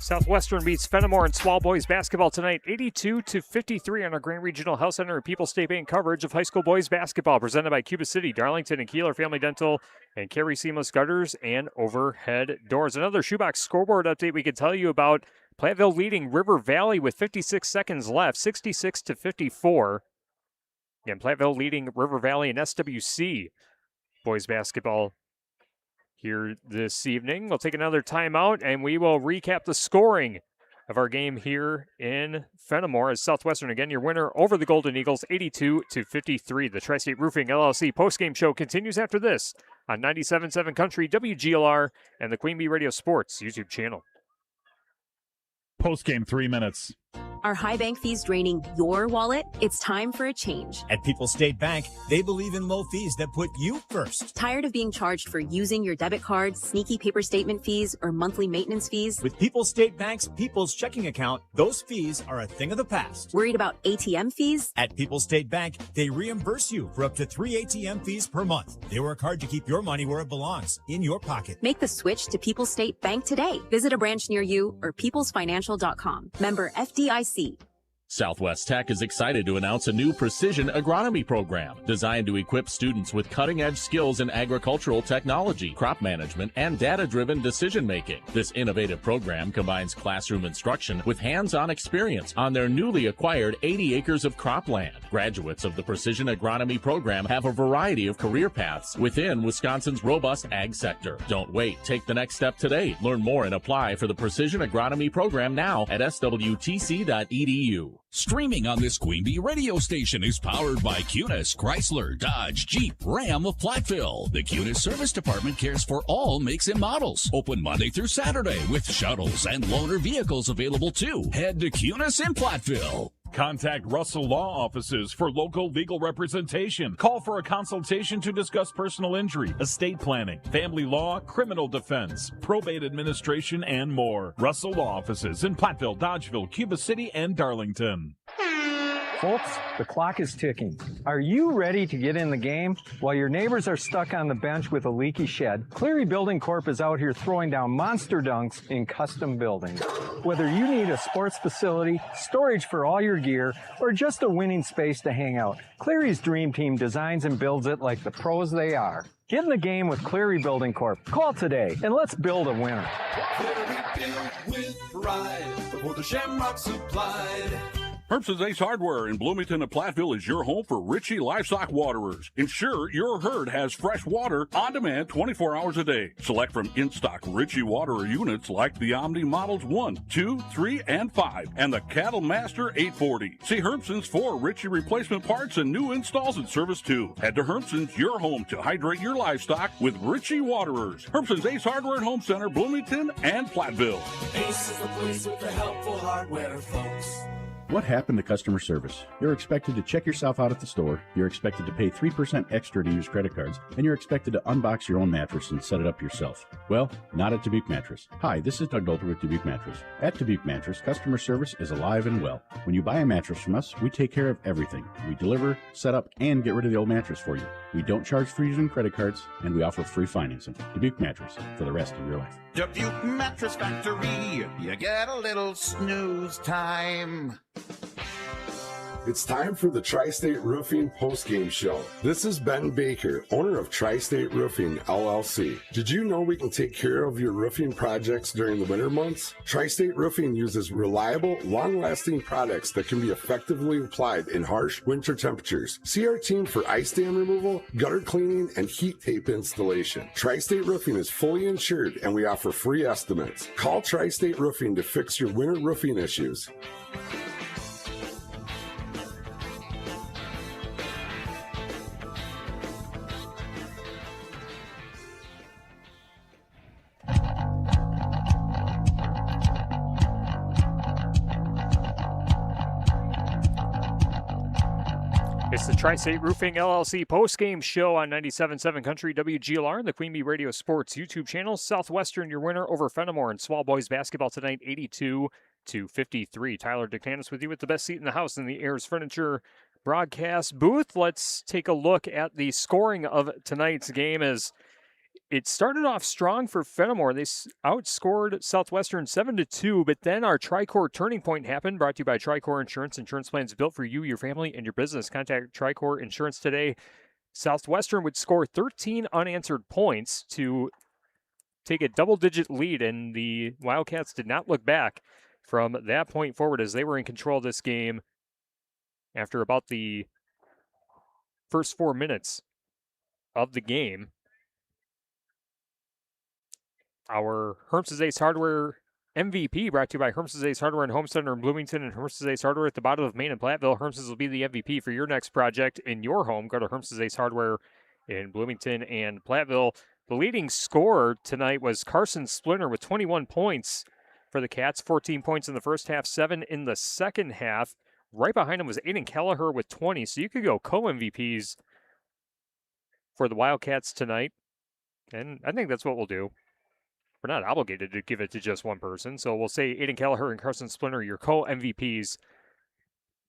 Southwestern beats Fennimore in Swall Boys basketball tonight, 82-53 on our Grand Regional Health Center and People's State Bank coverage of high school boys basketball, presented by Cuba City, Darlington, and Kieler Family Dental, and Carey Seamless Gutters and Overhead Doors. Another shoebox scoreboard update we could tell you about: Platteville leading River Valley with 56 seconds left, 66-54. And Platteville leading River Valley and SWC boys basketball here this evening. We'll take another timeout, and we will recap the scoring of our game here in Fennimore as Southwestern, again, your winner over the Golden Eagles, 82-53. The Tri-State Roofing LLC postgame show continues after this on 97.7 Country, WGLR, and the Queen Bee Radio Sports YouTube channel. Postgame 3 minutes. Are high bank fees draining your wallet? It's time for a change. At People's State Bank, they believe in low fees that put you first. Tired of being charged for using your debit card, sneaky paper statement fees, or monthly maintenance fees? With People's State Bank's People's Checking Account, those fees are a thing of the past. Worried about ATM fees? At People's State Bank, they reimburse you for up to 3 ATM fees per month. They work hard to keep your money where it belongs, in your pocket. Make the switch to People's State Bank today. Visit a branch near you or peoplesfinancial.com. Member FDIC. Southwest Tech is excited to announce a new precision agronomy program designed to equip students with cutting-edge skills in agricultural technology, crop management, and data-driven decision-making. This innovative program combines classroom instruction with hands-on experience on their newly acquired 80 acres of cropland. Graduates of the precision agronomy program have a variety of career paths within Wisconsin's robust ag sector. Don't wait. Take the next step today. Learn more and apply for the precision agronomy program now at swtc.edu. Streaming on this Queen Bee radio station is powered by Cunis, Chrysler, Dodge, Jeep, Ram of Platteville. The Cunis Service Department cares for all makes and models. Open Monday through Saturday with shuttles and loaner vehicles available too. Head to Cunis in Platteville. Contact Russell Law Offices for local legal representation. Call for a consultation to discuss personal injury, estate planning, family law, criminal defense, probate administration, and more. Russell Law Offices in Platteville, Dodgeville, Cuba City, and Darlington. Folks, the clock is ticking. Are you ready to get in the game? While your neighbors are stuck on the bench with a leaky shed, Cleary Building Corp is out here throwing down monster dunks in custom buildings. Whether you need a sports facility, storage for all your gear, or just a winning space to hang out, Cleary's Dream Team designs and builds it like the pros they are. Get in the game with Cleary Building Corp. Call today and let's build a winner. Cleary built with pride before the shamrock supplied. Herbson's Ace Hardware in Bloomington and Platteville is your home for Ritchie Livestock Waterers. Ensure your herd has fresh water on demand 24 hours a day. Select from in-stock Ritchie Waterer units like the Omni Models 1, 2, 3, and 5, and the Cattle Master 840. See Herbson's for Ritchie replacement parts and new installs and service too. Head to Herbson's, your home to hydrate your livestock with Ritchie Waterers. Herbson's Ace Hardware and Home Center, Bloomington and Platteville. Ace is the place with the helpful hardware, folks. What happened to customer service? You're expected to check yourself out at the store, you're expected to pay 3% extra to use credit cards, and you're expected to unbox your own mattress and set it up yourself. Well, not at Dubuque Mattress. Hi, this is Doug Dolter with Dubuque Mattress. At Dubuque Mattress, customer service is alive and well. When you buy a mattress from us, we take care of everything. We deliver, set up, and get rid of the old mattress for you. We don't charge for using credit cards, and we offer free financing. Dubuque Mattress, for the rest of your life. Dubuque Mattress Factory, you get a little snooze time. It's time for the Tri-State Roofing postgame show. This is Ben Baker, owner of Tri-State Roofing, LLC. Did you know we can take care of your roofing projects during the winter months? Tri-State Roofing uses reliable, long-lasting products that can be effectively applied in harsh winter temperatures. See our team for ice dam removal, gutter cleaning, and heat tape installation. Tri-State Roofing is fully insured, and we offer free estimates. Call Tri-State Roofing to fix your winter roofing issues. It's the Tri-State Roofing LLC postgame show on 97.7 Country WGLR and the Queen Bee Radio Sports YouTube channel. Southwestern, your winner over Fennimore in Swall Boys basketball tonight, 82-53. Tyler DeCantis with you with the best seat in the house in the Ayers Furniture broadcast booth. Let's take a look at the scoring of tonight's game as it started off strong for Fennimore. They outscored Southwestern 7-2, but then our Tricor turning point happened, brought to you by Tricor Insurance. Insurance plans built for you, your family, and your business. Contact Tricor Insurance today. Southwestern would score 13 unanswered points to take a double-digit lead, and the Wildcats did not look back from that point forward as they were in control of this game after about the first 4 minutes of the game. Our Herbson's Ace Hardware MVP brought to you by Herms's Ace Hardware and Home Center in Bloomington and Herms's Ace Hardware at the bottom of Main and Platteville. Herms's will be the MVP for your next project in your home. Go to Herms's Ace Hardware in Bloomington and Platteville. The leading scorer tonight was Carson Splinter with 21 points for the Cats, 14 points in the first half, 7 in the second half. Right behind him was Aiden Kelleher with 20, so you could go co-MVPs for the Wildcats tonight, and I think that's what we'll do. We're not obligated to give it to just one person, so we'll say Aiden Kelleher and Carson Splinter, your co-MVPs,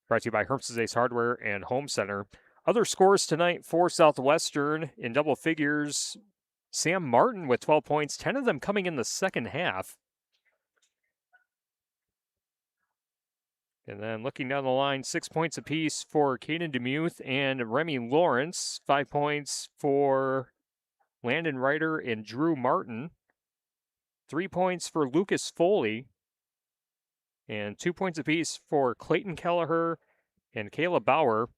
brought to you by Herms's Ace Hardware and Home Center. Other scores tonight for Southwestern in double figures. Sam Martin with 12 points, 10 of them coming in the second half. And then looking down the line, 6 points apiece for Caden Demuth and Remy Lawrence. 5 points for Landon Ryder and Drew Martin. 3 points for Lucas Foley. And 2 points apiece for Clayton Kelleher and Caleb Bauer.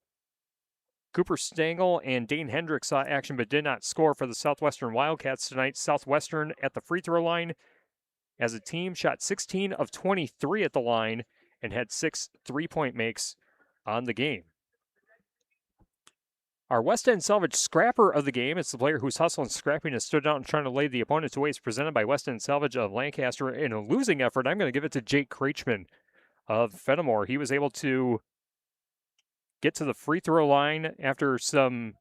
Cooper Stengel and Dane Hendricks saw action but did not score for the Southwestern Wildcats tonight. Southwestern at the free throw line as a team shot 16 of 23 at the line and had 6 3-point makes on the game. Our West End Salvage scrapper of the game, it's the player whose hustle and scrappiness stood out and trying to lay the opponent to waste, presented by West End Salvage of Lancaster. In a losing effort, I'm going to give it to Jake Kreichman of Fennimore. He was able to get to the free throw line after some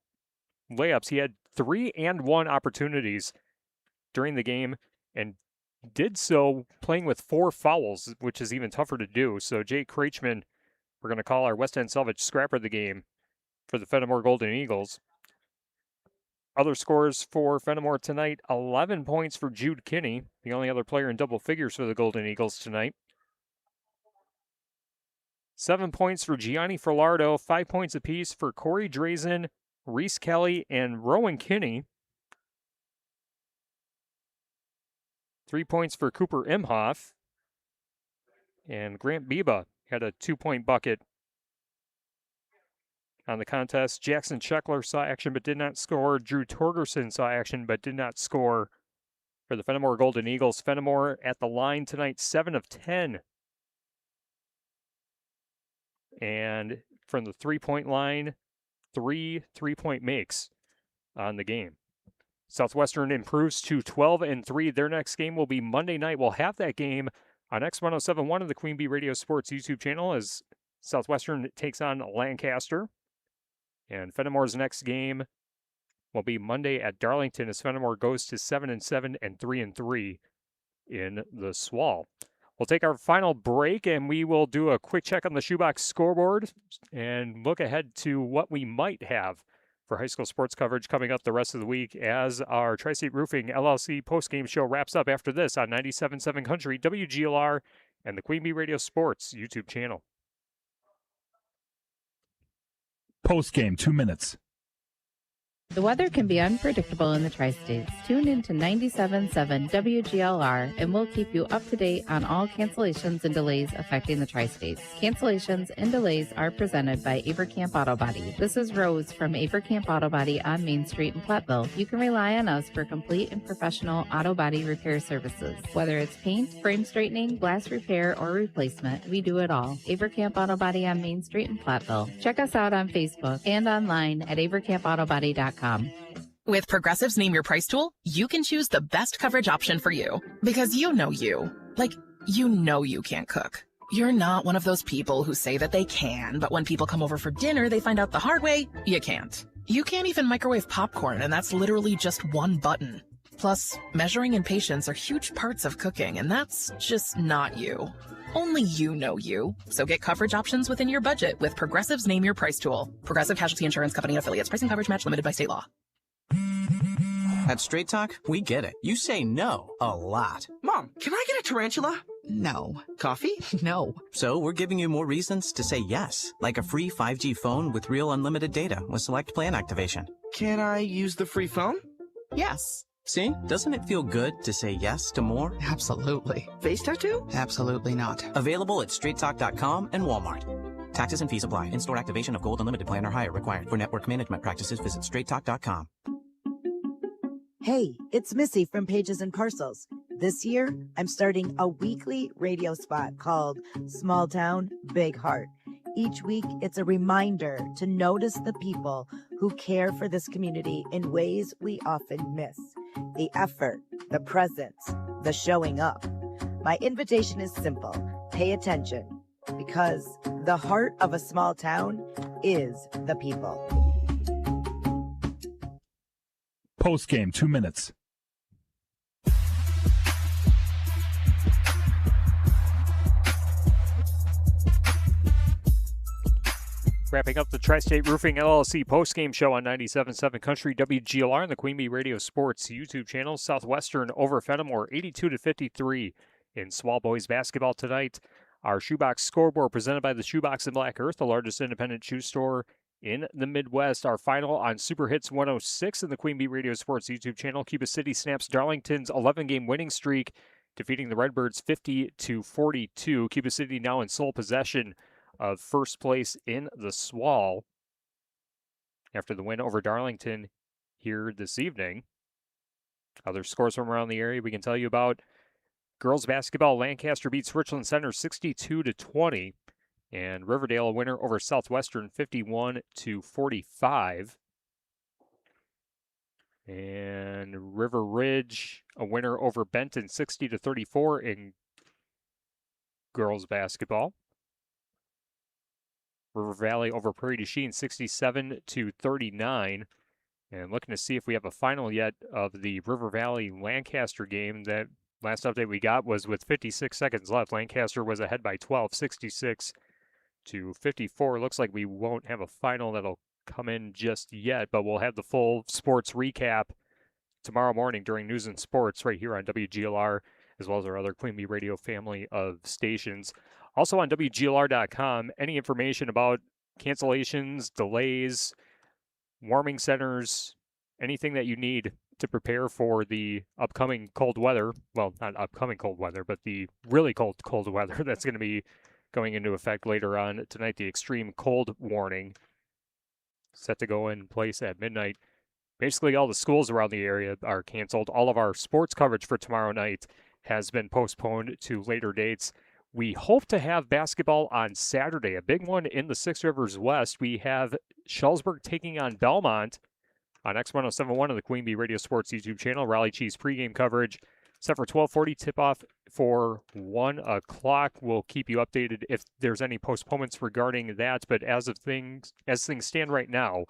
layups. He had 3 and 1 opportunities during the game and did so playing with 4 fouls, which is even tougher to do. So Jake Kreichman, we're going to call our West End Salvage scrapper of the game for the Fennimore Golden Eagles. Other scores for Fennimore tonight, 11 points for Jude Kinney, the only other player in double figures for the Golden Eagles tonight. 7 points for Gianni Ferlardo, 5 points apiece for Corey Drazen, Reese Kelly, and Rowan Kinney. 3 points for Cooper Imhoff. And Grant Biba had a 2-point bucket on the contest. Jackson Scheckler saw action but did not score. Drew Torgerson saw action but did not score for the Fennimore Golden Eagles. Fennimore at the line tonight, 7 of 10. And from the 3-point line, 3 3-point makes on the game. Southwestern improves to 12 and 3. Their next game will be Monday night. We'll have that game on X1071 of the Queen Bee Radio Sports YouTube channel as Southwestern takes on Lancaster. And Fennimore's next game will be Monday at Darlington as Fennimore goes to 7-7 and 3-3 in the SWAL. We'll take our final break and we will do a quick check on the Shoebox scoreboard and look ahead to what we might have for high school sports coverage coming up the rest of the week as our Tri-State Roofing LLC postgame show wraps up after this on 97.7 Country, WGLR, and the Queen Bee Radio Sports YouTube channel. Postgame, 2 minutes. The weather can be unpredictable in the Tri-States. Tune in to 97.7 WGLR and we'll keep you up to date on all cancellations and delays affecting the Tri-States. Cancellations and delays are presented by Avercamp Auto Body. This is Rose from Avercamp Auto Body on Main Street in Platteville. You can rely on us for complete and professional auto body repair services. Whether it's paint, frame straightening, glass repair, or replacement, we do it all. Avercamp Auto Body on Main Street in Platteville. Check us out on Facebook and online at avercampautobody.com. With Progressive's Name Your Price tool, you can choose the best coverage option for you. Because you know you. Like, you know you can't cook. You're not one of those people who say that they can, but when people come over for dinner, they find out the hard way, you can't. You can't even microwave popcorn, and that's literally just one button. Plus, measuring and patience are huge parts of cooking, and that's just not you. Only you know you. So get coverage options within your budget with Progressive's Name Your Price tool. Progressive Casualty Insurance Company and Affiliates. Pricing coverage match limited by state law. At Straight Talk, we get it. You say no a lot. Mom, can I get a tarantula? No. Coffee? No. So we're giving you more reasons to say yes, like a free 5G phone with real unlimited data with select plan activation. Can I use the free phone? Yes. See? Doesn't it feel good to say yes to more? Absolutely. Face tattoo? Absolutely not. Available at straighttalk.com and Walmart. Taxes and fees apply. In-store activation of Gold Unlimited plan or higher required. For network management practices, visit straighttalk.com. Hey, it's Missy from Pages and Parcels. This year, I'm starting a weekly radio spot called Small Town, Big Heart. Each week, it's a reminder to notice the people who care for this community in ways we often miss. The effort, the presence, the showing up. My invitation is simple. Pay attention, because the heart of a small town is the people. Post game, 2 minutes. Wrapping up the Tri-State Roofing LLC postgame show on 97.7 Country WGLR and the Queen Bee Radio Sports YouTube channel. Southwestern over Fennimore, 82-53 in Swall Boys basketball tonight. Our shoebox scoreboard presented by the Shoebox in Black Earth, the largest independent shoe store in the Midwest. Our final on Super Hits 106 in the Queen Bee Radio Sports YouTube channel. Cuba City snaps Darlington's 11-game winning streak, defeating the Redbirds 50-42. Cuba City now in sole possession of first place in the Swall after the win over Darlington here this evening. Other scores from around the area we can tell you about. Girls basketball, Lancaster beats Richland Center 62-20. And Riverdale a winner over Southwestern 51-45. And River Ridge a winner over Benton 60-34 in girls basketball. River Valley over Prairie du Chien 67-39. And looking to see if we have a final yet of the River Valley Lancaster game. That last update we got was with 56 seconds left. Lancaster was ahead by 12, 66-54. Looks like we won't have a final that'll come in just yet, but we'll have the full sports recap tomorrow morning during News and Sports right here on WGLR, as well as our other Queen Bee Radio family of stations. Also on WGLR.com, any information about cancellations, delays, warming centers, anything that you need to prepare for the upcoming cold weather. Well, not upcoming cold weather, but the really cold weather that's going to be going into effect later on tonight. The extreme cold warning set to go in place at midnight. Basically, all the schools around the area are canceled. All of our sports coverage for tomorrow night has been postponed to later dates. We hope to have basketball on Saturday, a big one in the Six Rivers West. We have Schulzburg taking on Belmont on X1071 of the Queen Bee Radio Sports YouTube channel. Raleigh Chiefs pregame coverage set for 12:40, tip-off for 1 o'clock. We'll keep you updated if there's any postponements regarding that, but as things stand right now,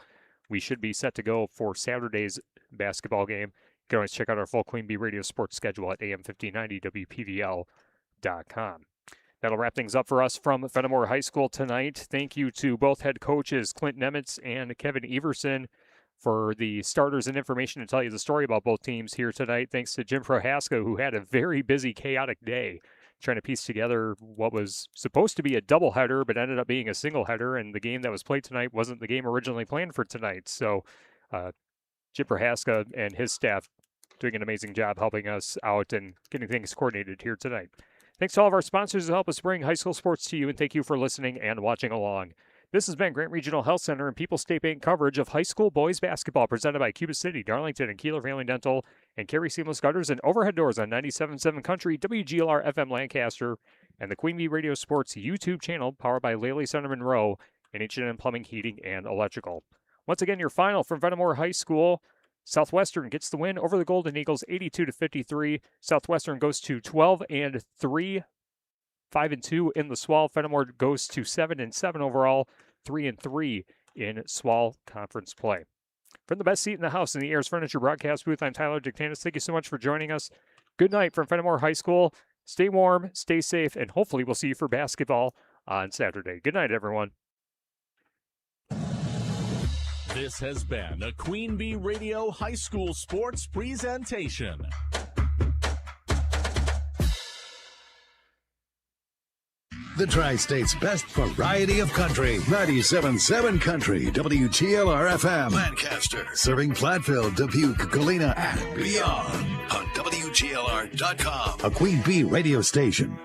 we should be set to go for Saturday's basketball game. You can always check out our full Queen Bee Radio Sports schedule at AM1590WPVL.com. That'll wrap things up for us from Fennimore High School tonight. Thank you to both head coaches, Clint Nemitz and Kevin Everson, for the starters and information to tell you the story about both teams here tonight. Thanks to Jim Prohaska, who had a very busy, chaotic day trying to piece together what was supposed to be a doubleheader, but ended up being a single-header, and the game that was played tonight wasn't the game originally planned for tonight. So Jim Prohaska and his staff doing an amazing job helping us out and getting things coordinated here tonight. Thanks to all of our sponsors who help us bring high school sports to you, and thank you for listening and watching along. This has been Grant Regional Health Center and People's State Bank coverage of high school boys basketball presented by Cuba City, Darlington, and Kieler Family Dental, and Carey Seamless Gutters and Overhead Doors on 97.7 Country, WGLR FM Lancaster, and the Queen Bee Radio Sports YouTube channel powered by Laley Center Monroe and H&M Plumbing, Heating, and Electrical. Once again, your final from Fennimore High School. Southwestern gets the win over the Golden Eagles, 82-53. Southwestern goes to 12-3, 5-2 in the Swall. Fennimore goes to 7-7 overall, 3-3 in Swall Conference play. From the best seat in the house in the Ayers Furniture broadcast booth, I'm Tyler Dictanis. Thank you so much for joining us. Good night from Fennimore High School. Stay warm, stay safe, and hopefully we'll see you for basketball on Saturday. Good night, everyone. This has been a Queen Bee Radio High School Sports presentation. The Tri-State's best variety of country. 97.7 Country, WGLR-FM. Lancaster, serving Platteville, Dubuque, Galena, and beyond. On WGLR.com. A Queen Bee radio station.